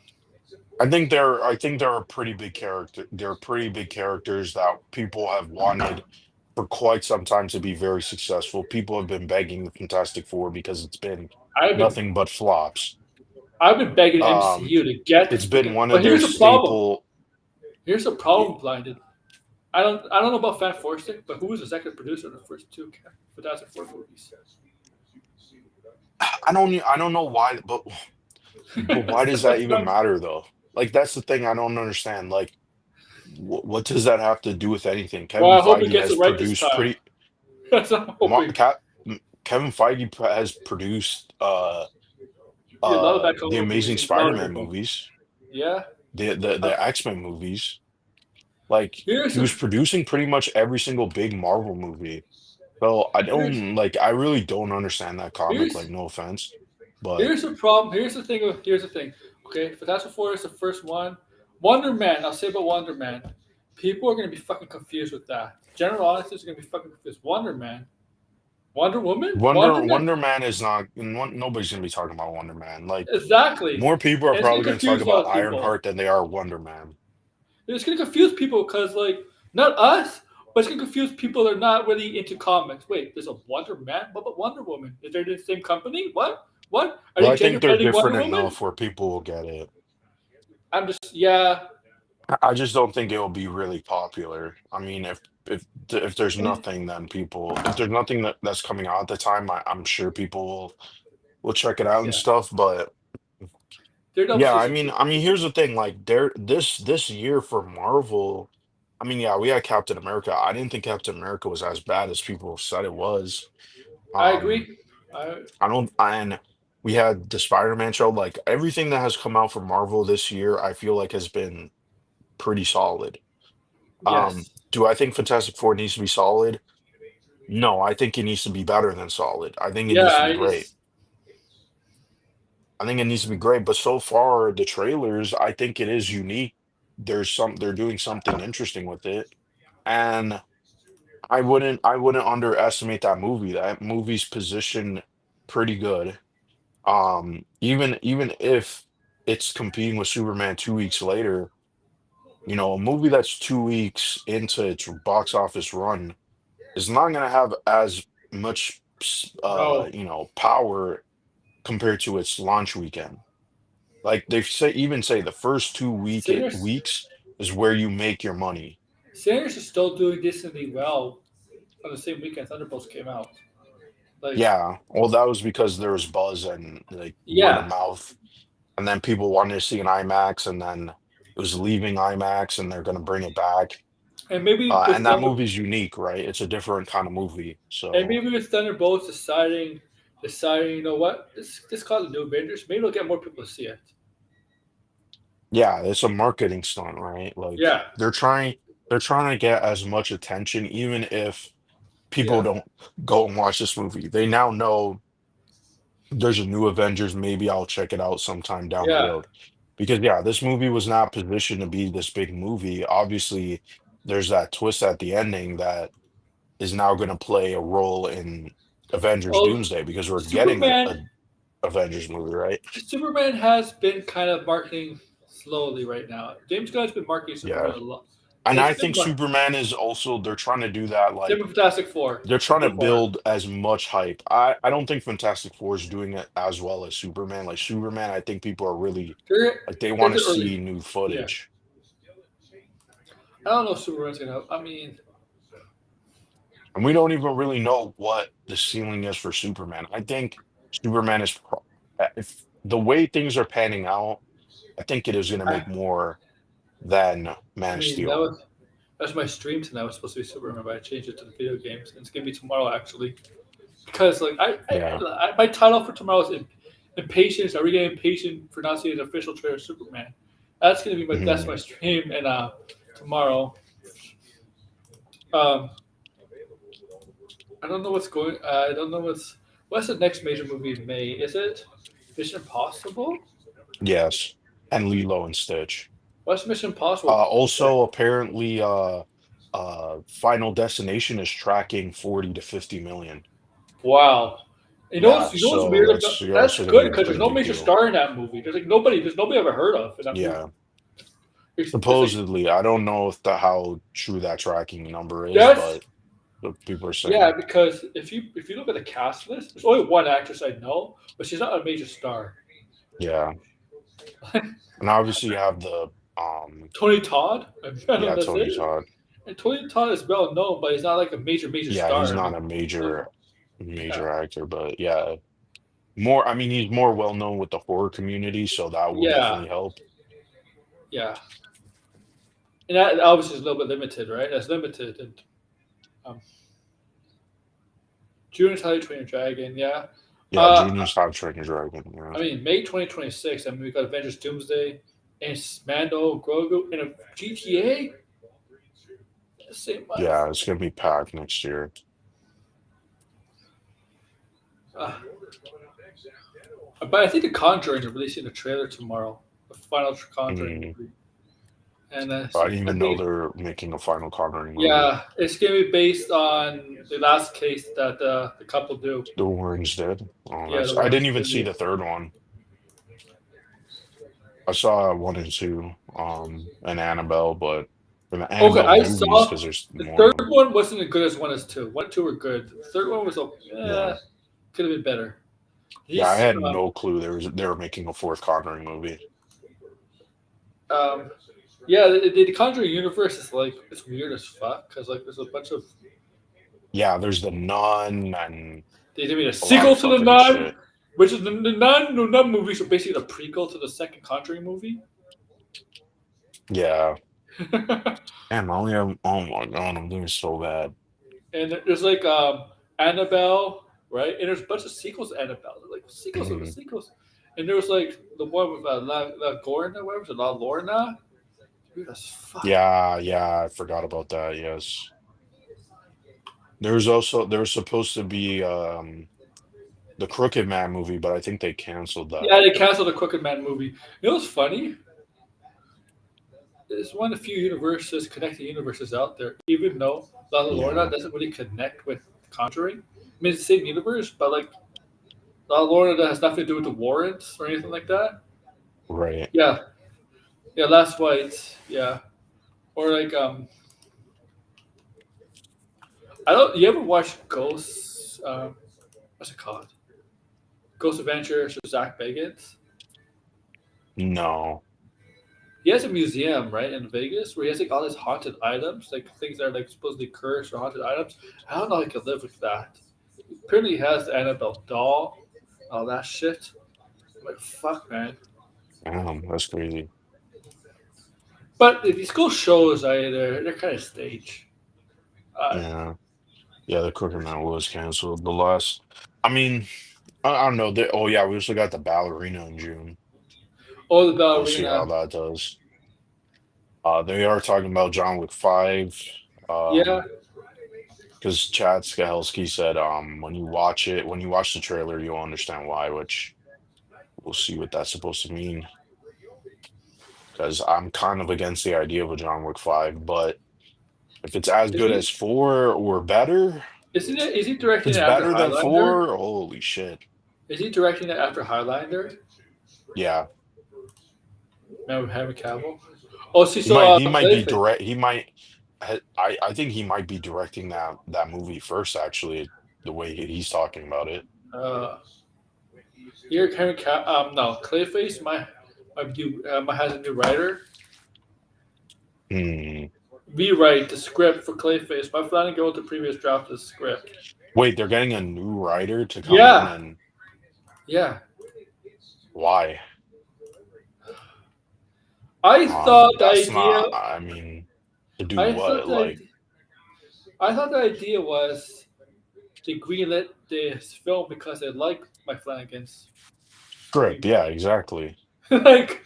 Speaker 8: I think they're a pretty big character. They're pretty big characters that people have wanted for quite some time to be very successful. People have been begging the Fantastic Four because it's been
Speaker 1: I've been
Speaker 8: nothing but flops.
Speaker 1: I've been begging the
Speaker 8: Um,
Speaker 1: MCU to get
Speaker 8: it's
Speaker 1: this
Speaker 8: been
Speaker 1: freaking.
Speaker 8: one
Speaker 1: But
Speaker 8: of their
Speaker 1: here's the problem.
Speaker 8: staple.
Speaker 1: Here's the problem, Blinded. I don't know about Fan Forstic, but who was the executive producer of the first two Fantastic Four movies?
Speaker 8: I don't know why, but why does that
Speaker 1: That's
Speaker 8: even
Speaker 1: not,
Speaker 8: matter though? Like that's the thing I don't understand. Like, what does that have to do with anything?
Speaker 1: well,
Speaker 8: Kevin
Speaker 1: I hope he
Speaker 8: Feige
Speaker 1: gets
Speaker 8: has
Speaker 1: it right this
Speaker 8: produced
Speaker 1: time.
Speaker 8: pretty.
Speaker 1: That's what I'm
Speaker 8: Ma-
Speaker 1: hoping.
Speaker 8: Ca- Kevin Feige has produced
Speaker 1: Yeah, a lot of bad
Speaker 8: the
Speaker 1: comic
Speaker 8: Amazing
Speaker 1: movies and a lot of
Speaker 8: Spider-Man
Speaker 1: good ones.
Speaker 8: movies,
Speaker 1: Yeah.
Speaker 8: the X-Men movies. Like
Speaker 1: Here's
Speaker 8: he
Speaker 1: the
Speaker 8: was producing pretty much every single big Marvel movie. So I
Speaker 1: here's
Speaker 8: don't like I really don't understand that comic, like
Speaker 1: here's
Speaker 8: no offense. But
Speaker 1: here's the problem. Here's the thing. Here's the thing. Okay, Fantastic Four is the first one. Wonder Man. I'll say about Wonder Man. People are gonna be fucking confused with that. General audiences are gonna be fucking confused. Wonder Man. Wonder Woman. Wonder Man.
Speaker 8: Wonder Man is not nobody's gonna be talking about Wonder Man. Like
Speaker 1: Exactly.
Speaker 8: more people are
Speaker 1: And it's gonna
Speaker 8: probably gonna talk
Speaker 1: confuse a lot
Speaker 8: about
Speaker 1: of people.
Speaker 8: Ironheart than they are Wonder Man.
Speaker 1: It's gonna confuse people because like not us, but it's gonna confuse people that are not really into comics. Wait, there's a Wonder Man? What about Wonder Woman? Is they the same company? What? What? Are
Speaker 8: Well,
Speaker 1: they
Speaker 8: I think
Speaker 1: gender
Speaker 8: they're
Speaker 1: bending
Speaker 8: different
Speaker 1: Wonder Woman?
Speaker 8: enough where people will get it.
Speaker 1: I'm just yeah.
Speaker 8: I just don't think it will be really popular. I mean, if there's
Speaker 1: And
Speaker 8: nothing, then people if there's nothing that's coming out at the time, I'm sure people will check it out and
Speaker 1: yeah,
Speaker 8: stuff. But
Speaker 1: they're double
Speaker 8: yeah,
Speaker 1: season too.
Speaker 8: here's the thing. Like, there this year for Marvel, I mean, yeah, we had Captain America. I didn't think Captain America was as bad as people said it was.
Speaker 1: I
Speaker 8: Um,
Speaker 1: agree. I
Speaker 8: I don't, and we had the Spider-Man show. Like everything that has come out from Marvel this year, I feel like has been pretty solid.
Speaker 1: yes.
Speaker 8: Do I think Fantastic Four needs to be solid? No, I think it needs to be better than solid. I think it
Speaker 1: Yeah,
Speaker 8: needs to be
Speaker 1: I
Speaker 8: great.
Speaker 1: just
Speaker 8: I think it needs to be great. But so far, the trailers, I think it is unique. They're doing something interesting with it, and I wouldn't underestimate that movie. That movie's positioned pretty good. Even if it's competing with Superman 2 weeks later, a movie that's 2 weeks into its box office run is not going to have as much
Speaker 1: no.
Speaker 8: power compared to its launch weekend. Like they say the first
Speaker 1: Singers
Speaker 8: weeks is where you make your money.
Speaker 1: Singers is still doing decently well on the same weekend Thunderbolts came out. Like
Speaker 8: Yeah, well, that was because there was buzz and like word of
Speaker 1: yeah.
Speaker 8: mouth, and then people wanted to see an IMAX, and then it was leaving IMAX, and they're going to bring it back.
Speaker 1: And maybe with
Speaker 8: And that movie's unique, right? It's a different kind of movie.
Speaker 1: And
Speaker 8: So
Speaker 1: maybe with Thunderbolts deciding, you know what, this called the New Avengers. Maybe it'll get more people to see it.
Speaker 8: yeah, it's a marketing stunt, right? Like
Speaker 1: Yeah,
Speaker 8: they're trying to get as much attention, even if people
Speaker 1: yeah,
Speaker 8: don't go and watch this movie. They now know there's a new Avengers. Maybe I'll check it out sometime down the
Speaker 1: yeah.
Speaker 8: road. Because yeah, this movie was not positioned to be this big movie. Obviously, there's that twist at the ending that is now going to play a role in Avengers
Speaker 1: Well,
Speaker 8: Doomsday because we're getting a
Speaker 1: Superman,
Speaker 8: Avengers movie, right?
Speaker 1: Superman has been kind of marketing slowly right now. James Gunn's been marketing Superman
Speaker 8: Yeah.
Speaker 1: a lot.
Speaker 8: And
Speaker 1: It's
Speaker 8: I
Speaker 1: been
Speaker 8: think Superman is also they're trying to do that
Speaker 1: same
Speaker 8: like
Speaker 1: with Fantastic Four
Speaker 8: they're trying to
Speaker 1: so far.
Speaker 8: build as much hype. I don't think Fantastic Four is doing it as well as Superman. Like Superman, I think people are really
Speaker 1: They're
Speaker 8: like they
Speaker 1: they're
Speaker 8: want to
Speaker 1: the early.
Speaker 8: see new
Speaker 1: Yeah,
Speaker 8: footage.
Speaker 1: I don't know if Superman's gonna. I mean,
Speaker 8: And we don't even really know what the ceiling is for Superman. I think Superman is if the way things are panning out, I think it is going to
Speaker 1: I,
Speaker 8: make more than
Speaker 1: I
Speaker 8: Man of
Speaker 1: mean
Speaker 8: Steel.
Speaker 1: that's my stream tonight. Was supposed to be Superman, but I changed it to the video games, and it's gonna be tomorrow actually. Because like
Speaker 8: Yeah.
Speaker 1: my title for tomorrow is impatience. Are we getting impatient for not seeing an official trailer of Superman? That's gonna be that's my stream and tomorrow. Um, I don't know what's going. I don't know what's the next major movie in May. Is it Mission Impossible?
Speaker 8: Yes, and Lilo and Stitch.
Speaker 1: What's Mission Impossible?
Speaker 8: Also, apparently, Final Destination is tracking 40 to 50 million.
Speaker 1: Wow.
Speaker 8: Yeah,
Speaker 1: You know what's
Speaker 8: so
Speaker 1: weird
Speaker 8: that's
Speaker 1: about
Speaker 8: also
Speaker 1: that's
Speaker 8: going to
Speaker 1: good
Speaker 8: be a
Speaker 1: because there's
Speaker 8: pretty
Speaker 1: no
Speaker 8: big
Speaker 1: major
Speaker 8: deal.
Speaker 1: star in that movie. There's nobody I've ever heard of in that movie.
Speaker 8: Yeah,
Speaker 1: It's like,
Speaker 8: supposedly, I don't know if how true that tracking number is,
Speaker 1: that's
Speaker 8: but people are
Speaker 1: yeah,
Speaker 8: saying,
Speaker 1: because if you look at the cast list, there's only one actress I know, but she's not a major star.
Speaker 8: yeah. And obviously, you have the
Speaker 1: Tony Todd, I don't know
Speaker 8: yeah,
Speaker 1: that's
Speaker 8: Tony
Speaker 1: it.
Speaker 8: Todd.
Speaker 1: And Tony Todd is well known, but he's not like a major
Speaker 8: Yeah,
Speaker 1: star.
Speaker 8: he's not a
Speaker 1: Like,
Speaker 8: major
Speaker 1: yeah,
Speaker 8: actor, but yeah, more. I mean, he's more well known with the horror community, so that will
Speaker 1: yeah,
Speaker 8: definitely help.
Speaker 1: yeah. And that obviously is a little bit limited, right? That's limited. And um, June How to Train Your Dragon, yeah.
Speaker 8: Yeah, Junior's How to Train Your Dragon. Yeah.
Speaker 1: I mean, May 2026. I mean, we got Avengers Doomsday and Mando, Grogu, and a GTA. The same month.
Speaker 8: Yeah, it's gonna be packed next year.
Speaker 1: But I think The Conjuring are releasing a trailer tomorrow. The final Conjuring
Speaker 8: Mm.
Speaker 1: movie. And
Speaker 8: I didn't even know they're making a final Conjuring movie.
Speaker 1: yeah, it's gonna be based on the last case that the couple do.
Speaker 8: The Warrens did. Oh,
Speaker 1: Yeah,
Speaker 8: I didn't even see the third one. I saw 1 and 2, and Annabelle, but the Annabelle
Speaker 1: I
Speaker 8: movies
Speaker 1: saw
Speaker 8: because there's
Speaker 1: the
Speaker 8: more.
Speaker 1: third one wasn't as good as 1 as 2. 1 and 2 were good. The third one was
Speaker 8: Yeah.
Speaker 1: could have been better.
Speaker 8: Yeah, I had no clue they were making a fourth Conjuring movie.
Speaker 1: Yeah, the Conjuring universe is like it's weird as fuck because like there's a bunch of
Speaker 8: Yeah, there's the Nun and
Speaker 1: they made a
Speaker 8: lot
Speaker 1: sequel
Speaker 8: of
Speaker 1: to the
Speaker 8: fucking
Speaker 1: Nun,
Speaker 8: shit.
Speaker 1: which is the Nun. The Nun movies are basically the prequel to the second Conjuring movie.
Speaker 8: Yeah. Damn, I only have. Oh my god, I'm doing so bad.
Speaker 1: And there's like Annabelle, right? And there's a bunch of sequels to Annabelle. They're like sequels of the sequels. And there was like the one with La Gorna, whatever, was it La Lorna? Weird as fuck.
Speaker 8: Yeah, I forgot about that. Yes. There was supposed to be the Crooked Man movie, but I think they canceled that.
Speaker 1: Yeah, they canceled the Crooked Man movie. You know what's funny? It's one of the few universes, connecting universes out there, even though La Lorna doesn't really connect with Conjuring. I mean, it's the same universe, but like La Lorna has nothing to do with the Warrants or anything like that.
Speaker 8: Right.
Speaker 1: Yeah. Yeah, Last White. Yeah. Or like I don't you ever watch Ghosts what's it called? Ghost Adventures with Zach Bagans?
Speaker 8: No.
Speaker 1: He has a museum, right, in Vegas where he has like all his haunted items, like things that are like supposedly cursed or haunted items. I don't know how he could live with that. Apparently he has the Annabelle doll, all that shit. I'm like, fuck, man.
Speaker 8: Damn, that's crazy.
Speaker 1: But these school shows, they're kind of stage.
Speaker 8: Yeah, the Crooked Man was canceled. The last, I mean, I don't know. Oh yeah, we also got the Ballerina in June.
Speaker 1: Oh, the
Speaker 8: We'll see how
Speaker 1: Ballerina.
Speaker 8: that does. They are talking about John Wick 5.
Speaker 1: Yeah.
Speaker 8: Because Chad Stahelski said, when you watch the trailer, you'll understand why, which we'll see what that's supposed to mean. Because I'm kind of against the idea of a John Wick 5, but if it's as good as 4 or better,
Speaker 1: Isn't it? Is he
Speaker 8: if
Speaker 1: directing
Speaker 8: it's
Speaker 1: it after
Speaker 8: better than
Speaker 1: Highlander?
Speaker 8: 4, holy shit.
Speaker 1: Is he directing it after Highlander?
Speaker 8: Yeah.
Speaker 1: No, Henry Cavill. Oh, see,
Speaker 8: He
Speaker 1: so
Speaker 8: might be direct. He might. I think he might be directing that movie first. Actually, the way he's talking about it.
Speaker 1: Here, Henry Cavill. No, Clayface. My has a new writer. Rewrite the script for Clayface. My Flanagan wrote the previous draft of the script.
Speaker 8: Wait, they're getting a new writer to come in and.
Speaker 1: Yeah.
Speaker 8: Why?
Speaker 1: I thought the idea.
Speaker 8: I mean, to do what? Like,
Speaker 1: I thought the idea was they greenlit this film because they like Mike Flanagan's
Speaker 8: script. Yeah, exactly.
Speaker 1: like,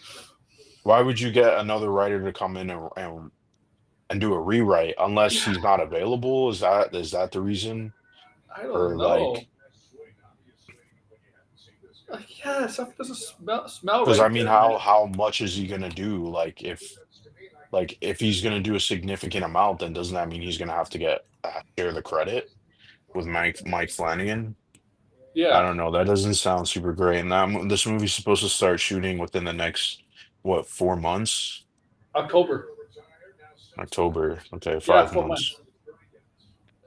Speaker 8: Why would you get another writer to come in and do a rewrite unless
Speaker 1: Yeah,
Speaker 8: he's not available? Is that the reason?
Speaker 1: I don't
Speaker 8: Or
Speaker 1: know.
Speaker 8: like,
Speaker 1: Like, yeah, something doesn't smell
Speaker 8: because I
Speaker 1: right
Speaker 8: mean,
Speaker 1: there, man.
Speaker 8: how much is he gonna do? Like if he's gonna do a significant amount, then doesn't that mean he's gonna have to get share the credit with Mike Flanagan? I
Speaker 1: Yeah,
Speaker 8: don't know. That doesn't sound super great. And this movie's supposed to start shooting within the next, what, 4 months?
Speaker 1: October.
Speaker 8: October. Okay,
Speaker 1: Yeah,
Speaker 8: five
Speaker 1: 4 months.
Speaker 8: months.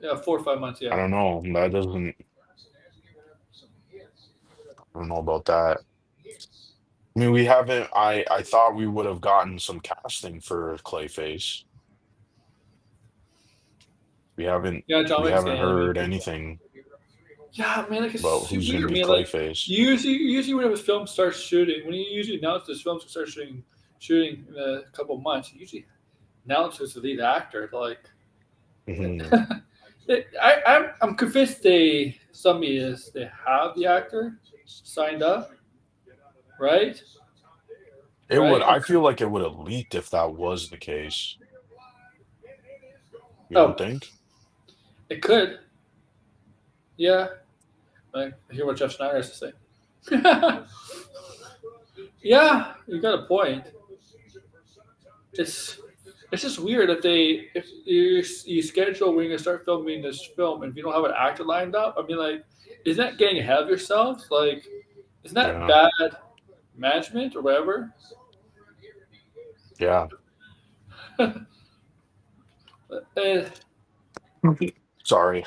Speaker 1: Yeah, 4 or 5 months.
Speaker 8: I
Speaker 1: Yeah.
Speaker 8: don't know. I don't know about that. I mean, we haven't. I thought we would have gotten some casting for Clayface. We haven't.
Speaker 1: Yeah, John
Speaker 8: We
Speaker 1: Wick's
Speaker 8: haven't
Speaker 1: getting animated
Speaker 8: heard
Speaker 1: too.
Speaker 8: anything
Speaker 1: Yeah, man, like
Speaker 8: about
Speaker 1: it's
Speaker 8: who's gonna
Speaker 1: weird,
Speaker 8: be
Speaker 1: man. Like
Speaker 8: Clayface.
Speaker 1: usually when a film starts shooting, when you usually announce this film start shooting in a couple of months, you usually announce who's the lead actor. Like,
Speaker 8: Hmm.
Speaker 1: I'm convinced they have the actor signed up, right?
Speaker 8: It would.
Speaker 1: Right?
Speaker 8: I feel like it would have leaked if that was the case. You don't
Speaker 1: Oh,
Speaker 8: think?
Speaker 1: it could. Yeah. Like, I hear what Jeff Snyder has to say. Yeah, you got a point. It's it's just weird if you schedule when you're gonna start filming this film and if you don't have an actor lined up. I mean, like, isn't that getting ahead of yourself? Like, isn't that
Speaker 8: Yeah.
Speaker 1: bad management or whatever?
Speaker 8: Yeah.
Speaker 1: Uh,
Speaker 8: Sorry.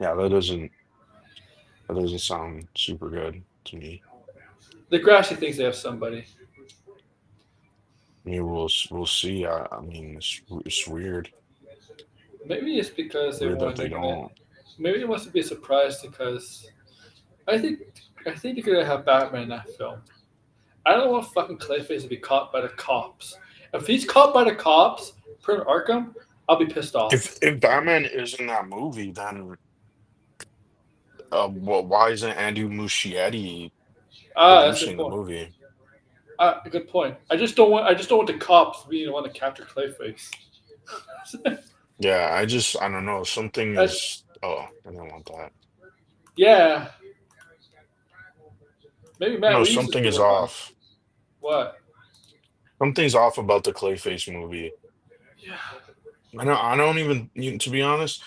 Speaker 8: Yeah, that doesn't sound super good to me.
Speaker 1: the Grassy thinks they have somebody.
Speaker 8: I mean, we'll see. I mean, it's weird.
Speaker 1: Maybe it's because they
Speaker 8: Weird that
Speaker 1: want
Speaker 8: they
Speaker 1: they're gonna.
Speaker 8: don't.
Speaker 1: Maybe it wants to be a surprise because I think I think they're gonna have Batman in that film. I don't want fucking Clayface to be caught by the cops. If he's caught by the cops, per Arkham, I'll be pissed off.
Speaker 8: If Batman is in that movie, then well, why isn't Andy Muschietti
Speaker 1: That's a good
Speaker 8: producing the
Speaker 1: point.
Speaker 8: movie?
Speaker 1: Good point. I just don't want the cops being the one to capture Clayface.
Speaker 8: I don't know. Something
Speaker 1: That's
Speaker 8: is. Oh, I don't want that.
Speaker 1: yeah. Maybe Matt
Speaker 8: No,
Speaker 1: Reeves is
Speaker 8: something
Speaker 1: the
Speaker 8: is
Speaker 1: one.
Speaker 8: off.
Speaker 1: What?
Speaker 8: Something's off about the Clayface movie.
Speaker 1: Yeah.
Speaker 8: I don't even. To be honest,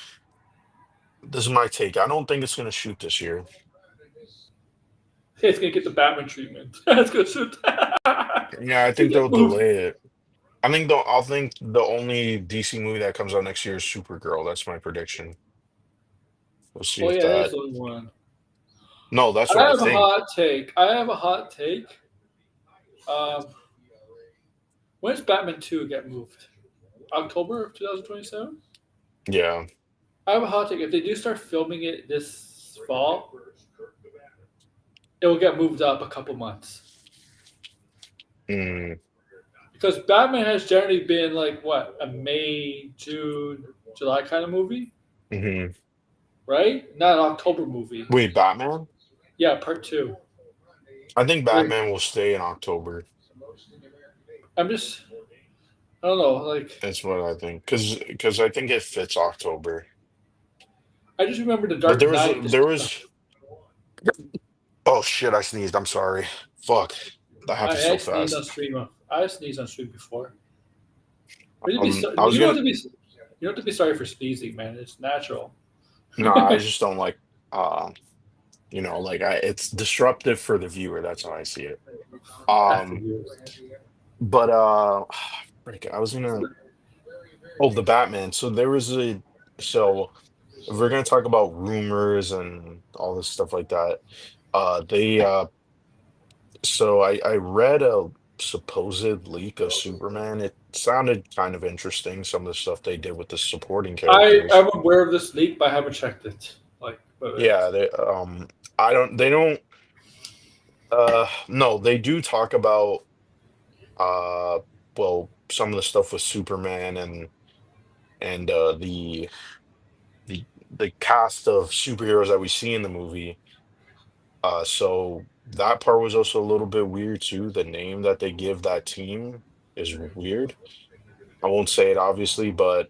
Speaker 8: this is my take. I don't think it's gonna shoot this year.
Speaker 1: Hey, it's gonna get the Batman treatment. It's gonna shoot.
Speaker 8: Yeah, I
Speaker 1: You
Speaker 8: think
Speaker 1: get
Speaker 8: they'll
Speaker 1: moved.
Speaker 8: delay it. I think the only DC movie that comes out next year is Supergirl. That's my prediction. We'll see
Speaker 1: Oh
Speaker 8: if
Speaker 1: yeah, that is
Speaker 8: that.
Speaker 1: the only one.
Speaker 8: No, that's
Speaker 1: I
Speaker 8: what I
Speaker 1: have a
Speaker 8: think.
Speaker 1: hot take. I have a hot take. Um, when's Batman 2 get moved? October of 2027?
Speaker 8: Yeah.
Speaker 1: I have a hot take. If they do start filming it this fall, it will get moved up a couple months.
Speaker 8: Mm,
Speaker 1: Because Batman has generally been like what, a May, June, July kind of movie,
Speaker 8: hmm.
Speaker 1: right? Not an October movie.
Speaker 8: Wait, Batman?
Speaker 1: Yeah, part two.
Speaker 8: I think
Speaker 1: Like,
Speaker 8: Batman will stay in October.
Speaker 1: I'm just, I don't know. Like,
Speaker 8: That's what I think. Because I think it fits October.
Speaker 1: I just remember The
Speaker 8: But
Speaker 1: Dark Knight.
Speaker 8: oh shit, I sneezed. I'm sorry. Fuck. That happened
Speaker 1: I
Speaker 8: so
Speaker 1: sneezed on
Speaker 8: fast.
Speaker 1: stream. I sneezed on stream before. Really be
Speaker 8: I was
Speaker 1: you don't
Speaker 8: gonna
Speaker 1: have to be. You don't have to be sorry for sneezing, man. It's natural.
Speaker 8: No, I just don't like like it's disruptive for the viewer. That's how I see it.
Speaker 1: After
Speaker 8: Um,
Speaker 1: you.
Speaker 8: but frick, I was gonna the Batman. So if we're gonna talk about rumors and all this stuff like that, they so I read a supposed leak of Superman. It sounded kind of interesting, some of the stuff they did with the supporting characters.
Speaker 1: I'm aware of this leak, but I haven't checked it. Like,
Speaker 8: Yeah, they don't no, they do talk about uh well, some of the stuff with Superman and the cast of superheroes that we see in the movie. So that part was also a little bit weird too. The name that they give that team is weird. I won't say it obviously, but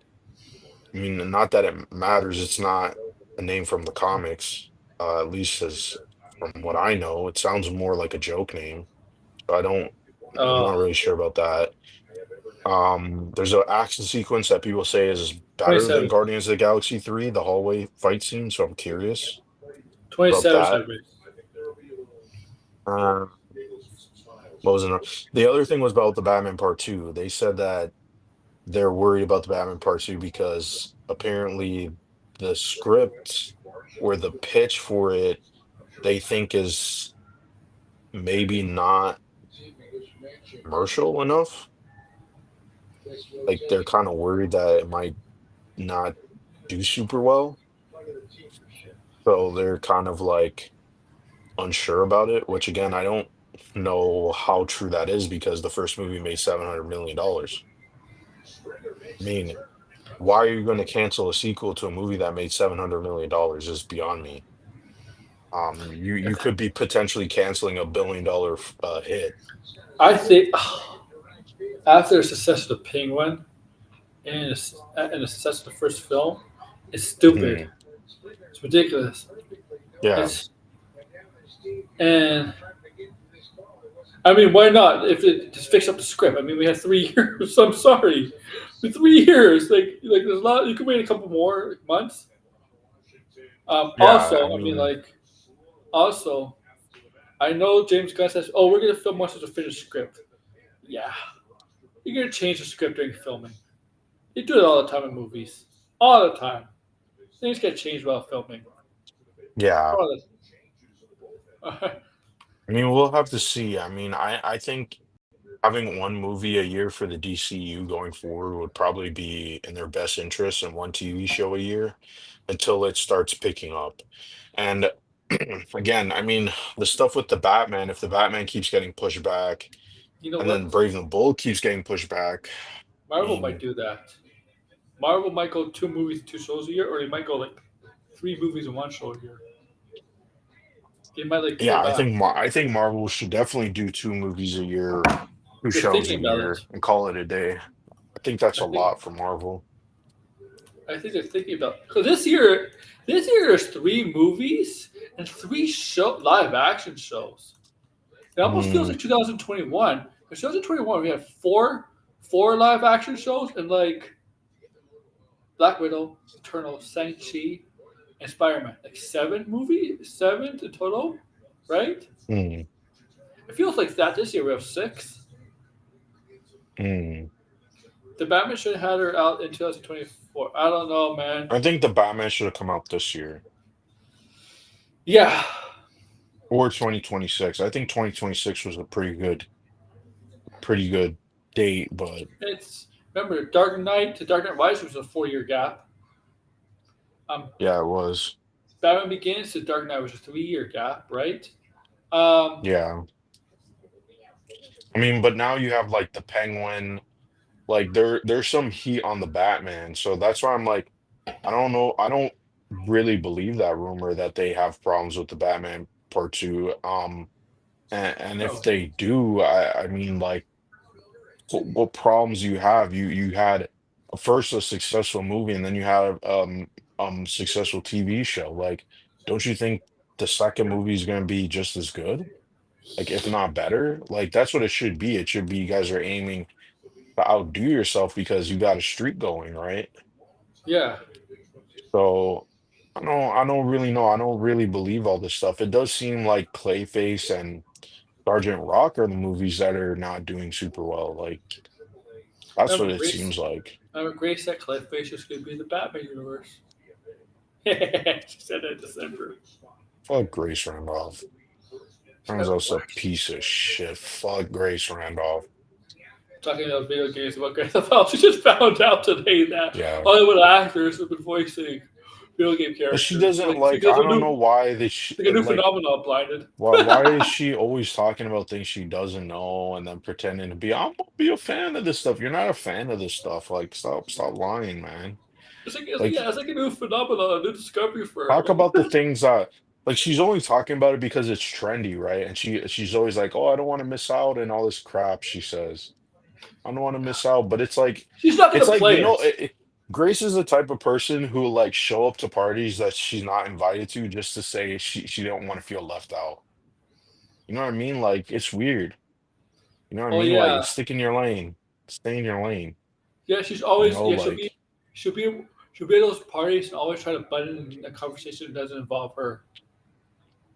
Speaker 8: I mean, not that it matters. It's not a name from the comics, at least as from what I know. It sounds more like a joke name. So I'm not
Speaker 1: Uh,
Speaker 8: really sure about that. There's an action sequence that people say is better than
Speaker 1: 27.
Speaker 8: Guardians of the Galaxy 3, the hallway fight scene. So I'm curious about
Speaker 1: 27
Speaker 8: that.
Speaker 1: centimeters.
Speaker 8: Uh, what was it? The other thing was about the Batman Part 2. They said that they're worried about the Batman Part 2 because apparently the script or the pitch for it they think is maybe not commercial enough. Like they're kind of worried that it might not do super well. So they're kind of like unsure about it, which again, I don't know how true that is because the first movie made $700 million. I mean, why are you going to cancel a sequel to a movie that made $700 million is beyond me. You could be potentially canceling a $1 billion hit.
Speaker 1: I think after the success of the Penguin and the success of the first film, it's stupid.
Speaker 8: Hmm.
Speaker 1: It's ridiculous.
Speaker 8: Yeah,
Speaker 1: It's and I mean, why not? If it just fix up the script. I mean, we had 3 years. I'm sorry, for 3 years. Like there's a lot. You can wait a couple more months.
Speaker 8: yeah. I
Speaker 1: I mean,
Speaker 8: mean,
Speaker 1: like also, I know James Gunn says, "Oh, we're gonna film once it's a finished script." Yeah, you're gonna change the script during filming. They do it all the time in movies. All the time. Things get changed while filming.
Speaker 8: yeah.
Speaker 1: All the
Speaker 8: I mean, we'll have to see. I mean, I think having one movie a year for the DCU going forward would probably be in their best interest and one TV show a year until it starts picking up. And again, I mean, the stuff with the Batman, if the Batman keeps getting pushed back
Speaker 1: You know
Speaker 8: and then
Speaker 1: what?
Speaker 8: Brave and the Bold keeps getting pushed back, I
Speaker 1: Marvel might
Speaker 8: mean,
Speaker 1: do that. Marvel might go 2 movies, 2 shows a year, or they might go like 3 movies and 1 show a year. They might like
Speaker 8: yeah,
Speaker 1: pull back.
Speaker 8: I think Marvel should definitely do 2 movies a year, two
Speaker 1: They're
Speaker 8: shows a
Speaker 1: thinking about
Speaker 8: year,
Speaker 1: it.
Speaker 8: and call it a day. I think that's
Speaker 1: I
Speaker 8: a
Speaker 1: think
Speaker 8: lot for Marvel.
Speaker 1: I think they're thinking about because this year there's 3 movies and 3 live action shows. It almost feels
Speaker 8: Mm,
Speaker 1: like 2021. In 2021, we had four live action shows and like Black Widow, Eternal, Shang-Chi, and Spider-Man. Like 7 movies, 7 in total, right?
Speaker 8: mm,
Speaker 1: It feels like that this year we have 6.
Speaker 8: mm.
Speaker 1: The Batman should have had her out in 2024. I don't know, man.
Speaker 8: I think the Batman should have come out this year
Speaker 1: Yeah,
Speaker 8: or 2026. I think 2026 was a pretty good date, but
Speaker 1: it's remember Dark Knight to Dark Knight Rises was a 4 year gap. Um,
Speaker 8: yeah, it was.
Speaker 1: Batman Begins to Dark Knight was a 3 year gap, right? Um,
Speaker 8: Yeah. I mean, but now you have like the Penguin, like there's some heat on the Batman. So that's why I'm like, I don't know. I don't really believe that rumor that they have problems with the Batman Part 2. And if
Speaker 1: oh,
Speaker 8: they do, I mean like what problems you have? You had first a successful movie and then you had successful TV show. Like, don't you think the second movie is going to be just as good? Like, if not better? Like, that's what it should be. It should be you guys are aiming to outdo yourself because you got a streak going, right?
Speaker 1: yeah,
Speaker 8: So I don't really know. I don't really believe all this stuff. It does seem like Clayface and Sergeant Rock are the movies that are not doing super well. Like, that's what
Speaker 1: remember
Speaker 8: it
Speaker 1: Grace?
Speaker 8: seems like.
Speaker 1: Remember Grace that Clayface is going to be in the Batman universe. She said that in December.
Speaker 8: Fuck Grace Randolph. Randolph's a piece of shit. Fuck Grace Randolph.
Speaker 1: Talking about video games about Grand Theft Auto, she just found out today that
Speaker 8: Yeah.
Speaker 1: Hollywood actors have been voicing video game
Speaker 8: But she
Speaker 1: characters.
Speaker 8: doesn't
Speaker 1: Like
Speaker 8: like,
Speaker 1: because
Speaker 8: I
Speaker 1: a
Speaker 8: don't know
Speaker 1: new
Speaker 8: why they
Speaker 1: like a new
Speaker 8: like
Speaker 1: phenomenon blinded.
Speaker 8: why is she always talking about things she doesn't know and then pretending to be, I'm gonna be a fan of this stuff. You're not a fan of this stuff. Like stop lying, man.
Speaker 1: It's like
Speaker 8: Like
Speaker 1: yeah, it's like a new phenomenon, a new discovery for her.
Speaker 8: talk about the things that like she's only talking about it because it's trendy, right? And she's always like, "Oh, I don't want to miss out," and all this crap. She says, "I don't want to miss out," but
Speaker 1: She's not
Speaker 8: it's
Speaker 1: gonna
Speaker 8: like
Speaker 1: play it.
Speaker 8: Grace is the type of person who like show up to parties that she's not invited to just to say she don't want to feel left out. You know what I mean? Like it's weird. You know what I
Speaker 1: Oh
Speaker 8: mean? Like
Speaker 1: yeah,
Speaker 8: stick in your lane, stay in your lane.
Speaker 1: yeah. She's
Speaker 8: You
Speaker 1: always
Speaker 8: know,
Speaker 1: yeah.
Speaker 8: like
Speaker 1: She'll be she'll be at those parties and always try to butt in a conversation that doesn't involve her.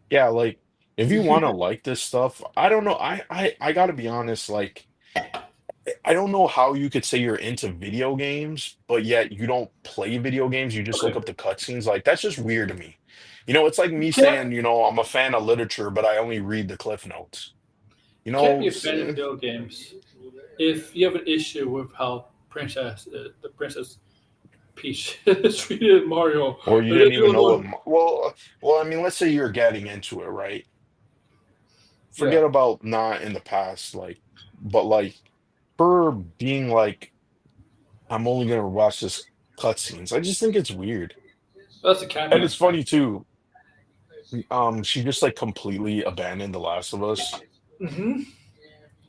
Speaker 8: yeah, like if you want to like this stuff, I don't know. I gotta be honest. Like I don't know how you could say you're into video games, but yet you don't play video games. You just look
Speaker 1: Okay,
Speaker 8: up the cutscenes. Like that's just weird to me. You know, it's like
Speaker 1: you
Speaker 8: me
Speaker 1: can't
Speaker 8: saying, I'm a fan of literature, but I only read the Cliff Notes. You
Speaker 1: you can't
Speaker 8: know,
Speaker 1: be a fan of video games if you have an issue with how the Princess Peach is treated in Mario.
Speaker 8: or you
Speaker 1: Like,
Speaker 8: didn't
Speaker 1: you
Speaker 8: even
Speaker 1: don't
Speaker 8: know what.
Speaker 1: know.
Speaker 8: Well, I mean, let's say you're getting into it, right?
Speaker 1: Yeah,
Speaker 8: Forget about not in the past, like, but like her being like, I'm only gonna watch this cutscenes. I just think it's weird,
Speaker 1: that's a cat
Speaker 8: and it's
Speaker 1: answer.
Speaker 8: funny too. She just like completely abandoned The Last of Us.
Speaker 1: Hmm.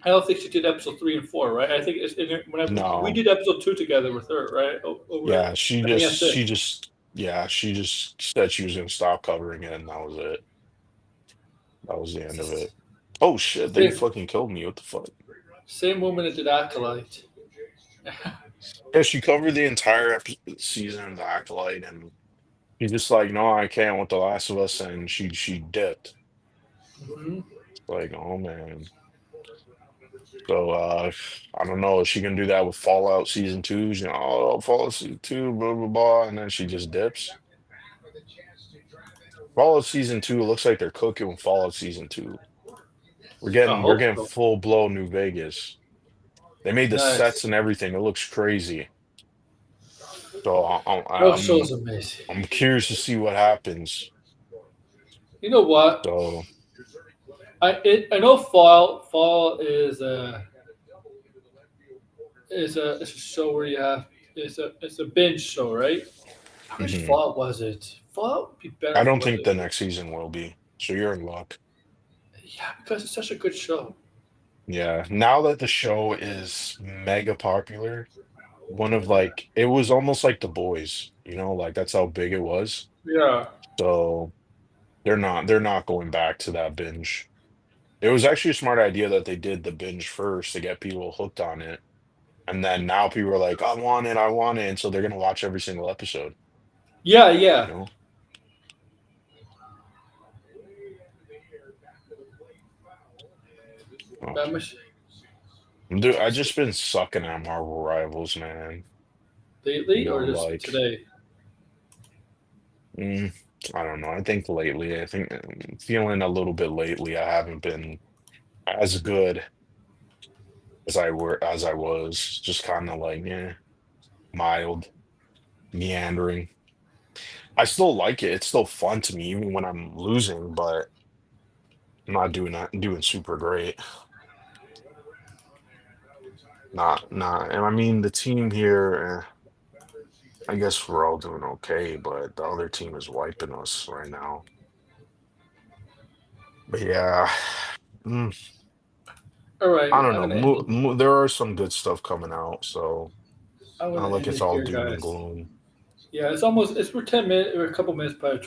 Speaker 1: I don't think she did episode 3 and 4, right? I think we
Speaker 8: No,
Speaker 1: did episode 2 together with her, right? Over,
Speaker 8: yeah,
Speaker 1: I think that's it.
Speaker 8: yeah, she just said she was gonna stop covering it, and that was it. That was the end of it. Oh shit, they
Speaker 1: Same,
Speaker 8: fucking killed me. What the fuck?
Speaker 1: same woman that did Acolyte.
Speaker 8: Yeah, she covered the entire season of The Acolyte, and she's just like, no, I can't with The Last of Us, and she dipped.
Speaker 1: Mhm.
Speaker 8: Like, oh man. So I don't know. Is she gonna do that with Fallout season two? Oh, Fallout season two, blah blah blah, and then she just dips. Fallout season two, it looks like they're cooking with Fallout season two.
Speaker 1: I
Speaker 8: We're
Speaker 1: hope
Speaker 8: getting
Speaker 1: so.
Speaker 8: full blown New Vegas. They made the sets
Speaker 1: Nice.
Speaker 8: and everything. It looks crazy. So
Speaker 1: That show is amazing.
Speaker 8: I'm curious to see what happens.
Speaker 1: You know what?
Speaker 8: So
Speaker 1: I know Fall is a show where you have it's a binge show, right? How much
Speaker 8: mhm.
Speaker 1: Fallout was it? Fallout would be better
Speaker 8: I
Speaker 1: if it
Speaker 8: don't
Speaker 1: was
Speaker 8: think the next season will be. So you're in luck.
Speaker 1: yeah, because it's such a good show.
Speaker 8: Yeah. Now that the show is mega popular, one of like it was almost like The Boys, like that's how big it was.
Speaker 1: Yeah.
Speaker 8: So they're not going back to that binge. It was actually a smart idea that they did the binge first to get people hooked on it. And then now people are like, I want it. And so they're gonna watch every single episode,
Speaker 1: Yeah,
Speaker 8: you
Speaker 1: yeah.
Speaker 8: know? Oh,
Speaker 1: That much
Speaker 8: dude, I just been sucking at Marvel Rivals, man.
Speaker 1: lately or just
Speaker 8: Like
Speaker 1: today?
Speaker 8: mm, I don't know. I think lately, feeling a little bit lately, I haven't been as good as I was. Just kind of like, yeah, mild, meandering. I still like it. It's still fun to me, even when I'm losing, but I'm not doing super great. Not, and I mean the team here. I guess we're all doing okay, but the other team is wiping us right now. But yeah, mm,
Speaker 1: All right,
Speaker 8: I don't
Speaker 1: I'm
Speaker 8: know.
Speaker 1: gonna end it.
Speaker 8: There are some good stuff coming out, so
Speaker 1: I'm
Speaker 8: not
Speaker 1: gonna
Speaker 8: like
Speaker 1: end
Speaker 8: it's
Speaker 1: it
Speaker 8: all
Speaker 1: here,
Speaker 8: doom and
Speaker 1: guys.
Speaker 8: gloom.
Speaker 1: Yeah, we're 10 minutes. We're a couple minutes by 12.